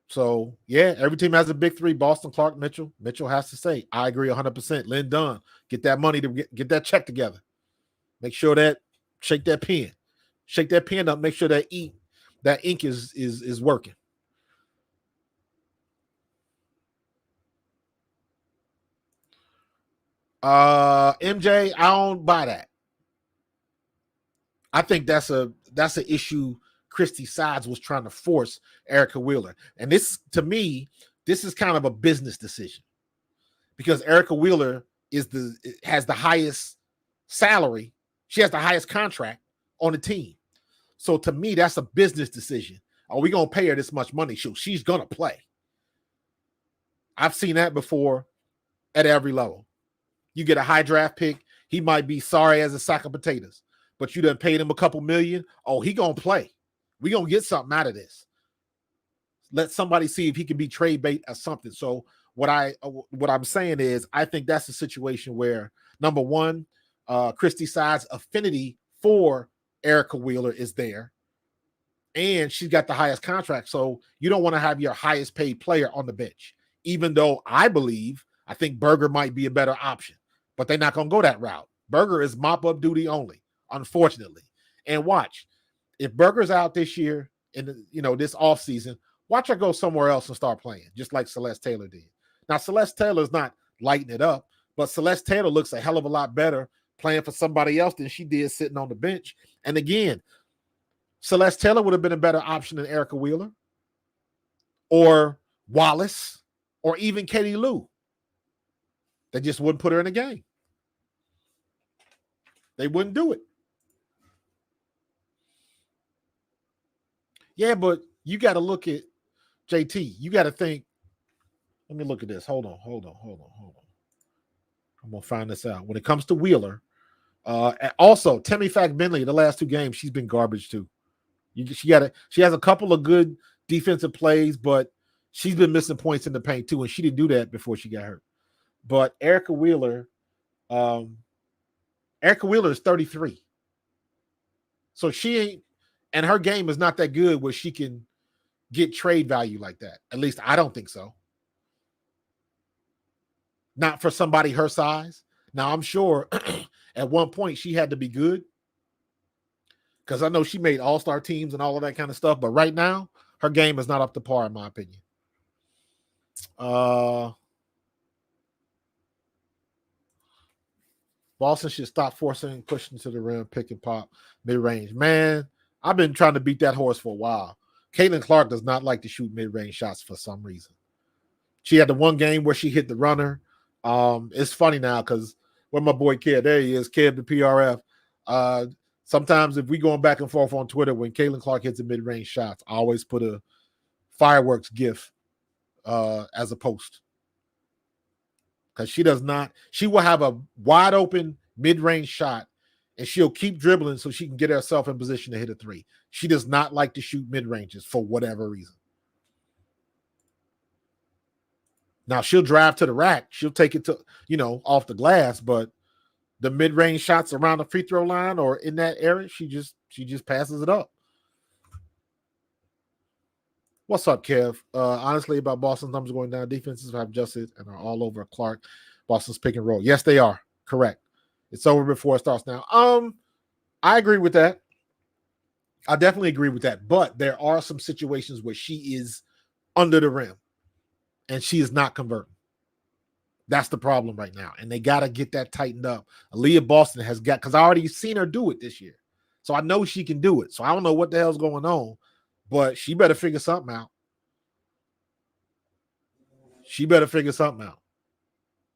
So, yeah, every team has a big three. Boston, Clark, Mitchell. Mitchell has to say, I agree 100%. Lynn Dunn, get that money to get that check together. Make sure that, shake that pen. Shake that pen up. Make sure that ink is working. MJ, I don't buy that. I think that's an issue Christy Sides was trying to force Arike Wheeler. And this, to me, this is kind of a business decision because Arike Wheeler has the highest salary. She has the highest contract on the team. So to me, that's a business decision. Are we going to pay her this much money? She's going to play. I've seen that before at every level. You get a high draft pick. He might be sorry as a sack of potatoes, but you done paid him a couple million. Oh, he going to play. We going to get something out of this. Let somebody see if he can be trade bait or something. So what I'm saying is I think that's a situation where, number one, Christy Sides' affinity for Arike Wheeler is there, and she's got the highest contract. So you don't want to have your highest paid player on the bench, even though I think Berger might be a better option, but they're not going to go that route. Berger is mop-up duty only, unfortunately. And watch, if Berger's out this year in this offseason, watch her go somewhere else and start playing, just like Celeste Taylor did. Now, Celeste Taylor's not lighting it up, but Celeste Taylor looks a hell of a lot better playing for somebody else than she did sitting on the bench. And again, Celeste Taylor would have been a better option than Arike Wheeler or Wallace or even Katie Lou. They just wouldn't put her in a game. They wouldn't do it. Yeah, but you got to look at JT. You got to think. Let me look at this. Hold on. I'm going to find this out. When it comes to Wheeler, also, Temi Fack-Bentley, the last two games, she's been garbage too. She has a couple of good defensive plays, but she's been missing points in the paint too, and she didn't do that before she got hurt. But Arike Wheeler is 33. So she ain't, and her game is not that good where she can get trade value like that. At least I don't think so. Not for somebody her size. Now, I'm sure at one point she had to be good because I know she made all-star teams and all of that kind of stuff. But right now, her game is not up to par, in my opinion. Boston should stop forcing pushing to the rim, pick and pop, mid-range. Man, I've been trying to beat that horse for a while. Caitlin Clark does not like to shoot mid-range shots for some reason. She had the one game where she hit the runner. It's funny now because where my boy Kev, there he is, Kev the PRF. Sometimes if we going back and forth on Twitter, when Caitlin Clark hits a mid-range shots, I always put a fireworks gif as a post. Because she will have a wide open mid-range shot and she'll keep dribbling so she can get herself in position to hit a three. She does not like to shoot mid-ranges for whatever reason. Now she'll drive to the rack. She'll take it to, off the glass, but the mid-range shots around the free throw line or in that area, she just passes it up. What's up, Kev? Honestly, about Boston's numbers going down, defenses have adjusted and are all over Clark. Boston's pick and roll. Yes, they are. Correct. It's over before it starts now. I agree with that. I definitely agree with that. But there are some situations where she is under the rim and she is not converting. That's the problem right now. And they got to get that tightened up. Aaliyah Boston has got, because I already seen her do it this year. So I know she can do it. So I don't know what the hell's going on, but she better figure something out.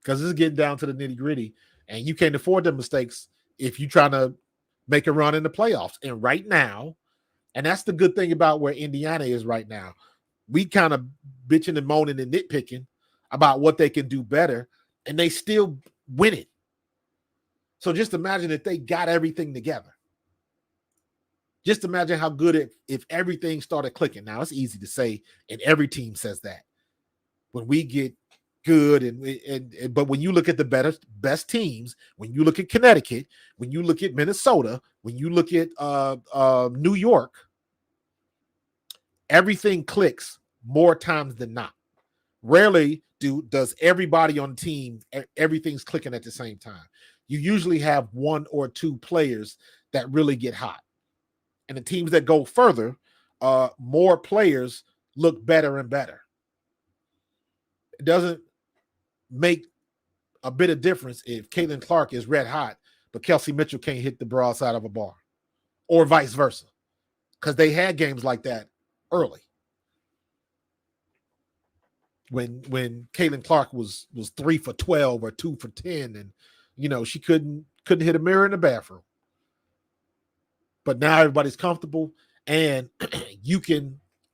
Because this is getting down to the nitty gritty. And you can't afford the mistakes if you're trying to make a run in the playoffs. And right now, and that's the good thing about where Indiana is right now. We kind of bitching and moaning and nitpicking about what they can do better, and they still win it. So just imagine if they got everything together. Just imagine how good if everything started clicking. Now, it's easy to say, and every team says that. When we get good, but when you look at the best teams, when you look at Connecticut, when you look at Minnesota, when you look at New York, everything clicks more times than not. Rarely does everybody on the team, everything's clicking at the same time. You usually have one or two players that really get hot. And the teams that go further, more players look better and better. It doesn't make a bit of difference if Caitlin Clark is red hot, but Kelsey Mitchell can't hit the broadside of a bar, or vice versa. because they had games like that early. When Caitlin Clark was 3 for 12 or 2 for 10, and she couldn't hit a mirror in the bathroom. But now everybody's comfortable, and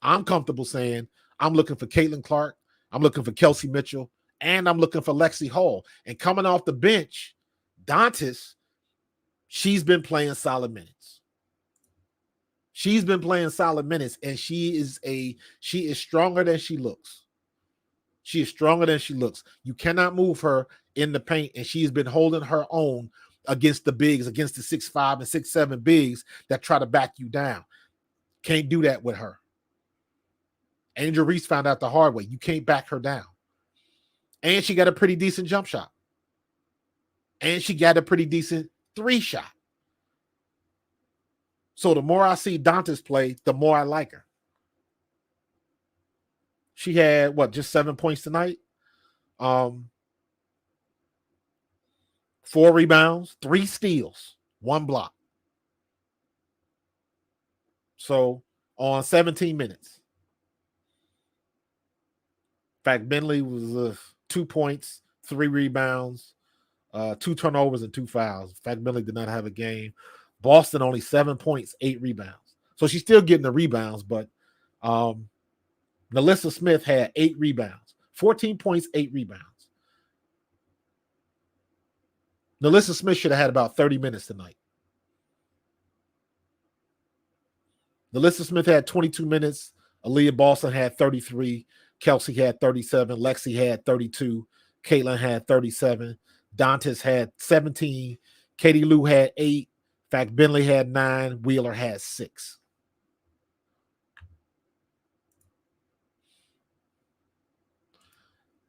I'm comfortable saying I'm looking for Caitlin Clark, I'm looking for Kelsey Mitchell, and I'm looking for Lexi Hall. And coming off the bench, Dantas, she's been playing solid minutes. She's been playing solid minutes, and she is stronger than she looks. She is stronger than she looks. You cannot move her in the paint, and she's been holding her own against the bigs, against the 6'5" and 6'7" bigs that try to back you down. Can't do that with her. Angel Reese found out the hard way. You can't back her down. And she got a pretty decent jump shot. And she got a pretty decent 3-shot. So the more I see Dantas play, the more I like her. She had, just 7 points tonight? 4 rebounds, 3 steals, 1 block. So on 17 minutes. In fact, Bentley was 2 points, 3 rebounds, 2 turnovers, and 2 fouls. In fact, Bentley did not have a game. Boston only 7 points, 8 rebounds. So she's still getting the rebounds, but Nalissa Smith had 8 rebounds, 14 points, 8 rebounds. Nalissa Smith should have had about 30 minutes tonight. Nalissa Smith had 22 minutes. Aaliyah Boston had 33. Kelsey had 37. Lexi had 32. Caitlin had 37. Dantas had 17. Katie Lou had 8. In fact, Bentley had 9. Wheeler had 6.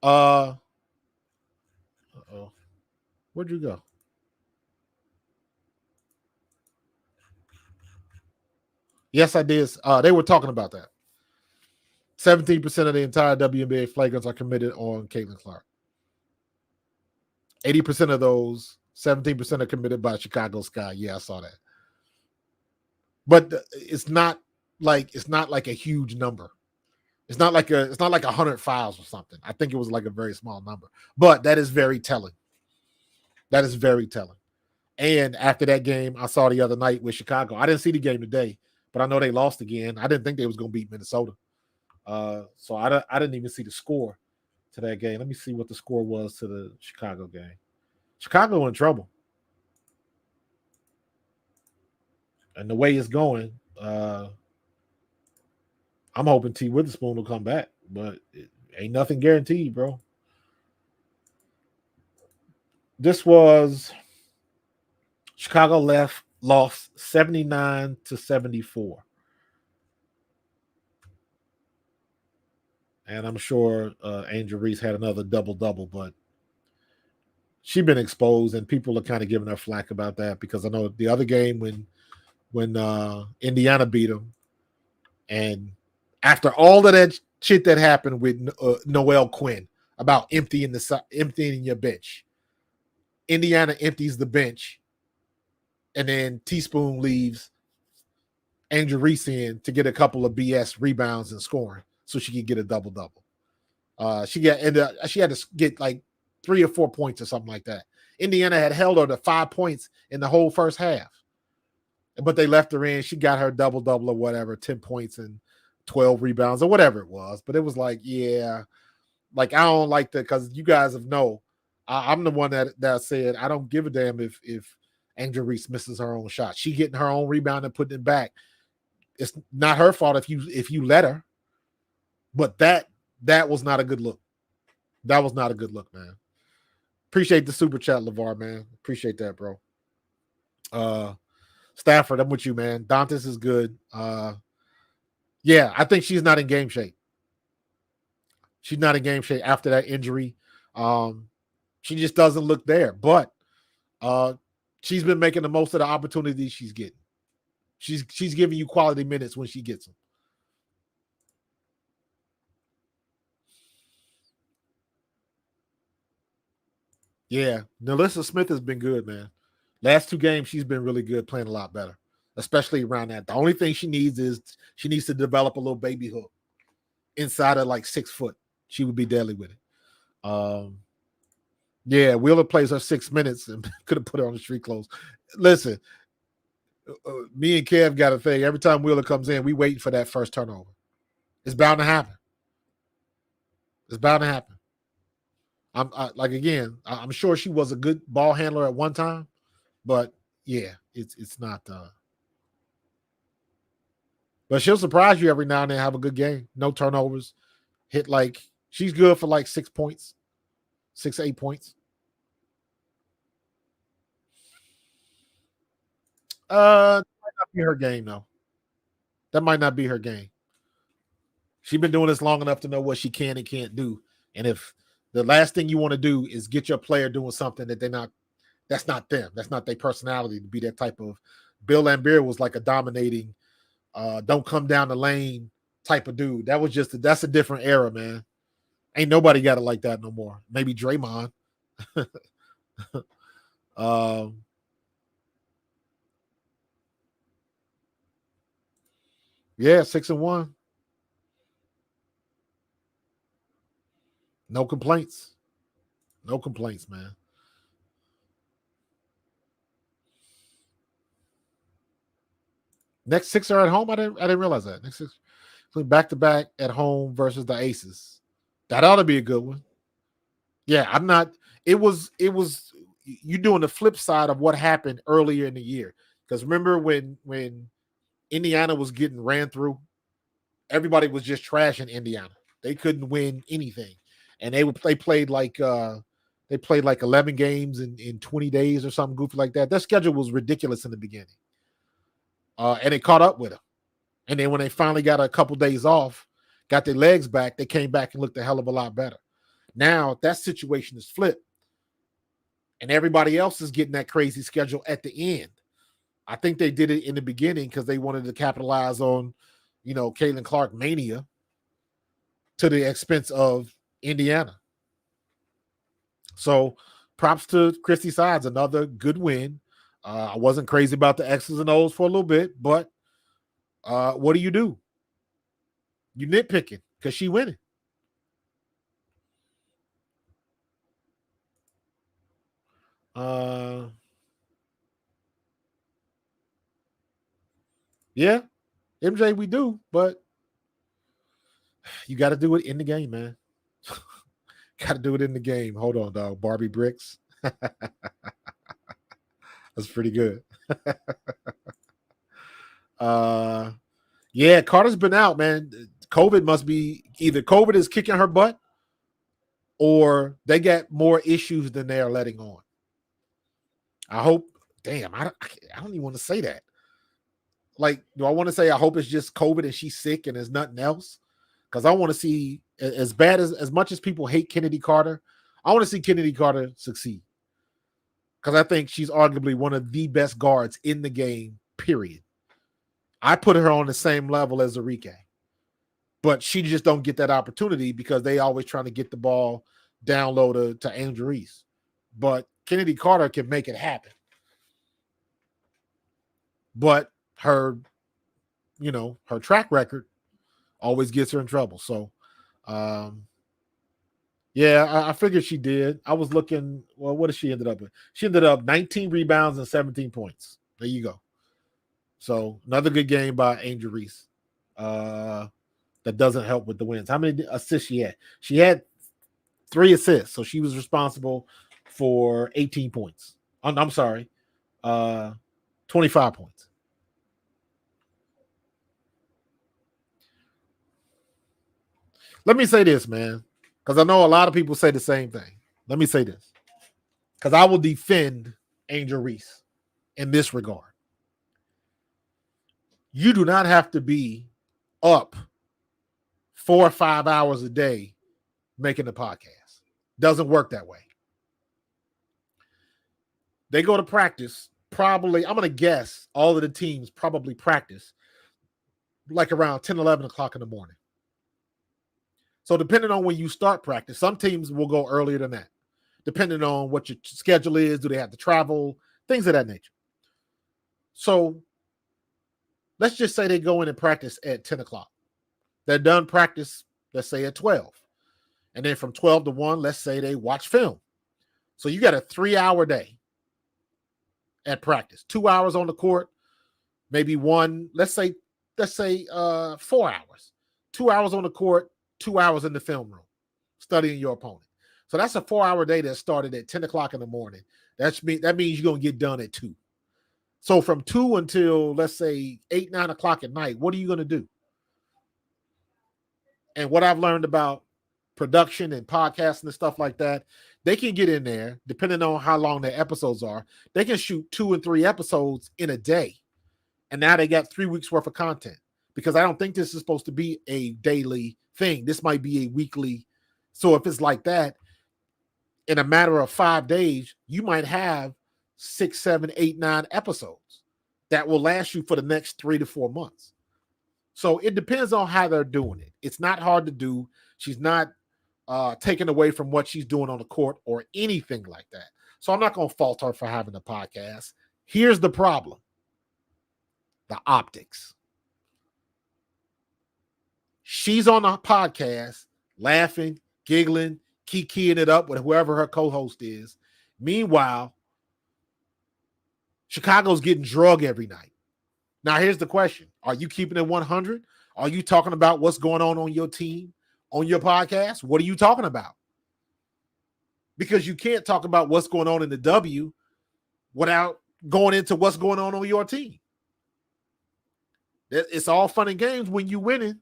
Uh-oh. Where'd you go? Yes, I did. They were talking about that. 17% of the entire WNBA flagrants are committed on Caitlin Clark. 80% of those, 17% are committed by Chicago Sky. Yeah, I saw that. But it's not like a huge number. It's not like 100 fouls or something. I think it was like a very small number. But that is very telling. That is very telling. And after that game, I saw the other night with Chicago. I didn't see the game today, but I know they lost again. I didn't think they was going to beat Minnesota. So I didn't even see the score to that game. Let me see what the score was to the Chicago game. Chicago in trouble. And the way it's going, I'm hoping T. Witherspoon will come back, but it ain't nothing guaranteed, bro. This was Chicago lost 79-74. And I'm sure Angel Reese had another double-double, but she's been exposed, and people are kind of giving her flack about that because I know the other game when Indiana beat them, and after all of that shit that happened with Noelle Quinn about emptying your bench, Indiana empties the bench, and then Teaspoon leaves Angel Reese in to get a couple of BS rebounds and scoring so she could get a double-double. She had to get like 3 or 4 points or something like that. Indiana had held her to 5 points in the whole first half, but they left her in. She got her double-double or whatever, 10 points and 12 rebounds or whatever it was. But it was like, yeah, like I don't like that because you guys have know. I'm the one that said I don't give a damn if Angel Reese misses her own shot. She getting her own rebound and putting it back. It's not her fault if you let her. But that was not a good look. That was not a good look, man. Appreciate the super chat, LeVar, man. Appreciate that, bro. Stafford, I'm with you, man. Dantas is good. Yeah, I think she's not in game shape. She's not in game shape after that injury. She just doesn't look there. But she's been making the most of the opportunities she's getting. She's giving you quality minutes when she gets them. Yeah, Nalissa Smith has been good, man. Last 2 games, she's been really good, playing a lot better. especially around that. The only thing she needs to develop a little baby hook inside of like 6 foot. She would be deadly with it. Yeah, Wheeler plays her 6 minutes and could have put her on the street clothes. Listen, me and Kev got a thing. Every time Wheeler comes in, we wait for that first turnover. It's bound to happen. It's bound to happen. I'm sure she was a good ball handler at one time, but yeah, it's not. But she'll surprise you every now and then. Have a good game, no turnovers, hit like she's good for like 6 points, 6 8 points. That might not be her game though. That might not be her game. She's been doing this long enough to know what she can and can't do. And if the last thing you want to do is get your player doing something that that's not them. That's not their personality to be that type of. Bill Laimbeer was like a dominating, don't come down the lane type of dude. That's a different era, man. Ain't nobody got it like that no more. Maybe Draymond. Yeah, 6-1. No complaints. No complaints, man. Next 6 are at home. I didn't realize that. Next 6 back to back at home versus the Aces. That ought to be a good one. Yeah, I'm not. It was you doing the flip side of what happened earlier in the year. Because remember when Indiana was getting ran through, everybody was just trashing Indiana. They couldn't win anything, and they played like 11 games in 20 days or something goofy like that. Their schedule was ridiculous in the beginning, and it caught up with them. And then when they finally got a couple days off, got their legs back, they came back and looked a hell of a lot better. Now that situation is flipped, and everybody else is getting that crazy schedule at the end. I think they did it in the beginning because they wanted to capitalize on, Caitlin Clark mania to the expense of Indiana. So props to Christy Sides, another good win. I wasn't crazy about the X's and O's for a little bit, but what do? You nitpicking because she winning. Yeah, MJ, we do, but you got to do it in the game, man. Got to do it in the game. Hold on, dog. Barbie Bricks. That's pretty good. Yeah, Carter's been out, man. COVID must be either COVID is kicking her butt or they got more issues than they are letting on. I hope, damn, I don't even want to say that. Like, do I want to say I hope it's just COVID and she's sick and there's nothing else? Because I want to see, as much as people hate Kennedy Carter, I want to see Kennedy Carter succeed. Because I think she's arguably one of the best guards in the game, period. I put her on the same level as Arike. But she just don't get that opportunity because they always trying to get the ball down low to Angel Reese. But Kennedy Carter can make it happen. But her track record always gets her in trouble. So, yeah, I figured she did. I was looking, well, what did she ended up with? She ended up 19 rebounds and 17 points. There you go. So, another good game by Angel Reese. That doesn't help with the wins. How many assists she had? She had 3 assists, so she was responsible for 18 points. I'm sorry, 25 points. Let me say this, man, because I know a lot of people say the same thing. Let me say this, because I will defend Angel Reese in this regard. You do not have to be up 4 or 5 hours a day making a podcast. Doesn't work that way. They go to practice probably, I'm going to guess all of the teams probably practice like around 10, 11 o'clock in the morning. So depending on when you start practice, some teams will go earlier than that. Depending on what your schedule is, do they have to travel, things of that nature. So let's just say they go in and practice at 10 o'clock. They're done practice, let's say at 12. And then from 12 to 1, let's say they watch film. So you got a 3-hour day at practice, 2 hours on the court, maybe one, let's say 4 hours, 2 hours on the court, 2 hours in the film room, studying your opponent. So that's a 4-hour day that started at 10 o'clock in the morning. That means you're going to get done at 2. So from 2 until, let's say, 8, 9 o'clock at night, what are you going to do? And what I've learned about production and podcasting and stuff like that, they can get in there, depending on how long their episodes are, they can shoot 2 and 3 episodes in a day. And now they got 3 weeks worth of content, because I don't think this is supposed to be a daily thing. This might be a weekly. So if it's like that, in a matter of 5 days, you might have 6, 7, 8, 9 episodes that will last you for the next 3 to 4 months. So it depends on how they're doing it. It's not hard to do. She's not taken away from what she's doing on the court or anything like that. So I'm not going to fault her for having a podcast. Here's the problem: the optics. She's on a podcast laughing, giggling, kikiing it up with whoever her co-host is. Meanwhile, Chicago's getting drug every night. Now, here's the question. Are you keeping it 100? Are you talking about what's going on your team, on your podcast? What are you talking about? Because you can't talk about what's going on in the W without going into what's going on your team. It's all fun and games when you're winning,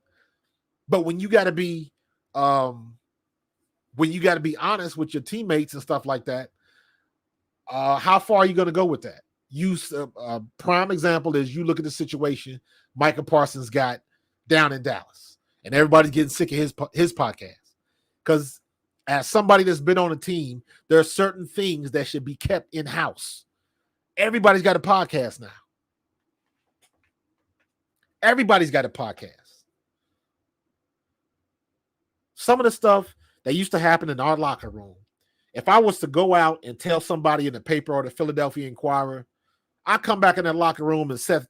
but when you got to be honest with your teammates and stuff like that, how far are you going to go with that? Prime example is you look at the situation Micah Parsons got down in Dallas, and everybody's getting sick of his podcast. Because as somebody that's been on a team, there are certain things that should be kept in-house. Everybody's got a podcast now. Everybody's got a podcast. Some of the stuff that used to happen in our locker room, if I was to go out and tell somebody in the paper or the Philadelphia Inquirer, I come back in that locker room and Seth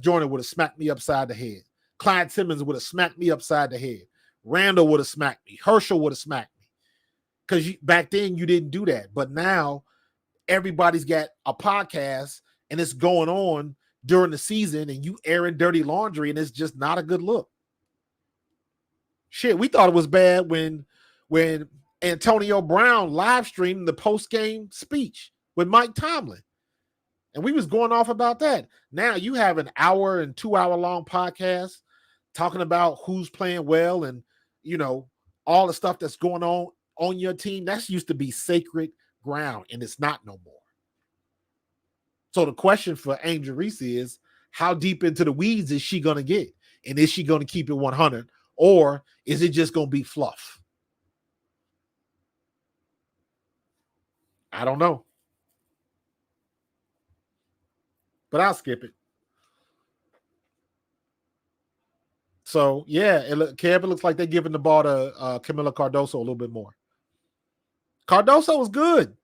Joyner would have smacked me upside the head. Clyde Simmons would have smacked me upside the head. Randall would have smacked me. Herschel would have smacked me. Because back then you didn't do that. But now everybody's got a podcast and it's going on during the season and you airing dirty laundry and it's just not a good look. Shit, we thought it was bad when Antonio Brown live streamed the post-game speech with Mike Tomlin. And we was going off about that. Now you have an hour and 2 hour long podcast talking about who's playing well and, all the stuff that's going on your team. That's used to be sacred ground, and it's not no more. So the question for Angel Reese is, how deep into the weeds is she going to get? And is she going to keep it 100? Or is it just going to be fluff? I don't know. But I'll skip it. So, yeah, Kev, it looks like they're giving the ball to Camila Cardoso a little bit more. Cardoso was good.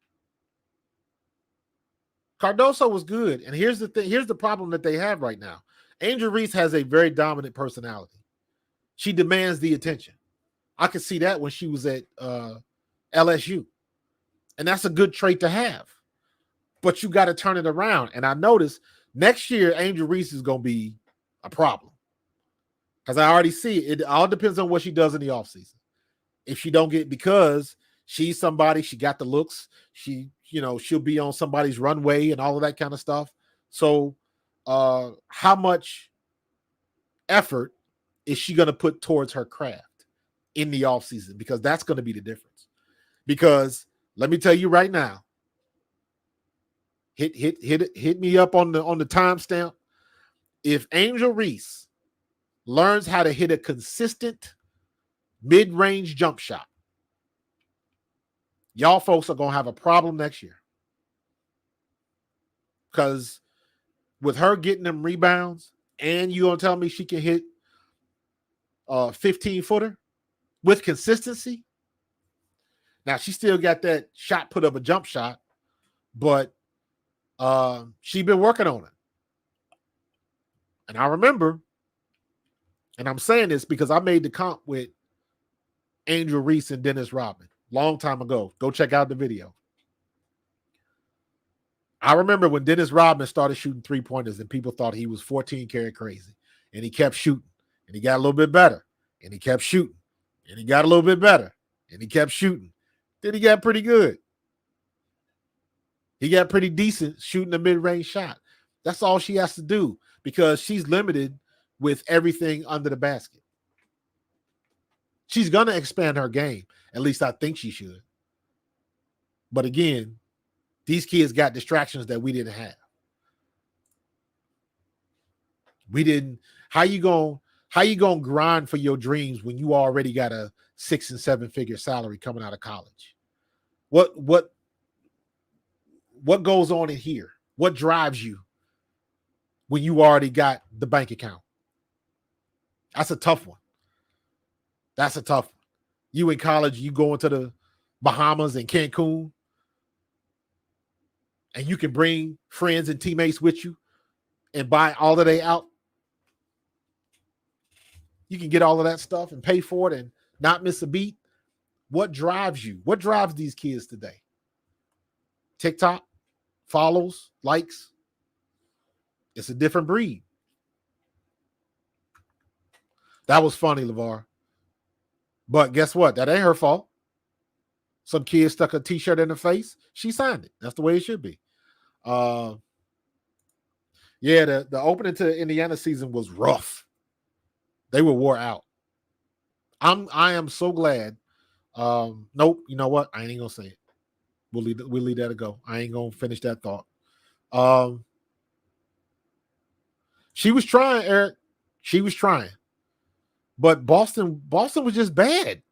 And here's the thing. Here's the problem that they have right now. Angel Reese has a very dominant personality. She demands the attention. I could see that when she was at LSU. And that's a good trait to have. But you got to turn it around. And I noticed next year, Angel Reese is going to be a problem. Because I already see it. It all depends on what she does in the offseason. If she don't get, because she's somebody, she got the looks, she'll be on somebody's runway and all of that kind of stuff. So how much effort is she going to put towards her craft in the offseason? Because that's going to be the difference. Because let me tell you right now, hit me up on the timestamp. If Angel Reese learns how to hit a consistent mid-range jump shot, y'all folks are going to have a problem next year. Because with her getting them rebounds, and you going to tell me she can hit a 15-footer with consistency? Now, she still got that shot put of a jump shot, but she's been working on it. And I remember, and I'm saying this because I made the comp with Angel Reese and Dennis Rodman long time ago. Go check out the video. I remember when Dennis Rodman started shooting 3-pointers and people thought he was 14 karat crazy. And he kept shooting. And he got a little bit better. And he kept shooting. And he got a little bit better. And he kept shooting. Then he got pretty good. He got pretty decent shooting a mid-range shot. That's all she has to do because she's limited with everything under the basket. She's going to expand her game. At least I think she should. But again, these kids got distractions that we didn't have. We didn't. How you gonna grind for your dreams when you already got a 6 and 7 figure salary coming out of college? What goes on in here? What drives you when you already got the bank account? That's a tough one. That's a tough one. You in college, you going to the Bahamas and Cancun, and you can bring friends and teammates with you and buy all of they out. You can get all of that stuff and pay for it and not miss a beat. What drives you? What drives these kids today? TikTok, follows, likes. It's a different breed. That was funny, LeVar. But guess what? That ain't her fault. Some kid stuck a t-shirt in her face. She signed it. That's the way it should be. Yeah, the opening to the Indiana season was rough. They were wore out. I am so glad. Nope, you know what? I ain't gonna say it. We'll leave that to go. I ain't gonna finish that thought. She was trying, Eric. She was trying. But Boston was just bad.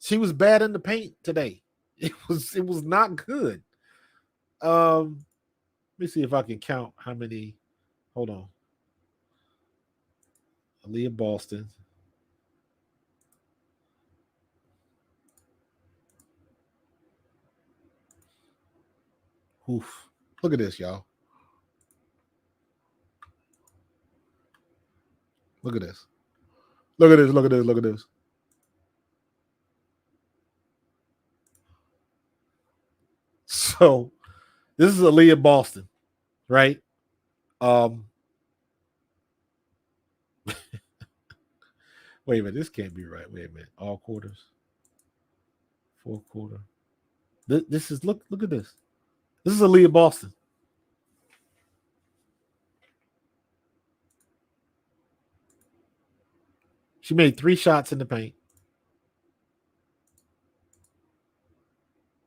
She was bad in the paint today. It was not good. Let me see if I can count how many. Hold on. Aaliyah Boston. Oof. Look at this, y'all. Look at this. Look at this. Look at this. Look at this. So this is Aaliyah Boston, right? Wait a minute. This can't be right. Wait a minute. All quarters. Fourth quarter. This is look at this. This is Aaliyah Boston. She made 3 shots in the paint.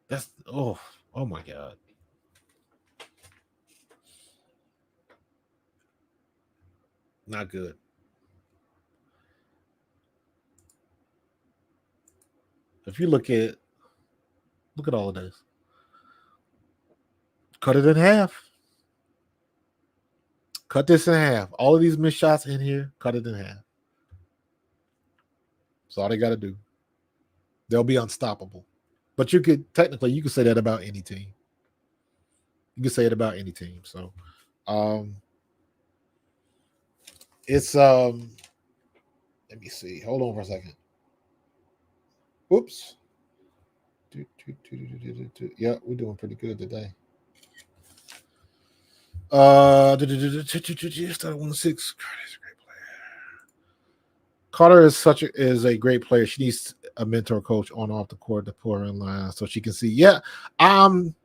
That's oh my God. Not good. If you look at all of this. Cut it in half. Cut this in half. All of these missed shots in here, cut it in half. That's all they got to do. They'll be unstoppable. But you could say that about any team. You could say it about any team. So it's let me see. Hold on for a second. Whoops. Yeah, we're doing pretty good today. Started 1-6. Carter is a great player. She needs a mentor coach on off the court to pour her in line so she can see. Yeah, I'm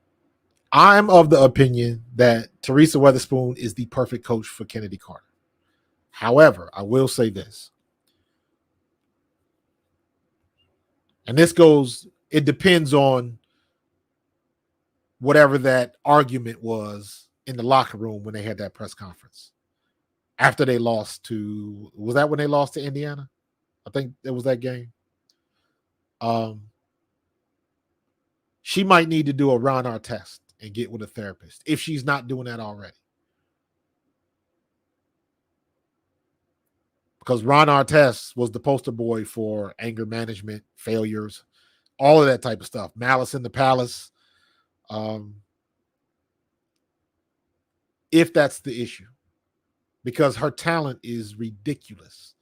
of the opinion that Teresa Weatherspoon is the perfect coach for Kennedy Carter. However, I will say this. And it depends on whatever that argument was in the locker room when they had that press conference. After they lost to, was that when they lost to Indiana? I think it was that game. She might need to do a Ron Artest and get with a therapist if she's not doing that already. Because Ron Artest was the poster boy for anger management, failures, all of that type of stuff. Malice in the Palace. if that's the issue, because her talent is ridiculous.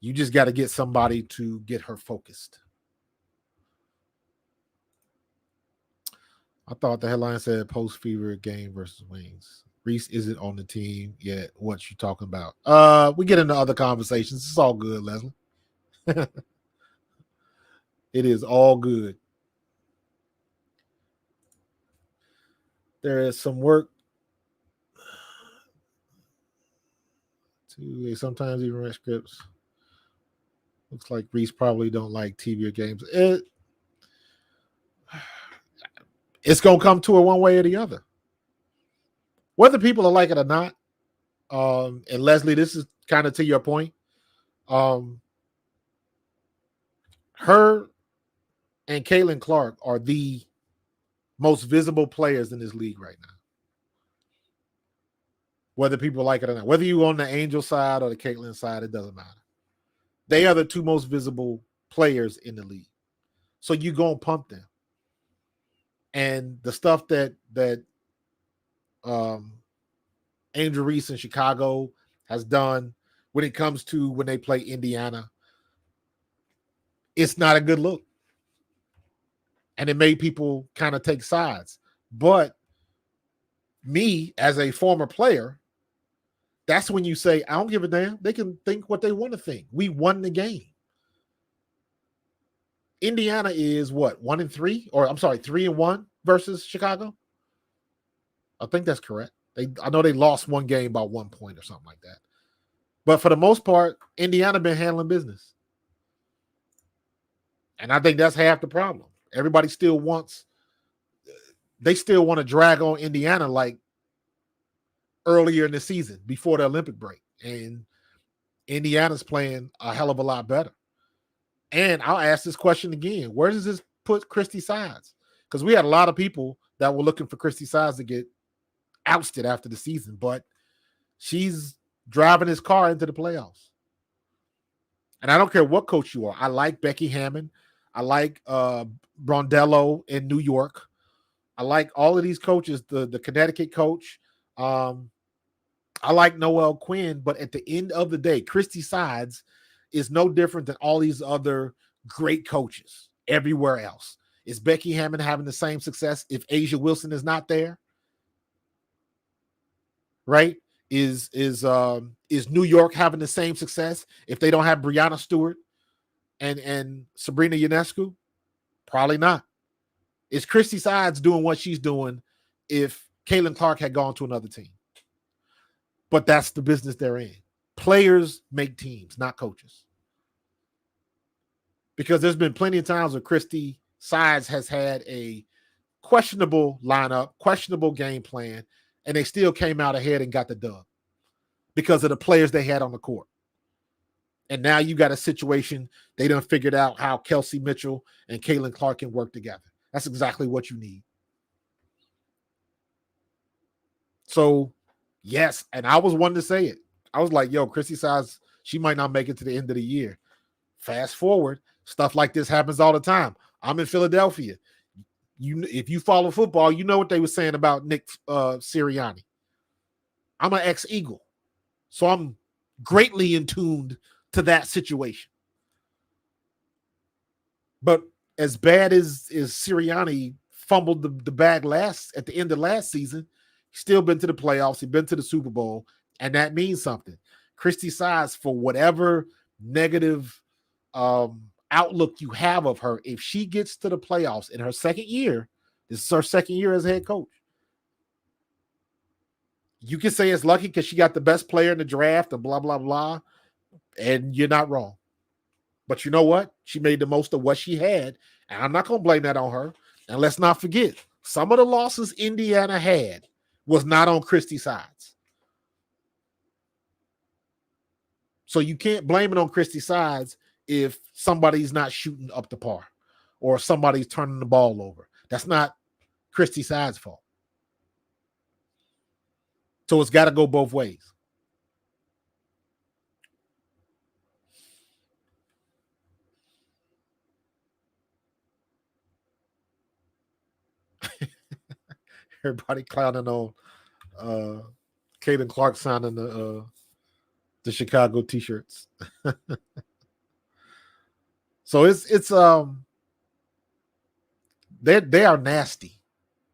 You just got to get somebody to get her focused. I thought the headline said post fever game versus Wings. Reese isn't on the team yet. What you talking about? We get into other conversations. It's all good, Leslie. It is all good. There is some work to sometimes even write scripts. Looks like Reese probably don't like TV or games. It's gonna come to it one way or the other. Whether people are like it or not. And Leslie, this is kind of to your point. Her and Caitlin Clark are the most visible players in this league right now. Whether people like it or not. Whether you're on the Angel side or the Caitlin side, it doesn't matter. They are the two most visible players in the league. So you go and pump them. And the stuff that Angel Reese in Chicago has done when it comes to when they play Indiana, it's not a good look. And it made people kind of take sides. But me, as a former player, that's when you say, I don't give a damn. They can think what they want to think. We won the game. Indiana is what, 1-3? Or I'm sorry, 3-1 versus Chicago? I think that's correct. I know they lost one game by 1 point or something like that. But for the most part, Indiana been handling business. And I think that's half the problem. Everybody still wants, they still want to drag on Indiana like earlier in the season before the Olympic break. And Indiana's playing a hell of a lot better. And I'll ask this question again. Where does this put Christy Sides? Because we had a lot of people that were looking for Christy Sides to get ousted after the season, but she's driving his car into the playoffs. And I don't care what coach you are. I like Becky Hammond. I like Brondello in New York. I like all of these coaches, the Connecticut coach. I like Noelle Quinn, but at the end of the day, Christy Sides is no different than all these other great coaches everywhere else. Is Becky Hammond having the same success if Asia Wilson is not there? Right? Is New York having the same success if they don't have Brianna Stewart and Sabrina Ionescu? Probably not. Is Christy Sides doing what she's doing if Caitlin Clark had gone to another team? But that's the business they're in. Players make teams, not coaches. Because there's been plenty of times where Christy Sides has had a questionable lineup, questionable game plan, and they still came out ahead and got the dub because of the players they had on the court. And now you got a situation, they done figured out how Kelsey Mitchell and Caitlin Clark can work together. That's exactly what you need. So, yes, and I was one to say it. I was like, yo, Christy Sides, she might not make it to the end of the year. Fast forward, stuff like this happens all the time. I'm in Philadelphia. If you follow football, you know what they were saying about Nick Sirianni. I'm an ex-Eagle, so I'm greatly in tuned to that situation. But as bad as Sirianni fumbled the bag at the end of last season, he's still been to the playoffs. He's been to the Super Bowl, and that means something. Christy Sides, for whatever negative outlook you have of her, if she gets to the playoffs in her second year, this is her second year as head coach. You can say it's lucky because she got the best player in the draft and blah, blah, blah. And you're not wrong. But you know what? She made the most of what she had. And I'm not going to blame that on her. And let's not forget, some of the losses Indiana had was not on Christy Sides. So you can't blame it on Christy Sides if somebody's not shooting up the par or somebody's turning the ball over. That's not Christy Sides' fault. So it's got to go both ways. Everybody clowning on Caitlin Clark signing the Chicago t-shirts. So it's they are nasty.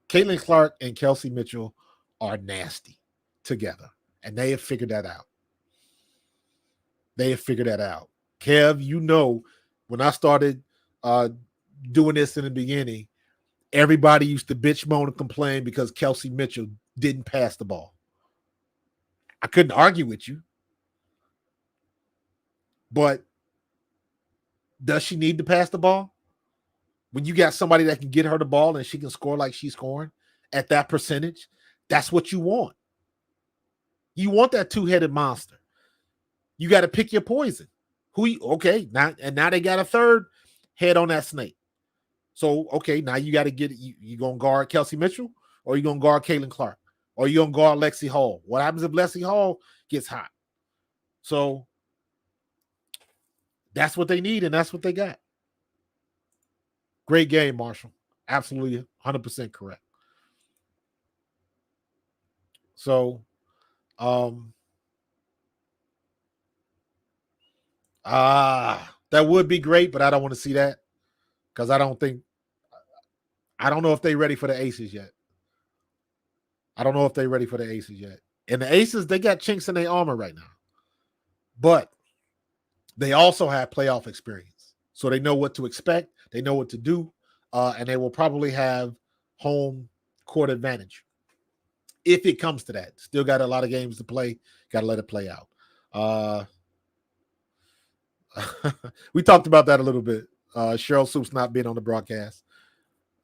Caitlin Clark and Kelsey Mitchell are nasty together, and they have figured that out. They have figured that out. Kev, you know, when I started doing this in the beginning, everybody used to bitch, moan, and complain because Kelsey Mitchell didn't pass the ball. I couldn't argue with you. But does she need to pass the ball? When you got somebody that can get her the ball and she can score like she's scoring at that percentage, that's what you want. You want that two-headed monster. You got to pick your poison. Now they got a third head on that snake. So, okay, now you got to get it. You going to guard Kelsey Mitchell, or you going to guard Caitlin Clark, or you going to guard Lexi Hall? What happens if Lexi Hall gets hot? So that's what they need, and that's what they got. Great game, Marshall. Absolutely 100% correct. So, that would be great, but I don't want to see that because I don't know if they're ready for the Aces yet. And the Aces, they got chinks in their armor right now. But they also have playoff experience. So they know what to expect. They know what to do. And they will probably have home court advantage. If it comes to that. Still got a lot of games to play. Got to let it play out. We talked about that a little bit. Cheryl Soups not being on the broadcast.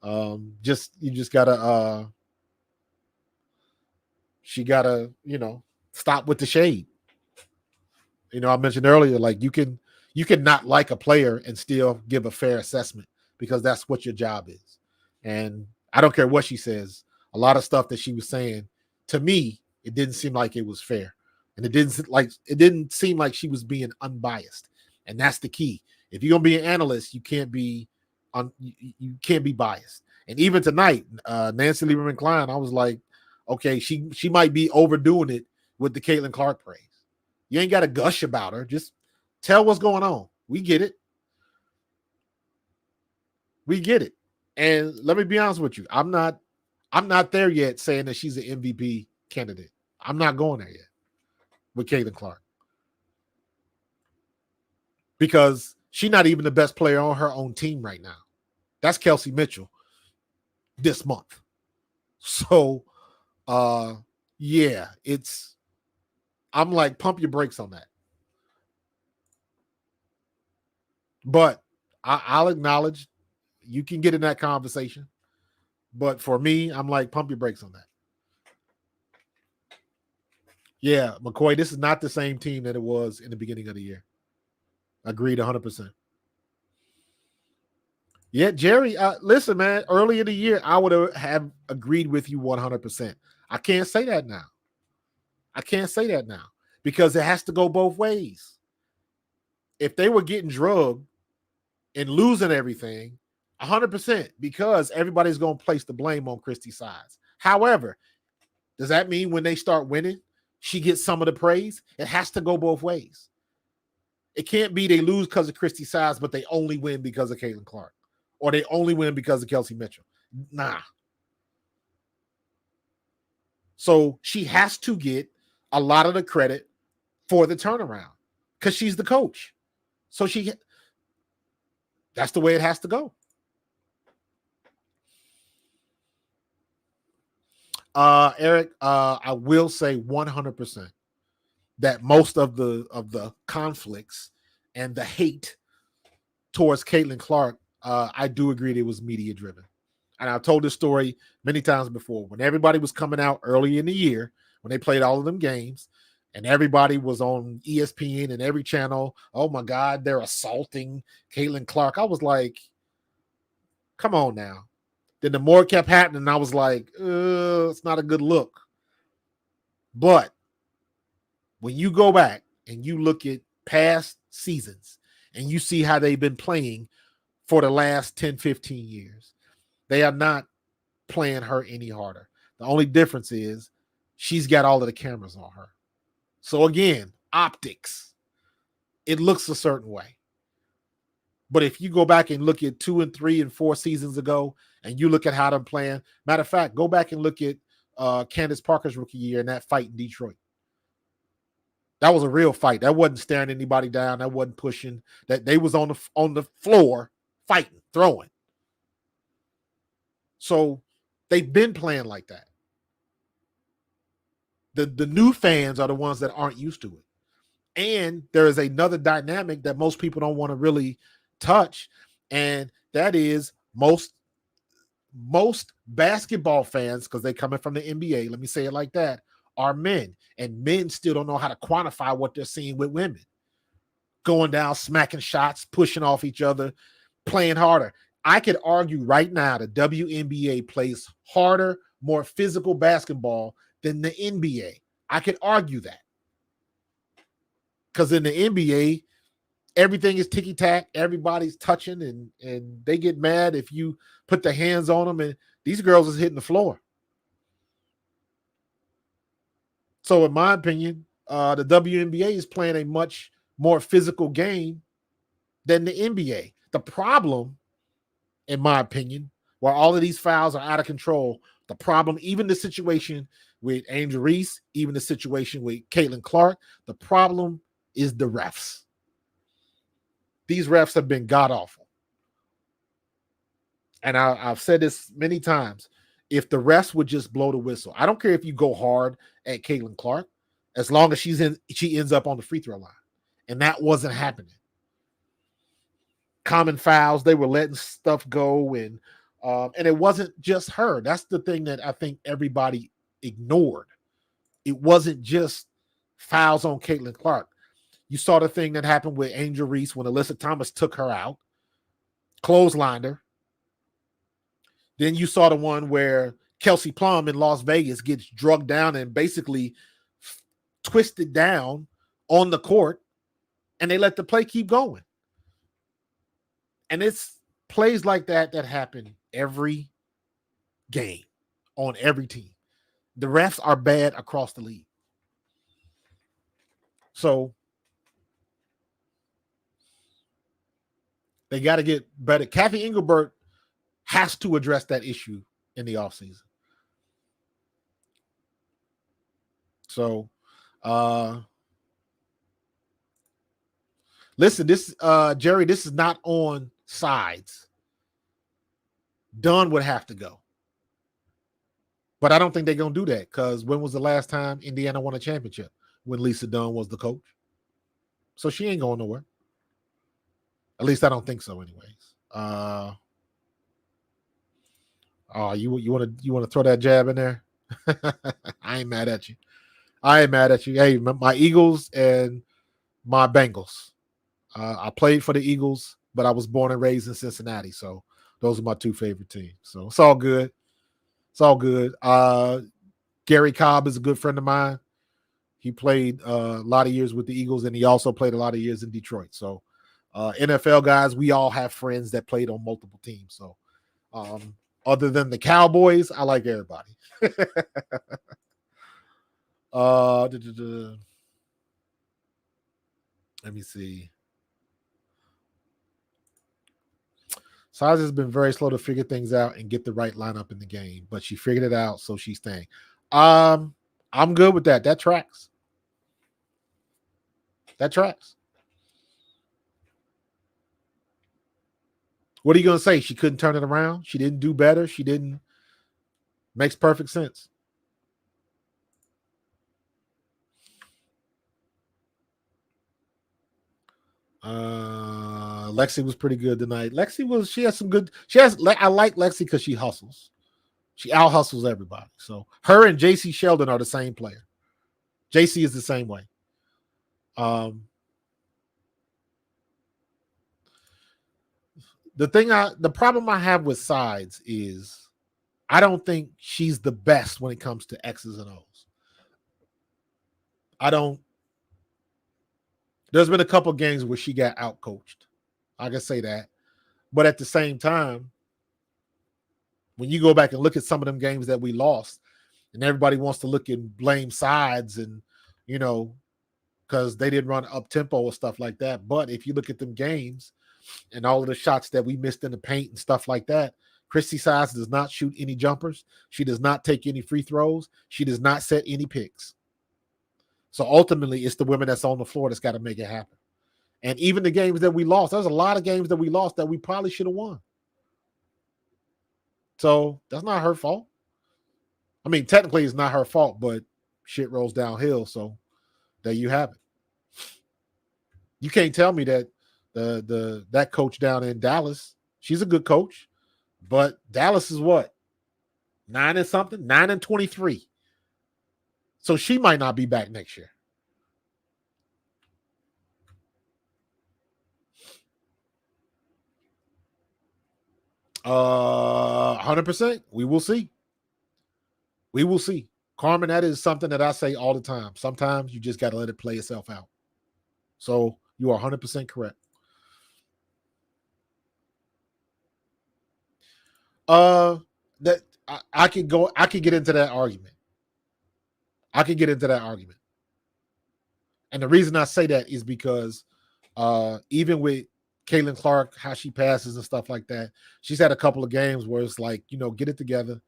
You just gotta she gotta, stop with the shade. I mentioned earlier, like you can not like a player and still give a fair assessment because that's what your job is. And I don't care what she says. A lot of stuff that she was saying, to me, it didn't seem like it was fair. And it didn't seem like she was being unbiased. And that's the key. If you're gonna be an analyst, you can't be biased. And even tonight, Nancy Lieberman Klein, I was like, okay, she might be overdoing it with the Caitlin Clark praise. You ain't got to gush about her. Just tell what's going on. We get it. And let me be honest with you. I'm not there yet saying that she's an MVP candidate. I'm not going there yet with Caitlin Clark. Because she's not even the best player on her own team right now. That's Kelsey Mitchell this month. So, I'm like, pump your brakes on that. But I'll acknowledge you can get in that conversation. But for me, I'm like, pump your brakes on that. Yeah, McCoy, this is not the same team that it was in the beginning of the year. Agreed 100%. Yeah, Jerry, listen, man, early in the year, I would have agreed with you 100%. I can't say that now. Because it has to go both ways. If they were getting drugged and losing everything, 100%, because everybody's going to place the blame on Christy Sides. However, does that mean when they start winning, she gets some of the praise? It has to go both ways. It can't be they lose because of Christy Sides, but they only win because of Caitlin Clark. Or they only win because of Kelsey Mitchell. Nah. So she has to get a lot of the credit for the turnaround because she's the coach. So that's the way it has to go. Eric, I will say 100% that most of the conflicts and the hate towards Caitlin Clark, I do agree it was media driven. And I've told this story many times before. When everybody was coming out early in the year, when they played all of them games, and everybody was on ESPN and every channel, oh my God, they're assaulting Caitlin Clark. I was like, come on now. Then the more kept happening, I was like, it's not a good look. But when you go back and you look at past seasons and you see how they've been playing for the last 10, 15 years, they are not playing her any harder. The only difference is she's got all of the cameras on her. So again, optics. It looks a certain way. But if you go back and look at 2 and 3 and 4 seasons ago, and you look at how they're playing, matter of fact, go back and look at Candace Parker's rookie year and that fight in Detroit. That was a real fight. That wasn't staring anybody down. That wasn't pushing. That they was on the floor fighting, throwing. So they've been playing like that. The new fans are the ones that aren't used to it. And there is another dynamic that most people don't want to really touch, and that is most basketball fans, because they're coming from the NBA, let me say it like that, are men. And men still don't know how to quantify what they're seeing with women. Going down, smacking shots, pushing off each other, playing harder. I could argue right now the WNBA plays harder, more physical basketball than the NBA. I could argue that. Because in the NBA, everything is ticky-tack. Everybody's touching, and they get mad if you put the hands on them, and these girls is hitting the floor. So in my opinion, the WNBA is playing a much more physical game than the NBA. The problem, in my opinion, while all of these fouls are out of control, the problem, even the situation with Angel Reese, even the situation with Caitlin Clark, the problem is the refs. These refs have been god-awful. And I've said this many times. If the refs would just blow the whistle, I don't care if you go hard at Caitlin Clark, as long as she ends up on the free throw line. And that wasn't happening. Common fouls, they were letting stuff go, and it wasn't just her. That's the thing that I think everybody ignored. It wasn't just fouls on Caitlin Clark. You saw the thing that happened with Angel Reese when Alyssa Thomas took her out, clotheslined her. Then you saw the one where Kelsey Plum in Las Vegas gets drugged down and basically twisted down on the court, and they let the play keep going. And it's plays like that happen every game on every team. The refs are bad across the league. So they got to get better. Kathy Engelbert has to address that issue in the offseason. So, listen, this, Jerry, this is not on sides. Dunn would have to go. But I don't think they're going to do that, because when was the last time Indiana won a championship? When Lisa Dunn was the coach. So she ain't going nowhere. At least I don't think so anyways. You want to throw that jab in there? I ain't mad at you. Hey, my Eagles and my Bengals. I played for the Eagles, but I was born and raised in Cincinnati, so those are my two favorite teams. So it's all good. Gary Cobb is a good friend of mine. He played a lot of years with the Eagles, and he also played a lot of years in Detroit. So NFL guys, we all have friends that played on multiple teams. So other than the Cowboys, I like everybody. Let me see. Size has been very slow to figure things out and get the right lineup in the game, but she figured it out, so she's staying. I'm good with that. That tracks. What are you going to say? She couldn't turn it around? She didn't do better? She didn't? Makes perfect sense. Lexi was pretty good tonight. I like Lexi because she hustles. She out hustles everybody. So her and JC Sheldon are the same player. JC is the same way. The problem I have with Sides is I don't think she's the best when it comes to X's and O's. There's been a couple games where she got outcoached. I can say that. But at the same time, when you go back and look at some of them games that we lost, And everybody wants to look and blame sides and, you know, because they didn't run up tempo or stuff like that. But if you look at them games and all of the shots that we missed in the paint and stuff like that, Christy Sides does not shoot any jumpers. She does not take any free throws. She does not set any picks. So ultimately, it's the women that's on the floor that's got to make it happen. And even the games that we lost, there's a lot of games that we lost that we probably should have won. So that's not her fault. I mean, technically, it's not her fault, but shit rolls downhill. So there you have it. You can't tell me that that coach down in Dallas, she's a good coach, but Dallas is what? 9 and something? 9 and 23. So she might not be back next year. Uh, 100%. We will see. We will see. Carmen, that is something that I say all the time. Sometimes you just got to let it play itself out. So you are 100% correct. That I could get into that argument. And the reason I say that is because even with Caitlin Clark, how she passes and stuff like that, she's had a couple of games where it's like, you know, get it together.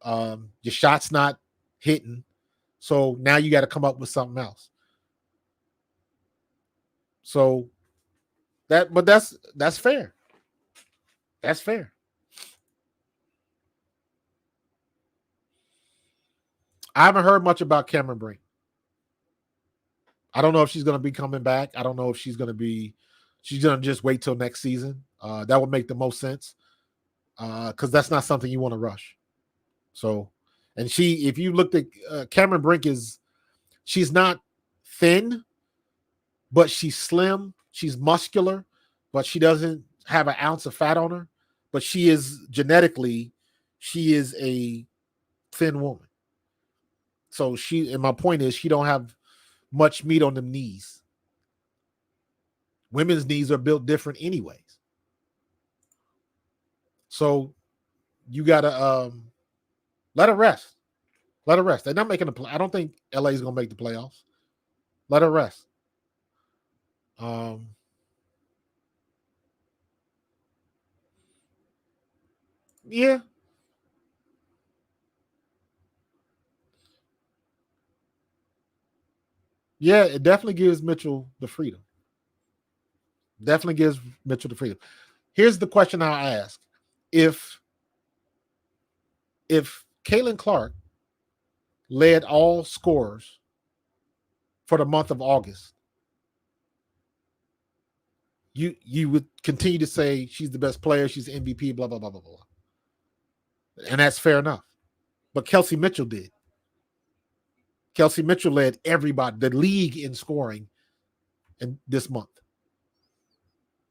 Your shot's not hitting. So now you got to come up with something else. So that's fair. That's fair. I haven't heard much about Cameron Brink. I don't know if she's going to be coming back. I don't know if she's going to just wait till next season. That would make the most sense because that's not something you want to rush. So, and if you looked at Cameron Brink she's not thin, but she's slim. She's muscular, but she doesn't have an ounce of fat on her. But she is a thin woman. So and my point is, she don't have much meat on them knees. Women's knees are built different anyways. So you gotta let her rest. Let her rest. They're not making I don't think LA is gonna make the playoffs. Let her rest. Yeah. Yeah, it definitely gives Mitchell the freedom. Here's the question I'll ask. If Caitlin Clark led all scorers for the month of August, you would continue to say she's the best player, she's the MVP, blah, blah, blah, blah, blah. And that's fair enough. But Kelsey Mitchell did. Kelsey Mitchell led everybody, the league in scoring in this month.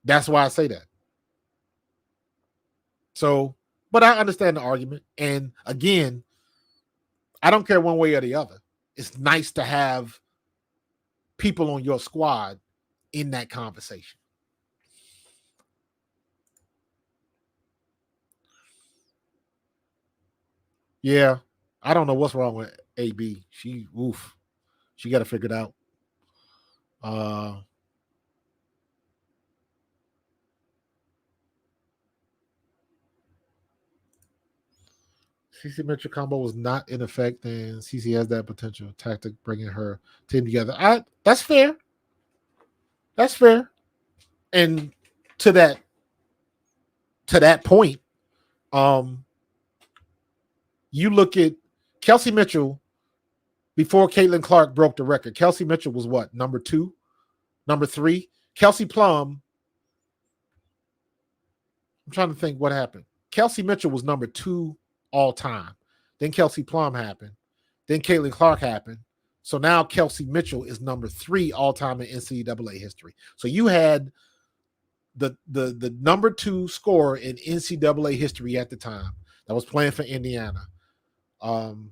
That's why I say that. So, but I understand the argument. And again, I don't care one way or the other. It's nice to have people on your squad in that conversation. Yeah, I don't know what's wrong with AB. She got to figure it out. CC Mitchell combo was not in effect, and CC has that potential tactic bringing her team together. That's fair. That's fair. And to that point, you look at Kelsey Mitchell before Caitlin Clark broke the record. Kelsey Mitchell was what? Number 2? Number 3? Kelsey Plum. I'm trying to think what happened. Kelsey Mitchell was number 2 all time. Then Kelsey Plum happened. Then Caitlin Clark happened. So now Kelsey Mitchell is number 3 all time in NCAA history. So you had the number 2 scorer in NCAA history at the time that was playing for Indiana. And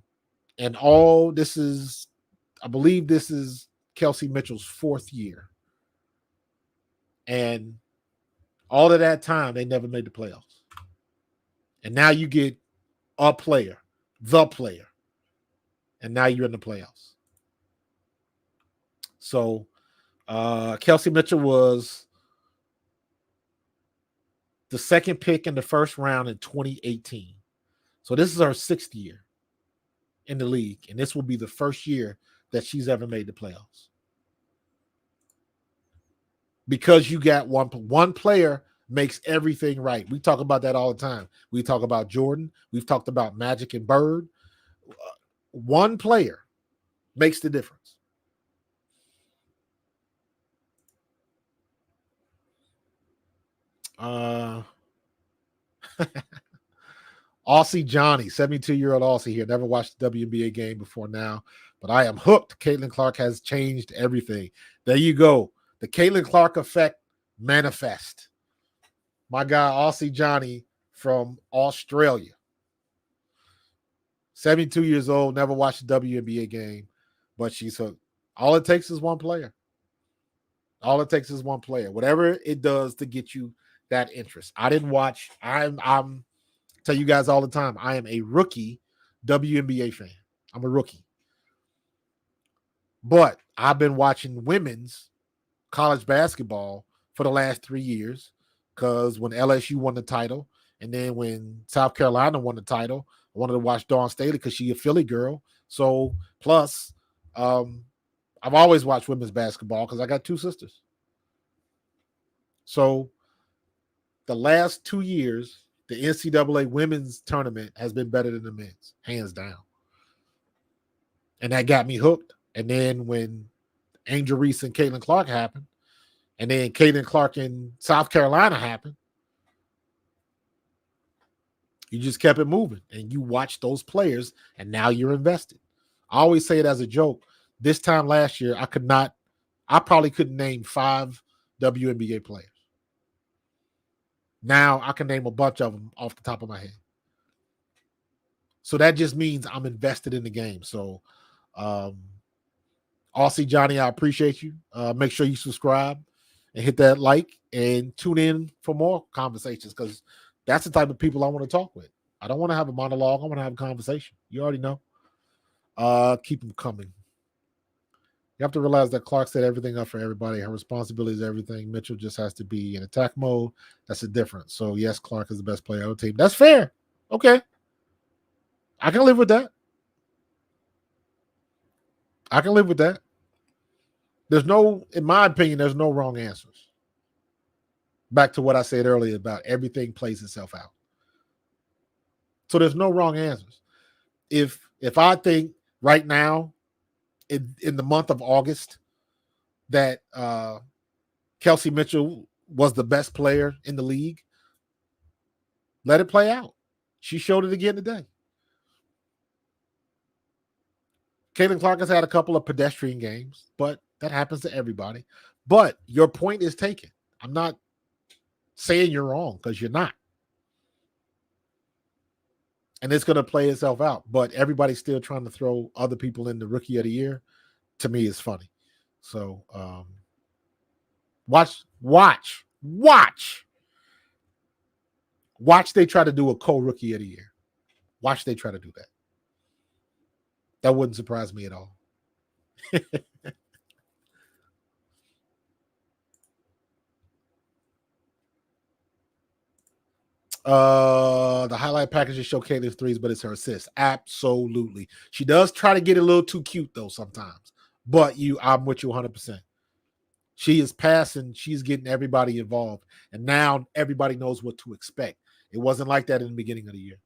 I believe this is Kelsey Mitchell's 4th year. And all of that time, they never made the playoffs. And now you get the player and now you're in the playoffs. So Kelsey Mitchell was the second pick in the first round in 2018. So this is her 6th year in the league, and this will be the first year that she's ever made the playoffs. Because you got one player makes everything right. We talk about that all the time. We talk about Jordan. We've talked about Magic and Bird. One player makes the difference. Aussie Johnny, 72-year-old Aussie here. Never watched the WNBA game before now, but I am hooked. Caitlin Clark has changed everything. There you go. The Caitlin Clark effect manifest. My guy, Aussie Johnny from Australia. 72 years old, never watched a WNBA game, but she's hooked. All it takes is one player. All it takes is one player. Whatever it does to get you that interest. I didn't watch. I'm tell you guys all the time, I am a rookie WNBA fan. I'm a rookie. But I've been watching women's college basketball for the last 3 years because when LSU won the title and then when South Carolina won the title, I wanted to watch Dawn Staley because she's a Philly girl. So plus, I've always watched women's basketball because I got 2 sisters. So the last 2 years, the NCAA women's tournament has been better than the men's, hands down. And that got me hooked. And then when Angel Reese and Caitlin Clark happened, and then Caitlin Clark in South Carolina happened, you just kept it moving. And you watched those players, and now you're invested. I always say it as a joke. This time last year, I probably couldn't name 5 WNBA players. Now I can name a bunch of them off the top of my head. So that just means I'm invested in the game. So, Aussie Johnny, I appreciate you. Make sure you subscribe and hit that like and tune in for more conversations because that's the type of people I want to talk with. I don't want to have a monologue. I want to have a conversation. You already know. Keep them coming. You have to realize that Clark set everything up for everybody. Her responsibility is everything. Mitchell just has to be in attack mode. That's the difference. So, yes, Clark is the best player on the team. That's fair. Okay. I can live with that. I can live with that. In my opinion, there's no wrong answers. Back to what I said earlier about everything plays itself out. So there's no wrong answers. If I think right now, in the month of August, that Kelsey Mitchell was the best player in the league, let it play out. She showed it again today. Caitlin Clark has had a couple of pedestrian games, but that happens to everybody. But your point is taken. I'm not saying you're wrong because you're not. And it's going to play itself out. But everybody's still trying to throw other people in the Rookie of the Year. To me, is funny. So watch. They try to do a co-Rookie of the Year. Watch they try to do that. That wouldn't surprise me at all. The highlight packages show Caitlin's threes, but it's her assists. Absolutely. She does try to get a little too cute, though, sometimes. But I'm with you 100%. She is passing. She's getting everybody involved. And now everybody knows what to expect. It wasn't like that in the beginning of the year.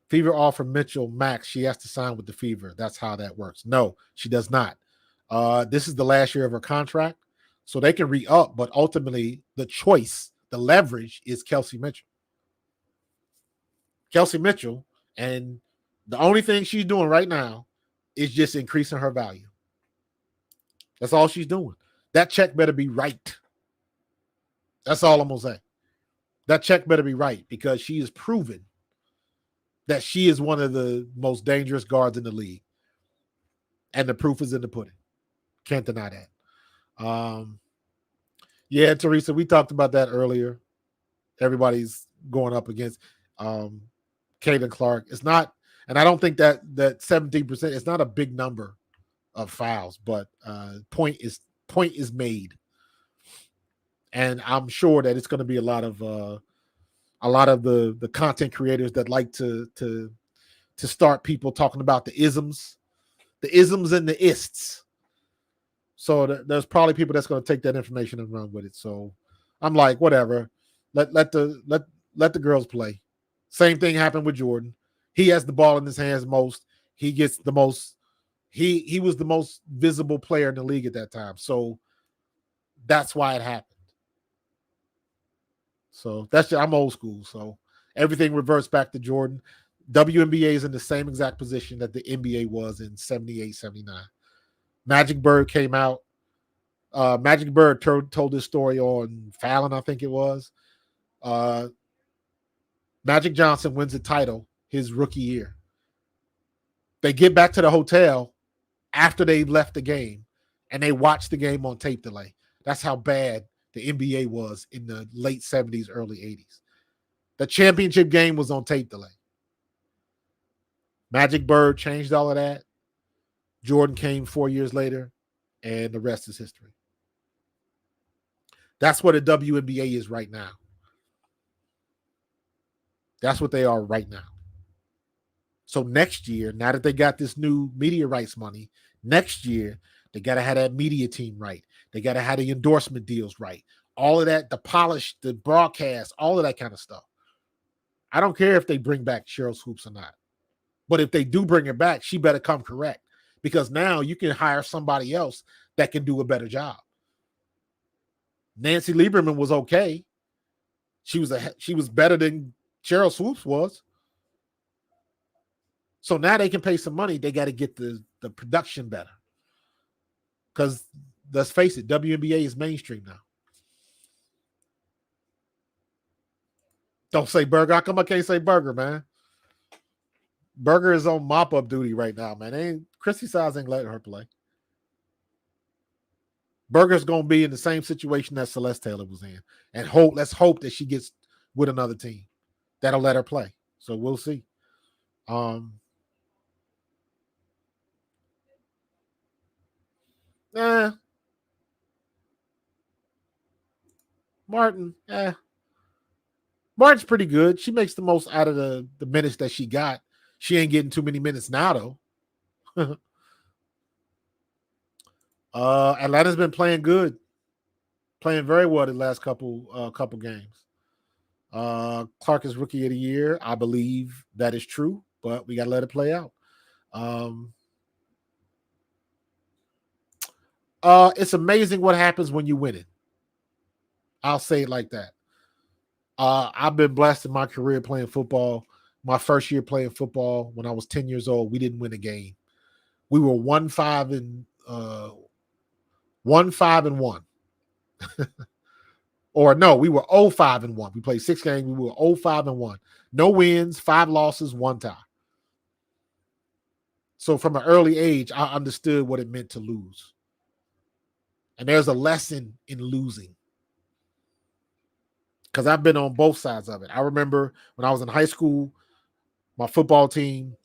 Fever offer Mitchell max. She has to sign with the Fever. That's how that works. No, she does not. This is the last year of her contract. So they can re-up, but ultimately the choice, the leverage is Kelsey Mitchell. Kelsey Mitchell, and the only thing she's doing right now is just increasing her value. That's all she's doing. That check better be right. That's all I'm going to say. That check better be right because she has proven that she is one of the most dangerous guards in the league. And the proof is in the pudding. Can't deny that. Yeah, Teresa, we talked about that earlier. Everybody's going up against Caitlin Clark. It's not, and I don't think that 17%, it's not a big number of fouls, but point is made. And I'm sure that it's going to be a lot of the content creators that like to start people talking about the isms and the ists. So there's probably people that's going to take that information and run with it. So I'm like, whatever. Let the girls play. Same thing happened with Jordan. He has the ball in his hands most. He gets the most. He was the most visible player in the league at that time. So that's why it happened. So I'm old school. So everything reverts back to Jordan. WNBA is in the same exact position that the NBA was in 78, 79. Magic Bird came out. Magic Bird told this story on Fallon, I think it was. Magic Johnson wins the title his rookie year. They get back to the hotel after they left the game, and they watch the game on tape delay. That's how bad the NBA was in the late 70s, early 80s. The championship game was on tape delay. Magic Bird changed all of that. Jordan came 4 years later, and the rest is history. That's what the WNBA is right now. That's what they are right now. So next year, now that they got this new media rights money, next year, they got to have that media team right. They got to have the endorsement deals right. All of that, the polish, the broadcast, all of that kind of stuff. I don't care if they bring back Cheryl's Hoops or not. But if they do bring her back, she better come correct. Because now you can hire somebody else that can do a better job. Nancy Lieberman was okay. She was better than Cheryl Swoops was. So now they can pay some money. They got to get the production better. Because let's face it, WNBA is mainstream now. Don't say burger. How come I can't say burger, man? Burger is on mop-up duty right now, man. Chrissy Size ain't letting her play. Burger's going to be in the same situation that Celeste Taylor was in. And let's hope that she gets with another team that'll let her play. So we'll see. Martin, Martin's pretty good. She makes the most out of the minutes that she got. She ain't getting too many minutes now, though. Atlanta's been playing good. Playing very well the last couple games. Clark is rookie of the year. I believe that is true, but we got to let it play out. It's amazing what happens when you win it. I'll say it like that. I've been blessed in my career playing football. My first year playing football, when I was 10 years old, we didn't win a game. We were 1-5-1. Or no, we were 0-5-1. We played 6 games. We were 0-5-1. No wins, 5 losses, 1 tie. So from an early age, I understood what it meant to lose. And there's a lesson in losing. Because I've been on both sides of it. I remember when I was in high school, my football team,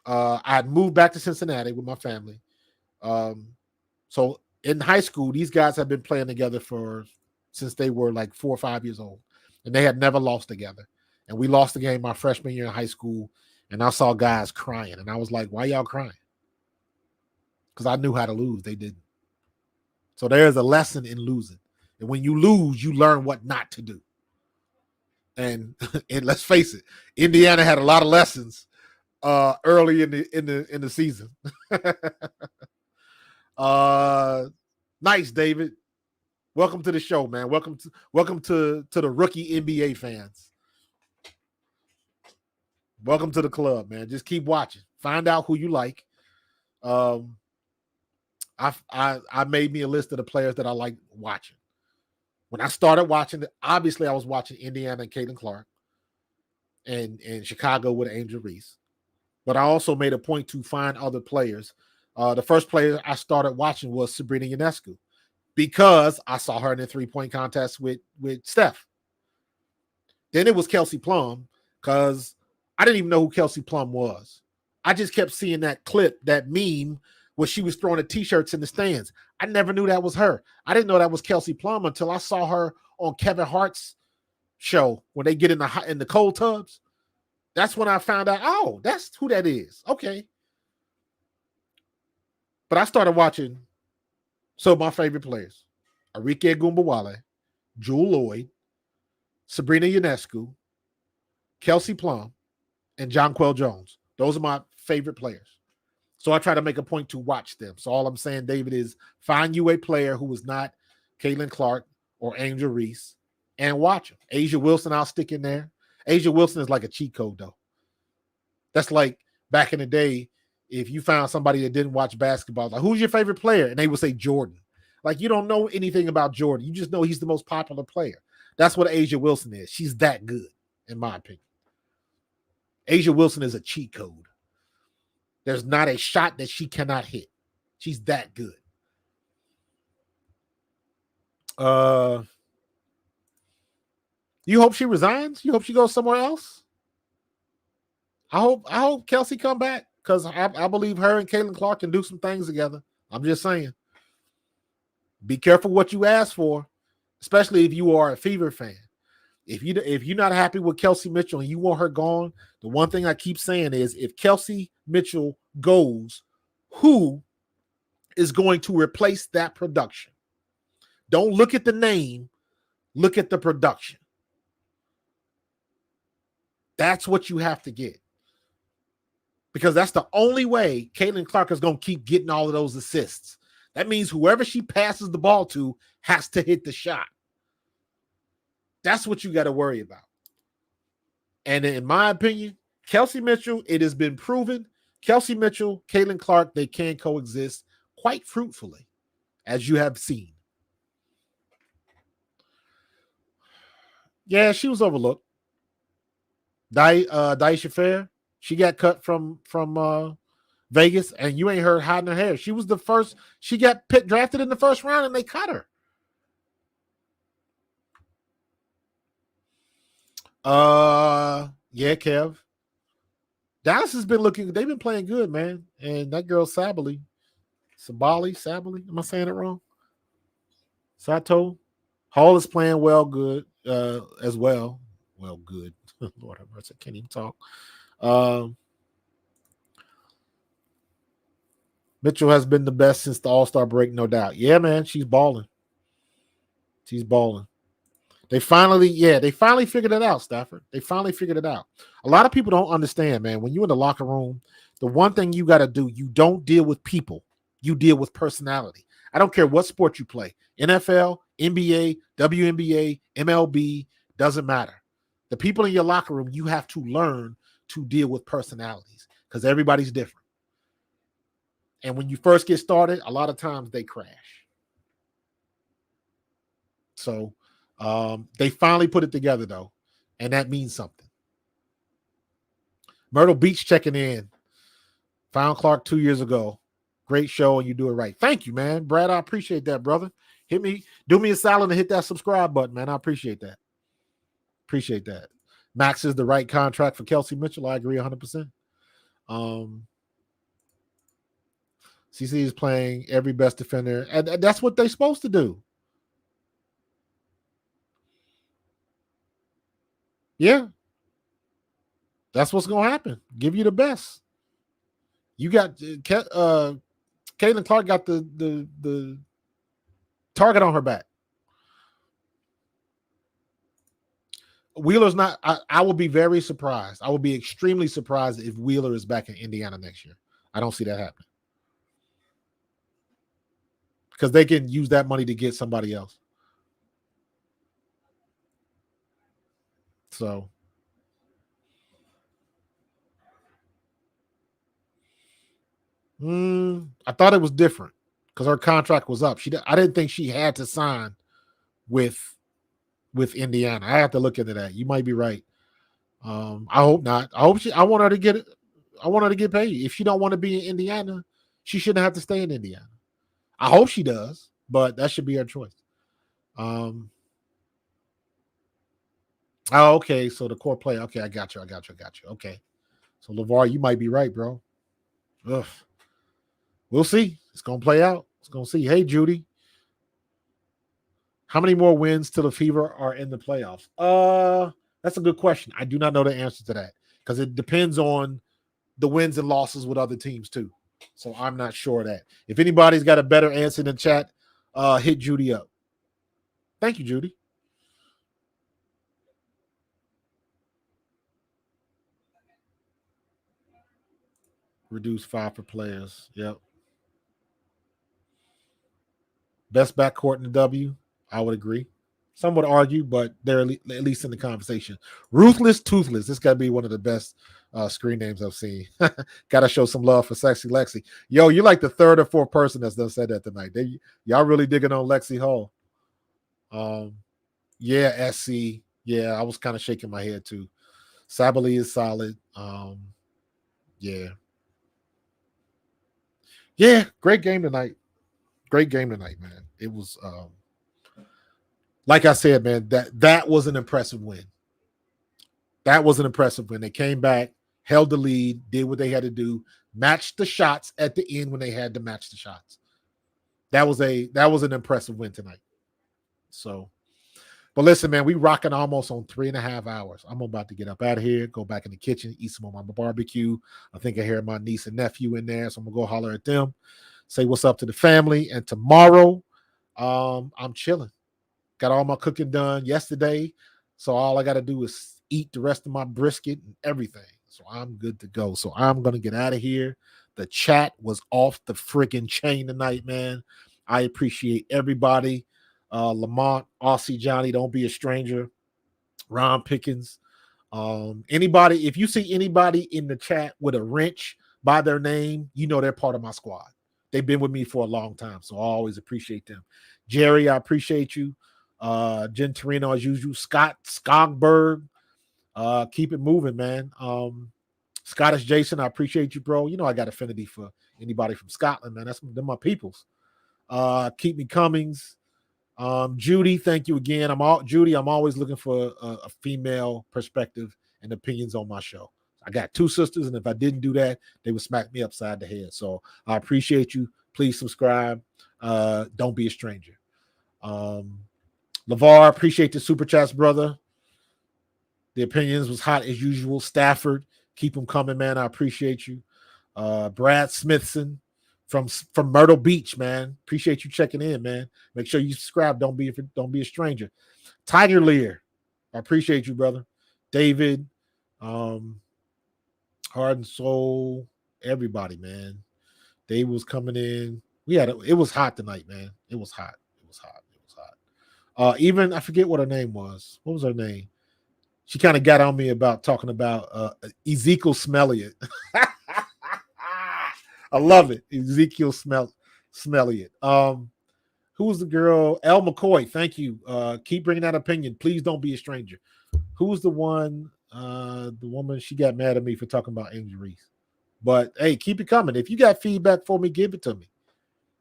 I had moved back to Cincinnati with my family. So in high school, these guys have been playing together since they were like 4 or 5 years old. And they had never lost together. And we lost the game my freshman year in high school. And I saw guys crying. And I was like, why y'all crying? Because I knew how to lose. They didn't. So there's a lesson in losing. And when you lose, you learn what not to do. And let's face it, Indiana had a lot of lessons early in the season. Nice, David. Welcome to the show, man. Welcome to the rookie NBA fans. Welcome to the club, man. Just keep watching. Find out who you like. I made me a list of the players that I like watching. When I started watching, obviously I was watching Indiana and Caitlin Clark and Chicago with Angel Reese. But I also made a point to find other players. The first player I started watching was Sabrina Ionescu because I saw her in the 3-point contest with Steph. Then it was Kelsey Plum because I didn't even know who Kelsey Plum was. I just kept seeing that clip, that meme where she was throwing the t-shirts in the stands. I never knew that was her. I didn't know that was Kelsey Plum until I saw her on Kevin Hart's show when they get in the cold tubs. That's when I found out, oh, that's who that is. Okay. But I started watching my favorite players: Arike Ogunbowale, Jewel Lloyd, Sabrina Ionescu, Kelsey Plum, and Jonquel Jones. Those are my favorite players. So I try to make a point to watch them. So all I'm saying, David, is find you a player who is not Caitlin Clark or Angel Reese and watch them. Asia Wilson, I'll stick in there. Asia Wilson is like a cheat code, though. That's like back in the day, if you found somebody that didn't watch basketball, like, who's your favorite player? And they would say Jordan. Like, you don't know anything about Jordan. You just know he's the most popular player. That's what Asia Wilson is. She's that good, in my opinion. Asia Wilson is a cheat code. There's not a shot that she cannot hit. She's that good. You hope she resigns? You hope she goes somewhere else? I hope Kelsey come back, because I believe her and Caitlin Clark can do some things together. I'm just saying. Be careful what you ask for, especially if you are a Fever fan. If you're not happy with Kelsey Mitchell and you want her gone, the one thing I keep saying is, if Kelsey Mitchell goes, who is going to replace that production? Don't look at the name, look at the production. That's what you have to get. Because that's the only way Caitlin Clark is going to keep getting all of those assists. That means whoever she passes the ball to has to hit the shot. That's what you got to worry about. And in my opinion, Kelsey Mitchell, it has been proven, Kelsey Mitchell, Caitlin Clark, they can coexist quite fruitfully, as you have seen. Yeah, she was overlooked. Daisha Fair, she got cut from Vegas, and you ain't heard hiding her hair. She was the first. She got drafted in the first round, and they cut her. Yeah, Kev. Dallas has been looking. They've been playing good, man. And that girl Sabali. Am I saying it wrong? Sato Hall is playing well, good as well. Well, good. Lord have mercy, I can't even talk. Mitchell has been the best since the All-Star break, no doubt. Yeah, man, she's balling. She's balling. They finally figured it out, Stafford. They finally figured it out. A lot of people don't understand, man. When you're in the locker room, the one thing you got to do, you don't deal with people. You deal with personality. I don't care what sport you play. NFL, NBA, WNBA, MLB, doesn't matter. The people in your locker room, you have to learn to deal with personalities, because everybody's different. And when you first get started, a lot of times they crash. So they finally put it together, though, and that means something. Myrtle Beach checking in. Found Clark 2 years ago. Great show, and you do it right. Thank you, man. Brad, I appreciate that, brother. Do me a solid and hit that subscribe button, man. I appreciate that. Appreciate that. Max is the right contract for Kelsey Mitchell. I agree 100%. CC is playing every best defender, and that's what they're supposed to do. Yeah. That's what's going to happen. Give you the best. You got Caitlin Clark got the target on her back. Wheeler's not. I will be very surprised. I will be extremely surprised if Wheeler is back in Indiana next year. I don't see that happening, because they can use that money to get somebody else. So I thought it was different because her contract was up. I didn't think she had to sign with Indiana. I have to look into that. You might be right. I hope not. I want her to get it. I want her to get paid. If she don't want to be in Indiana, she shouldn't have to stay in Indiana. I hope she does, but that should be her choice. Oh, okay. So the core player. Okay, I got you. Okay. So LeVar, you might be right, bro. Ugh. We'll see. It's gonna play out. It's gonna see. Hey, Judy. How many more wins till the Fever are in the playoffs? That's a good question. I do not know the answer to that because it depends on the wins and losses with other teams too. So I'm not sure of that. If anybody's got a better answer in the chat, hit Judy up. Thank you, Judy. Reduce 5 for players. Yep. Best backcourt in the W. I would agree. Some would argue, but they're at least in the conversation. Ruthless Toothless. This got to be one of the best screen names I've seen. Got to show some love for Sexy Lexi. Yo, you're like the third or fourth person that's done said that tonight. Y'all really digging on Lexi Hall. Yeah, SC. Yeah, I was kind of shaking my head too. Sabali is solid. Yeah. Yeah, great game tonight. Great game tonight, man. It was like I said, man, that was an impressive win. That was an impressive win. They came back, held the lead, did what they had to do, matched the shots at the end when they had to match the shots. That was an impressive win tonight. So, but listen, man, we rocking almost on 3.5 hours. I'm about to get up out of here, go back in the kitchen, eat some of my barbecue. I think I hear my niece and nephew in there, so I'm gonna go holler at them, say what's up to the family. And tomorrow, I'm chilling. Got all my cooking done yesterday, so all I got to do is eat the rest of my brisket and everything. So I'm good to go. So I'm gonna get out of here. The chat was off the freaking chain tonight, man. I appreciate everybody. Lamont, Aussie Johnny, don't be a stranger. Ron Pickens. Anybody, if you see anybody in the chat with a wrench by their name, you know they're part of my squad. They've been with me for a long time, so I always appreciate them. Jerry, I appreciate you. Jen Torino, as usual. Scott Skogberg, keep it moving, man. Scottish Jason, I appreciate you, bro. You know I got affinity for anybody from Scotland, man. They're my peoples. Keep me Cummings. Judy, thank you again. I'm always looking for a female perspective and opinions on my show. I got 2 sisters, and if I didn't do that, they would smack me upside the head. So I appreciate you. Please subscribe. Don't be a stranger. LeVar, appreciate the super chats, brother. The opinions was hot as usual. Stafford, keep them coming, man. I appreciate you. Brad Smithson from Myrtle Beach, man. Appreciate you checking in, man. Make sure you subscribe. Don't be a stranger. Tiger Lear, I appreciate you, brother. David, Heart and Soul, everybody, man. Dave was coming in. It was hot tonight, man. It was hot. Even I forget what her name was. What was her name? She kind of got on me about talking about Ezekiel Smelliot. I love it. Ezekiel Smelliot. Who was the girl? Elle McCoy. Thank you. Keep bringing that opinion. Please don't be a stranger. Who was the one? The woman, she got mad at me for talking about injuries. But hey, keep it coming. If you got feedback for me, give it to me.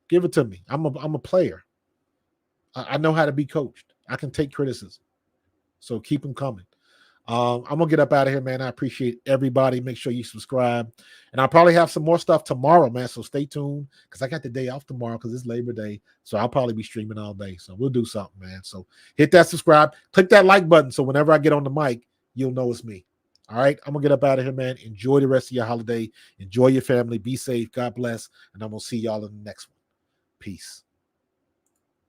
Give it to me. I'm a player. I know how to be coached. I can take criticism. So keep them coming. I'm gonna get up out of here, man. I appreciate everybody. Make sure you subscribe, and I'll probably have some more stuff tomorrow, man. So stay tuned because I got the day off tomorrow because it's Labor Day. So I'll probably be streaming all day. So we'll do something, man. So hit that subscribe, click that like button, so whenever I get on the mic, you'll know it's me. All right, I'm gonna get up out of here, man. Enjoy the rest of your holiday. Enjoy your family. Be safe. God bless, and I'm gonna see y'all in the next one. Peace.